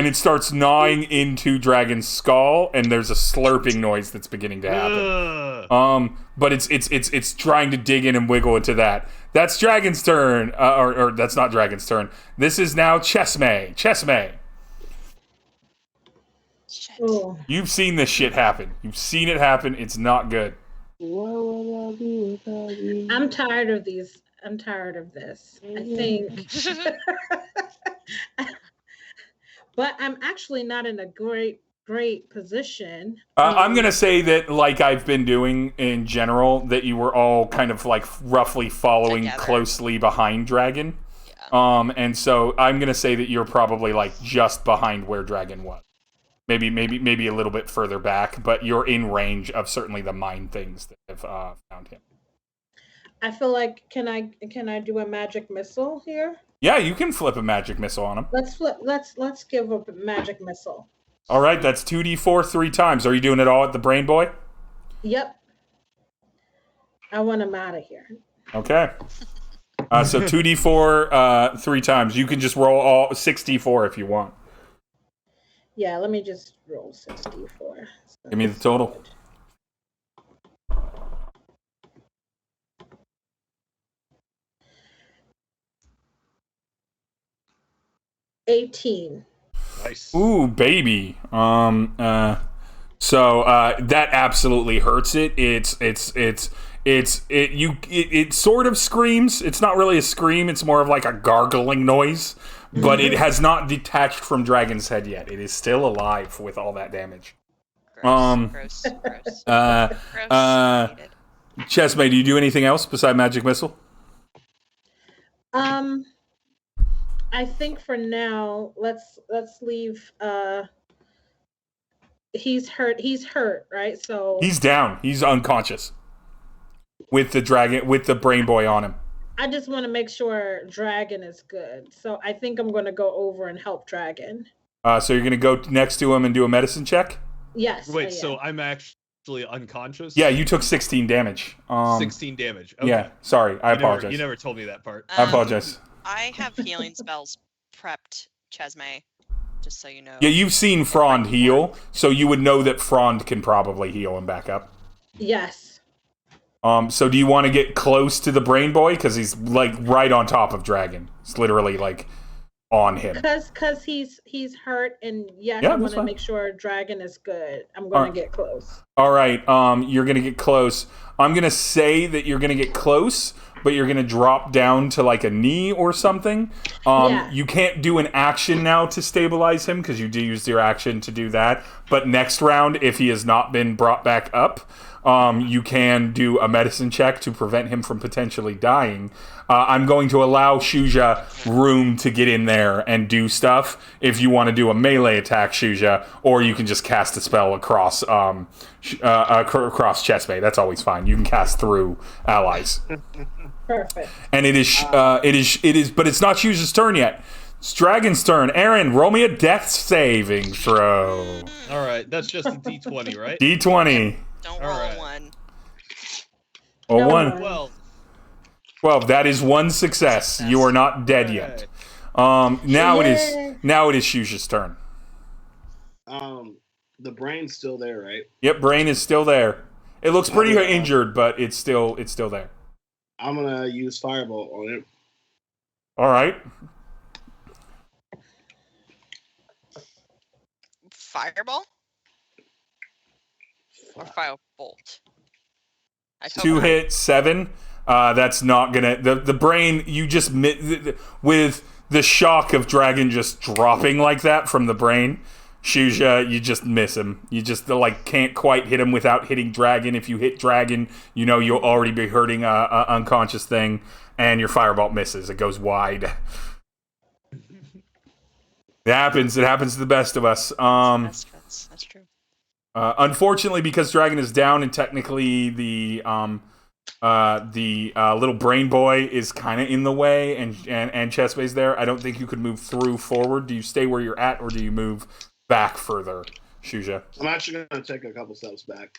it starts gnawing into Dragon's skull, and there's a slurping noise that's beginning to happen. But it's trying to dig in and wiggle into that. That's Dragon's turn, or that's not Dragon's turn. This is now Chesmee. Chesmee. Oh, You've seen this shit happen. You've seen it happen. It's not good. I'm tired of these. I'm tired of this. I think. But I'm actually not in a great position. I'm going to say that, like I've been doing in general, that you were all kind of like roughly following Together. closely behind Dragon. Yeah. And so I'm going to say that you're probably like just behind where Dragon was. Maybe a little bit further back, but you're in range of certainly the mine things that have found him. I feel like can I do a magic missile here? Yeah, you can flip a magic missile on him. Let's give up a magic missile. All right, that's 2d4 3 times. Are you doing it all at the Brain Boy? Yep. I want him out of here. Okay. So 2d4 3 times. You can just roll all 6d4 if you want. Yeah, let me just roll 64. So Give me the total. 18. Nice. Ooh, baby. So that absolutely hurts it. It sort of screams. It's not really a scream. It's more of like a gargling noise. But it has not detached from Dragon's head yet. It is still alive with all that damage. Gross. Chesmee, do you do anything else beside Magic Missile? I think for now, let's leave. He's hurt, right? So He's down. He's unconscious. With the brain boy on him. I just want to make sure Dragon is good. So I think I'm going to go over and help Dragon. So you're going to go next to him and do a medicine check? Yes. Wait, so I'm actually unconscious? Yeah, you took 16 damage. 16 damage. Okay. Yeah, sorry. I apologize. You never told me that part. I apologize. I have healing spells prepped, Chesmee, just so you know. Yeah, you've seen Frond heal, so you would know that Frond can probably heal him back up. Yes. So do you want to get close to the brain boy? Because he's, like, right on top of Dragon. It's literally, like, on him. Because he's hurt, and yes, Yeah, I want that's to fine. make sure Dragon is good. I'm going to get close. All right, you're going to get close. I'm going to say that you're going to get close, but you're going to drop down to, like, a knee or something. Yeah. You can't do an action now to stabilize him, because you do use your action to do that. But next round, if he has not been brought back up, you can do a medicine check to prevent him from potentially dying. I'm going to allow Shujaa room to get in there and do stuff if you want to do a melee attack, Shujaa, or you can just cast a spell across Chesmee. That's always fine. You can cast through allies. Perfect. And it is, but it's not Shujaa's turn yet. It's Dragon's turn. Aaron, roll me a death saving throw. All right, that's just a D20, right? D20. Don't All roll right. a 1. Oh, No. 1. 12. 12. That is one success. You are not dead yet. Now it is Shujaa's turn. The brain's still there, right? Yep, brain is still there. It looks pretty injured, but it's still there. I'm gonna use Firebolt on it. All right. Fireball? Or firebolt? 2 hit, 7. That's not gonna. The brain, you just with the shock of Dragon just dropping like that from the brain. Shujaa, you just miss him. You just can't quite hit him without hitting Dragon. If you hit Dragon, you'll already be hurting a unconscious thing, and your Firebolt misses. It goes wide. It happens. It happens to the best of us. That's true. Unfortunately, because Dragon is down, and technically the little brain boy is kind of in the way, and Chesmee's there, I don't think you could move through forward. Do you stay where you're at, or do you move back further, Shujaa? I'm actually gonna take a couple steps back.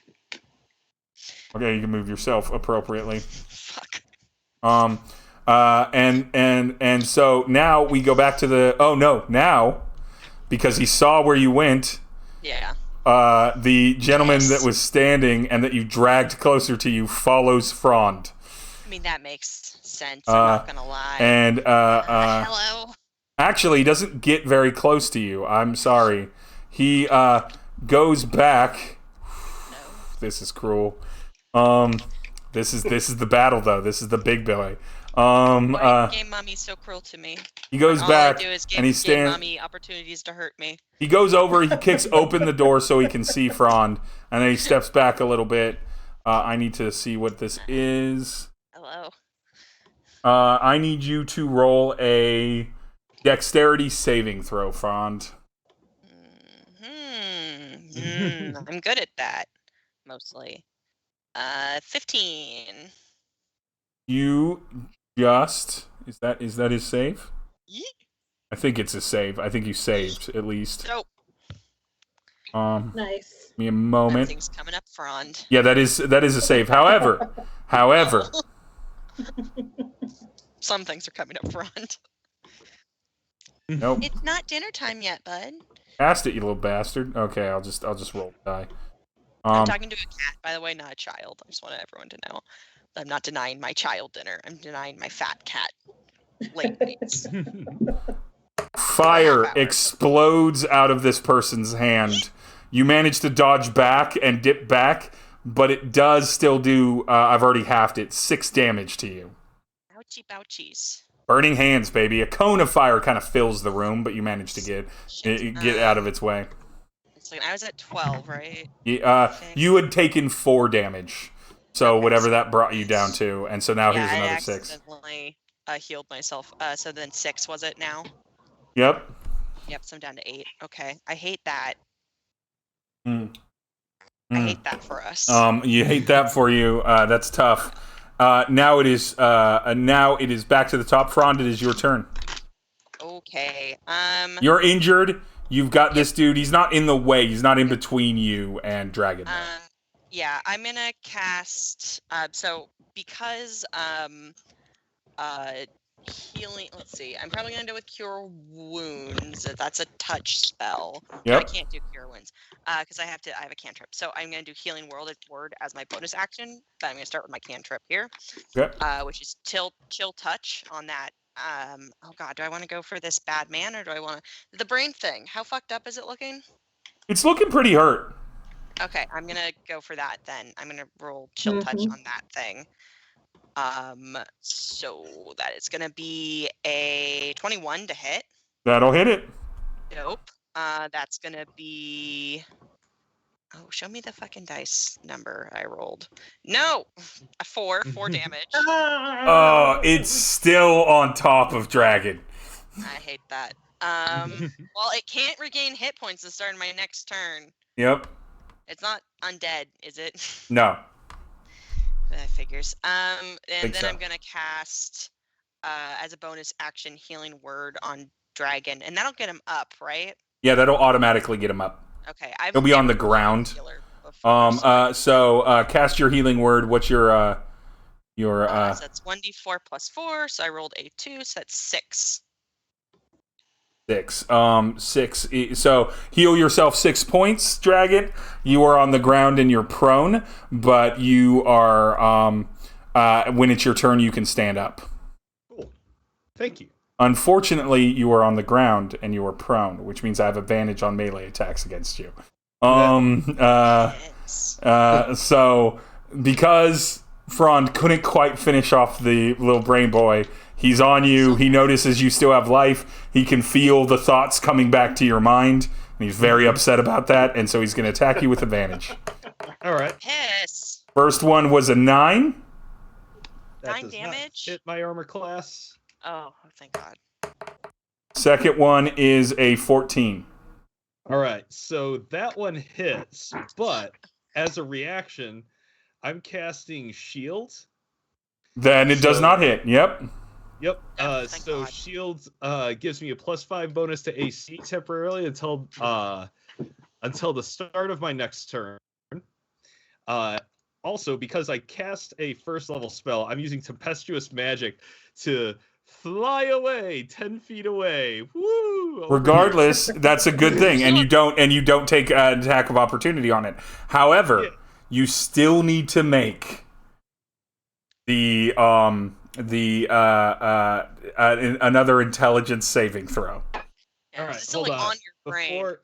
Okay, you can move yourself appropriately. Fuck. And so now we go back to now because he saw where you went. Yeah. The gentleman that was standing and that you dragged closer to you follows Frond. I mean, that makes sense. I'm not gonna lie. And Hello. actually, he doesn't get very close to you. I'm sorry. He goes back. No. This is cruel. This is the battle though. This is the big boy. Why Game Mommy's so cruel to me? He goes All back I do is give and he Game stands. Mommy opportunities to hurt me. He goes over. He kicks open the door so he can see Frond, and then he steps back a little bit. I need to see what this is. Hello. I need you to roll a dexterity saving throw, Frond. I'm good at that, mostly. 15. You just is that his save? Yeet. I think it's a save. I think you saved at least. Nope. Nice. Give me a moment. Everything's coming up, Frond. Yeah, that is a save. However, Some things are coming up, Frond. nope. It's not dinner time yet, bud. Cast it, you little bastard. Okay, I'll just roll the die. I'm talking to a cat, by the way, not a child. I just want everyone to know. I'm not denying my child dinner. I'm denying my fat cat late nights. Fire hour. explodes out of this person's hand. You manage to dodge back and dip back, but it does still do, I've already halved it, 6 damage to you. Ouchie bouchies. Burning hands, baby. A cone of fire kind of fills the room, but you manage to get out of its way. So I was at 12, right? You had taken 4 damage, so whatever that brought you down to, and so now here's another I 6. accidentally healed myself. So then 6 was it now? Yep. Yep, so I'm down to 8. Okay, I hate that. Mm. I hate that for us. You hate that for you. That's tough. Now it is back to the top. Frond, it is your turn. Okay. You're injured. You've got this dude. He's not in the way. He's not in between you and Dragon. Yeah, I'm gonna cast. So because healing. Let's see. I'm probably gonna do with Cure Wounds. That's a touch spell. Yep. I can't do Cure Wounds because I have a cantrip. So I'm gonna do Healing Word as my bonus action. But I'm gonna start with my cantrip here, which is Chill Touch on that. Oh God, do I want to go for this bad man or do I want the brain thing? How fucked up is it looking? It's looking pretty hurt. Okay, I'm gonna go for that then. I'm gonna roll Chill Touch on that thing. So that is gonna be a 21 to hit. That'll hit it. Nope. That's gonna be. Oh, show me the fucking dice number I rolled. No, a 4 damage. Oh, it's still on top of Dragon. I hate that. Well, it can't regain hit points to start my next turn. Yep. It's not undead, is it? No. That figures. And then so. I'm gonna cast as a bonus action Healing Word on Dragon, and that'll get him up, right? Yeah, that'll automatically get him up. Okay. He'll be on the ground. So cast your Healing Word. What's your so that's 1d4 plus 4. So I rolled a 2, so that's 6. 6. 6. So heal yourself 6 points, Dragon. You are on the ground and you're prone, but you are when it's your turn, you can stand up. Cool. Thank you. Unfortunately, you are on the ground and you are prone, which means I have advantage on melee attacks against you. So because Frond couldn't quite finish off the little brain boy, he's on you. He notices you still have life. He can feel the thoughts coming back to your mind, and he's very upset about that, and so he's going to attack you with advantage. All right. Piss. First one was a 9. That 9 does not damage? hit my armor class. Oh, thank God. Second one is a 14. All right, so that one hits, but as a reaction, I'm casting Shield. Then it does not hit. Yep. Yep. Thank So God. Shield gives me a +5 bonus to AC temporarily until the start of my next turn. Also, because I cast a first level spell, I'm using Tempestuous Magic to fly away 10 feet away. Woo! Regardless, that's a good thing, and you don't take an attack of opportunity on it. However, you still need to make another intelligence saving throw. Yeah, All right, it's still hold like on. on your brain.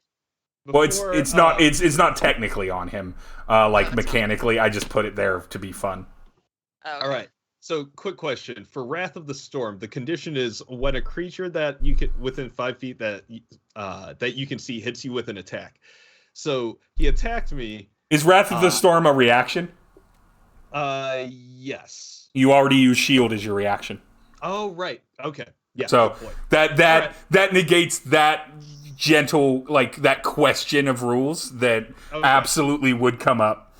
Well, it's not technically on him, mechanically. I just put it there to be fun. Oh, okay. All right. So, quick question for Wrath of the Storm. The condition is when a creature that you can within 5 feet that you can see hits you with an attack. So he attacked me. Is Wrath of the Storm a reaction? Yes. You already use shield as your reaction. Oh, right. Okay. Yeah. So that negates that gentle, like, that question of rules that absolutely would come up.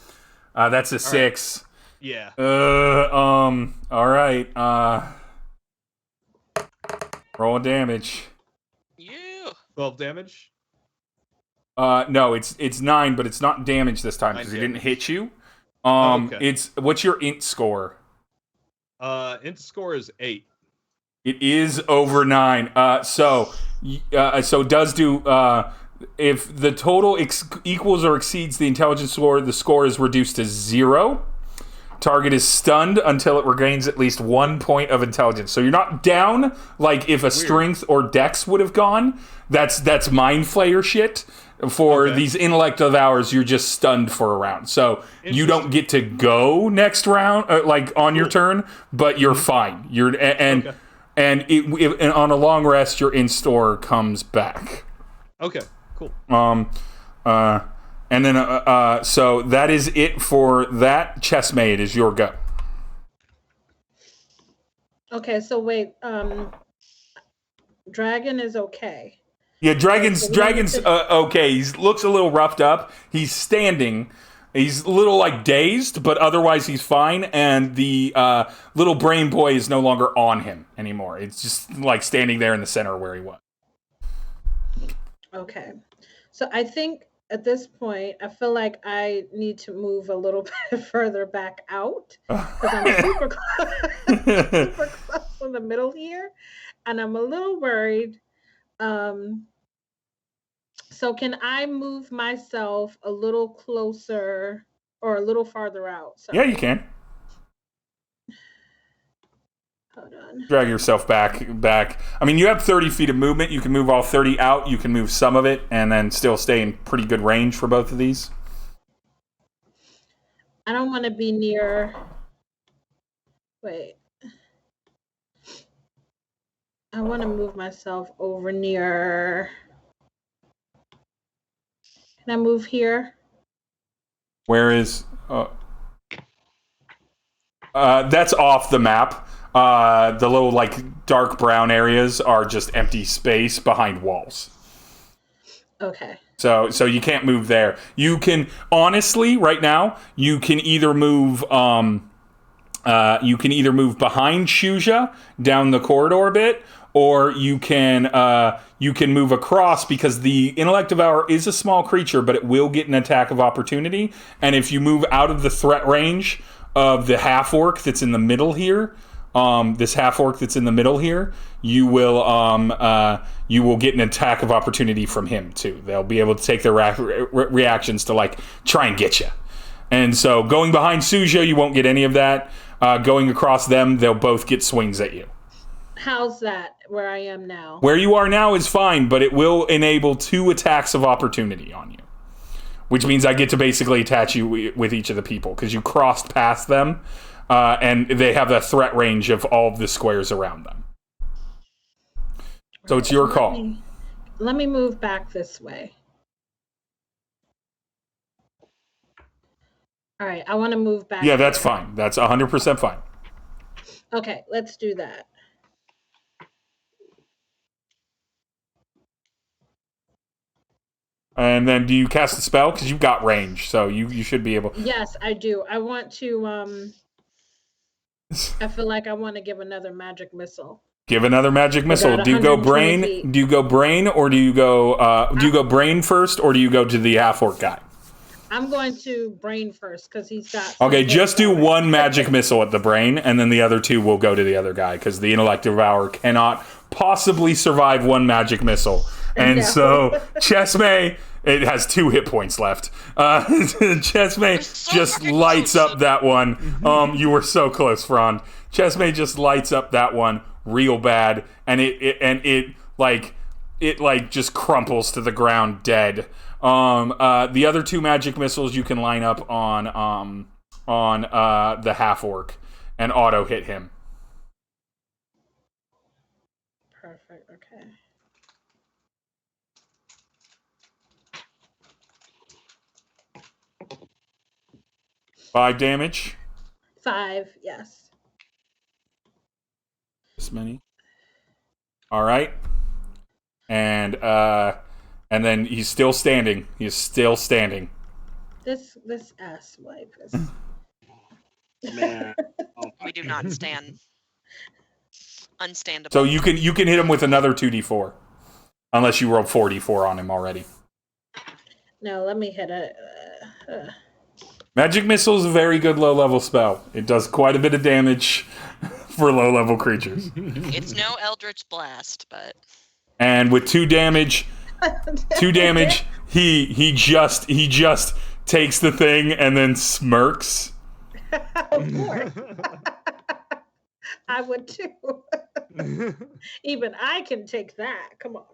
That's a 6. Right. Yeah. All right. Roll damage. Yeah. 12 damage. No, it's 9, but it's not damage this time because he didn't hit you. Okay. What's your int score? Int score is 8. It is over 9. So it does do. If the total equals or exceeds the intelligence score, the score is reduced to 0. Target is stunned until it regains at least 1 point of intelligence. So you're not down like if a strength or dex would have gone. That's mind flayer shit. For these intellect of ours, you're just stunned for a round. So you don't get to go next round, like on your turn, but you're fine. And on a long rest, your in-store comes back. Okay, cool. And then, so that is it for that. Chesmee, it is your go. Okay, so wait. Dragon is okay. Yeah, Dragon's okay. He looks a little roughed up. He's standing. He's a little like dazed, but otherwise he's fine. And the little brain boy is no longer on him anymore. It's just like standing there in the center where he was. Okay, so I think at this point, I feel like I need to move a little bit further back out because I'm super close in the middle here, and I'm a little worried. So can I move myself a little closer or a little farther out? Sorry. Yeah, you can. Hold on. Drag yourself back. I mean, you have 30 feet of movement. You can move all 30 out. You can move some of it and then still stay in pretty good range for both of these. I don't want to be near... Wait. I want to move myself over near... Can I move here? Where is... that's off the map. The little, like, dark brown areas are just empty space behind walls. Okay. So you can't move there. You can, honestly, right now, you can either move behind Shujaa down the corridor a bit, or you can move across because the Intellect Devourer is a small creature, but it will get an attack of opportunity. And if you move out of the threat range of the half-orc that's in the middle here, you will get an attack of opportunity from him too. They'll be able to take their reactions to like try and get you. And so going behind Shujaa, you won't get any of that. Going across them, they'll both get swings at you. How's that where I am now? Where you are now is fine, but it will enable 2 attacks of opportunity on you. Which means I get to basically attach you with each of the people because you crossed past them, and they have a threat range of all of the squares around them. So it's your call. Let me move back this way. All right, I want to move back. Yeah, that's fine. That's 100% fine. Okay, let's do that. And then do you cast a spell? Because you've got range, so you should be able... Yes, I do. I want to... I feel like I want to give another magic missile. Give another magic missile. Do you go brain? feet. Do you go brain, or do you go... do you go brain first, or do you go to the half-orc guy? I'm going to brain first, because he's got... Okay, just do one magic missile at the brain, and then the other 2 will go to the other guy, because the Intellect Devourer cannot possibly survive one magic missile. And No. so, Chesmee, it has 2 hit points left. Chesmee just lights up that one. You were so close, Frond. Chesmee just lights up that one real bad, and it just crumples to the ground dead. The other 2 magic missiles you can line up on the half-orc and auto hit him. Perfect, okay. 5 damage. 5, yes. This many. All right. And then he's still standing. He's still standing. This ass wipe is... Man. We do not stand. Unstandable. So you can hit him with another 2d4. Unless you rolled 4d4 on him already. No, let me hit it. Magic Missile is a very good low-level spell. It does quite a bit of damage for low-level creatures. It's no Eldritch Blast, but... And with 2 damage, he just takes the thing and then smirks Of course. I would too. Even I can take that. Come on.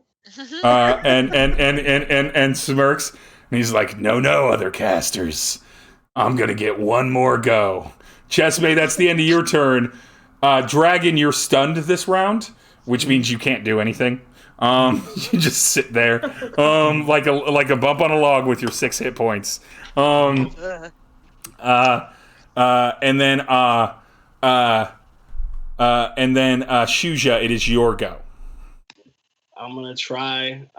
And smirks. And he's like, no, other casters. I'm going to get one more go. Chesmee, that's the end of your turn. Dragon, you're stunned this round, which means you can't do anything. You just sit there, like a bump on a log with your 6 hit points. And then Shujaa, it is your go. I'm gonna try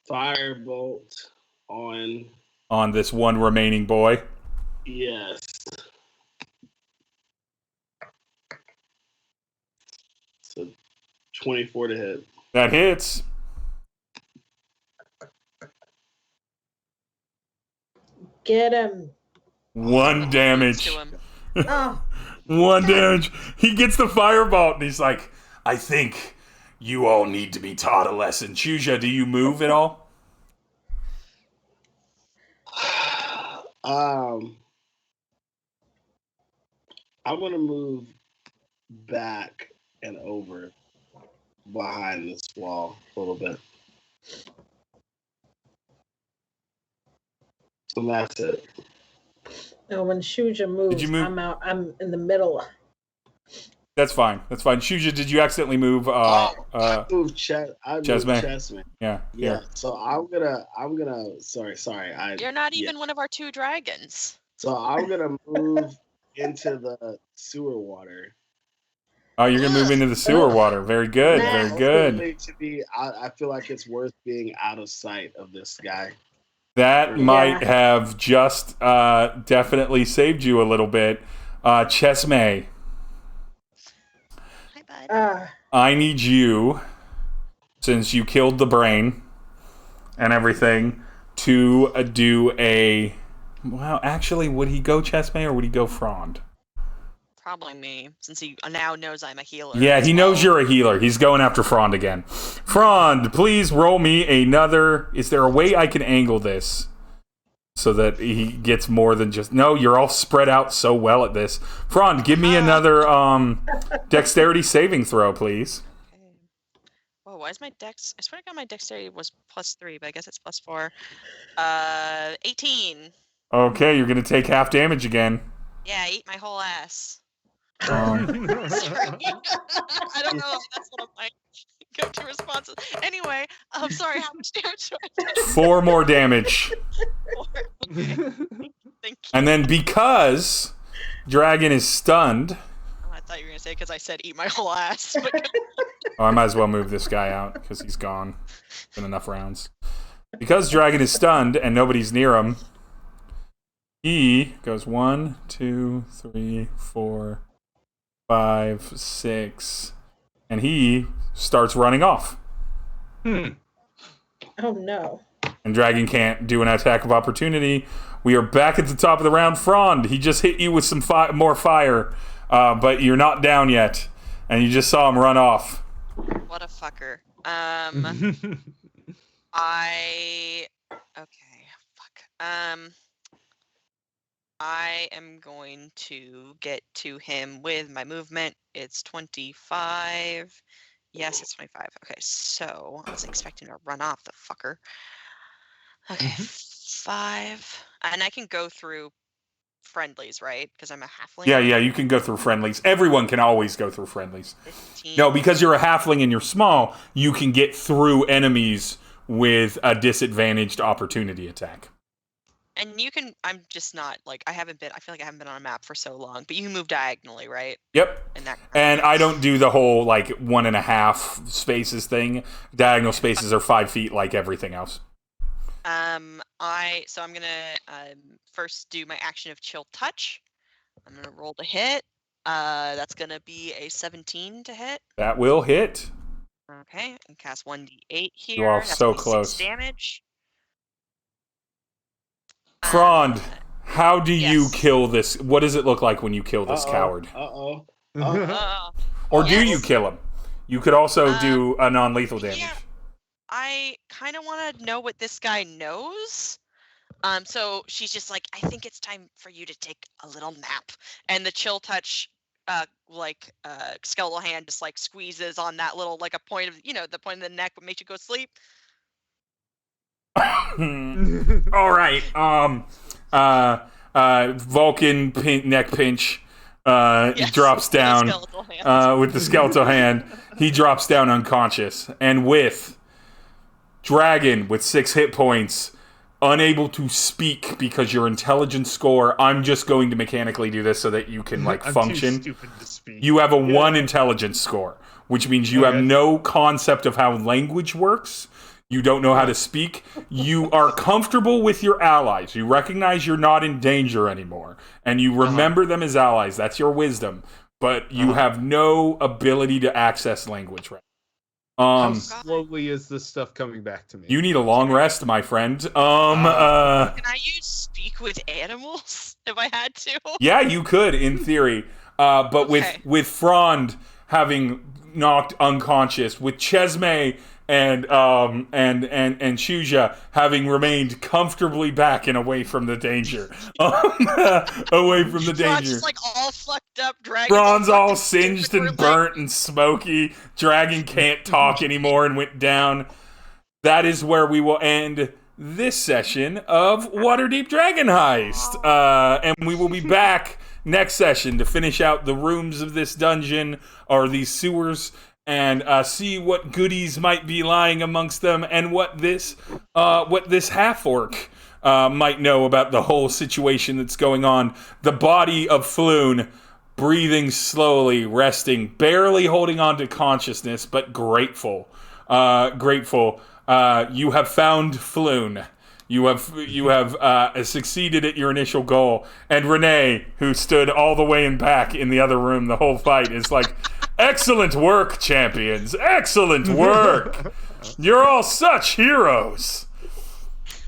firebolt on this one remaining boy. Yes. So 24 to hit. That hits. Get him. 1 damage. To him. Oh. 1 damage. He gets the firebolt, and he's like, I think you all need to be taught a lesson. Shujaa, do you move at all? I want to move back and over behind this wall a little bit. So that's it. No, when Shujaa moves, you move? I'm out. I'm in the middle. That's fine. Shujaa, did you accidentally move? I moved Chesmee. Chesmee. Yeah. So I'm gonna. Sorry. You're not even one of our 2 dragons. So I'm gonna move into the sewer water. Oh, you're gonna move into the sewer water. Very good. Very good. I feel like it's worth being out of sight of this guy. That might have just definitely saved you a little bit. Chesmee. Hi, bud. I need you, since you killed the brain and everything, to do a... Well, actually, would he go Chesmee or would he go Frond? Probably me, since he now knows I'm a healer. Yeah, he knows you're a healer. He's going after Frond again. Frond, please roll me another... Is there a way I can angle this so that he gets more than just... No, you're all spread out so well at this. Frond, give me another dexterity saving throw, please. Okay. Whoa, why is my dex... I swear to God my dexterity was +3, but I guess it's +4. 18. Okay, you're going to take half damage again. Yeah, eat my whole ass. Um, I don't know. That's one of my go-to responses. Anyway, I'm sorry. How much damage do I do? 4 more damage. 4. Okay. Thank you. And then because Dragon is stunned... Oh, I thought you were going to say because I said eat my whole ass. But... Oh, I might as well move this guy out because he's gone. Been enough rounds. Because Dragon is stunned and nobody's near him, he goes 1, 2, 3, 4, 5, 6, and he starts running off. Oh no. And Dragon can't do an attack of opportunity. We are back at the top of the round. Frond, he just hit you with some more fire, but you're not down yet, and you just saw him run off. What a fucker. I am going to get to him with my movement. It's 25. Yes, it's 25. Okay, so I was expecting to run off the fucker. Okay, 5. And I can go through friendlies, right? Because I'm a halfling. Yeah, you can go through friendlies. Everyone can always go through friendlies. 15. No, because you're a halfling and you're small, you can get through enemies with a disadvantaged opportunity attack. And you can, I'm just not, like, I feel like I haven't been on a map for so long, but you can move diagonally, right? Yep. And I don't do the whole, 1.5 spaces thing. Diagonal spaces are 5 feet like everything else. So I'm gonna first do my action of Chill Touch. I'm gonna roll to hit. That's gonna be a 17 to hit. That will hit. Okay, and cast 1d8 here. You are That's so gonna be 6 close. damage. Frond, how do you yes. kill this? What does it look like when you kill this coward? Or do you kill him? You could also do a non-lethal damage. Yeah, I kind of want to know what this guy knows. So she's just like, I think it's time for you to take a little nap. And the chill touch, skeletal hand just like squeezes on that little, like a point of, the point of the neck, what makes you go sleep. All right. Vulcan neck pinch. Yes, drops down with the skeletal hand. He drops down unconscious, and with Dragon with 6 hit points, unable to speak because your intelligence score. I'm just going to mechanically do this so that you can function. Too stupid to speak. You have a 1 intelligence score, which means you have no concept of how language works. You don't know how to speak. You are comfortable with your allies. You recognize you're not in danger anymore. And you remember them as allies. That's your wisdom. But you have no ability to access language right now. How slowly is this stuff coming back to me? You need a long rest, my friend. Can I use speak with animals if I had to? Yeah, you could, in theory. But with Frond having knocked unconscious, with Chesmee and Shujaa having remained comfortably back and away from the danger. Away from the danger. Just like all fucked up. Bronze all singed and burnt and smoky. Dragon can't talk anymore and went down. That is where we will end this session of Waterdeep Dragon Heist. And we will be back next session to finish out the rooms of this dungeon or these sewers, and see what goodies might be lying amongst them, and what this half-orc might know about the whole situation that's going on. The body of Floon, breathing slowly, resting, barely holding on to consciousness, but grateful. Grateful. You have found Floon. You have succeeded at your initial goal. And Renee, who stood all the way in back in the other room the whole fight, is like, excellent work, champions. Excellent work. You're all such heroes.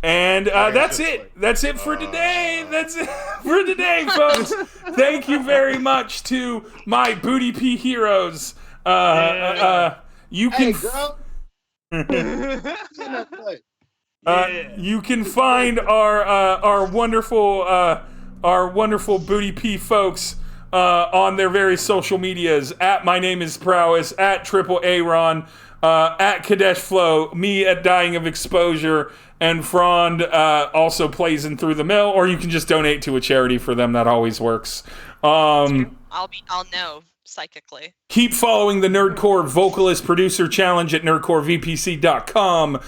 And that's it. That's it for today. That's it for today, folks. Thank you very much to my Booty P heroes. You can... you can find our wonderful Booty P folks on their various social medias. At My Name is Prowess, at Rawn, at KadeshFlow, me at Dying of Exposure, and Frond also plays in Through the Mill, or you can just donate to a charity for them. That always works. I'll know psychically. Keep following the Nerdcore Vocalist Producer Challenge at nerdcorevpc.com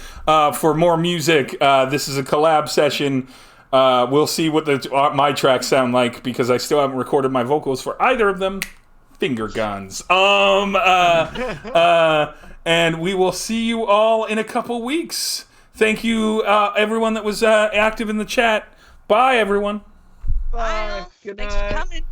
for more music. This is a collab session. We'll see what my tracks sound like, because I still haven't recorded my vocals for either of them. Finger guns. And we will see you all in a couple weeks. Thank you, everyone that was active in the chat. Bye, everyone. Bye. Good Thanks for night. coming.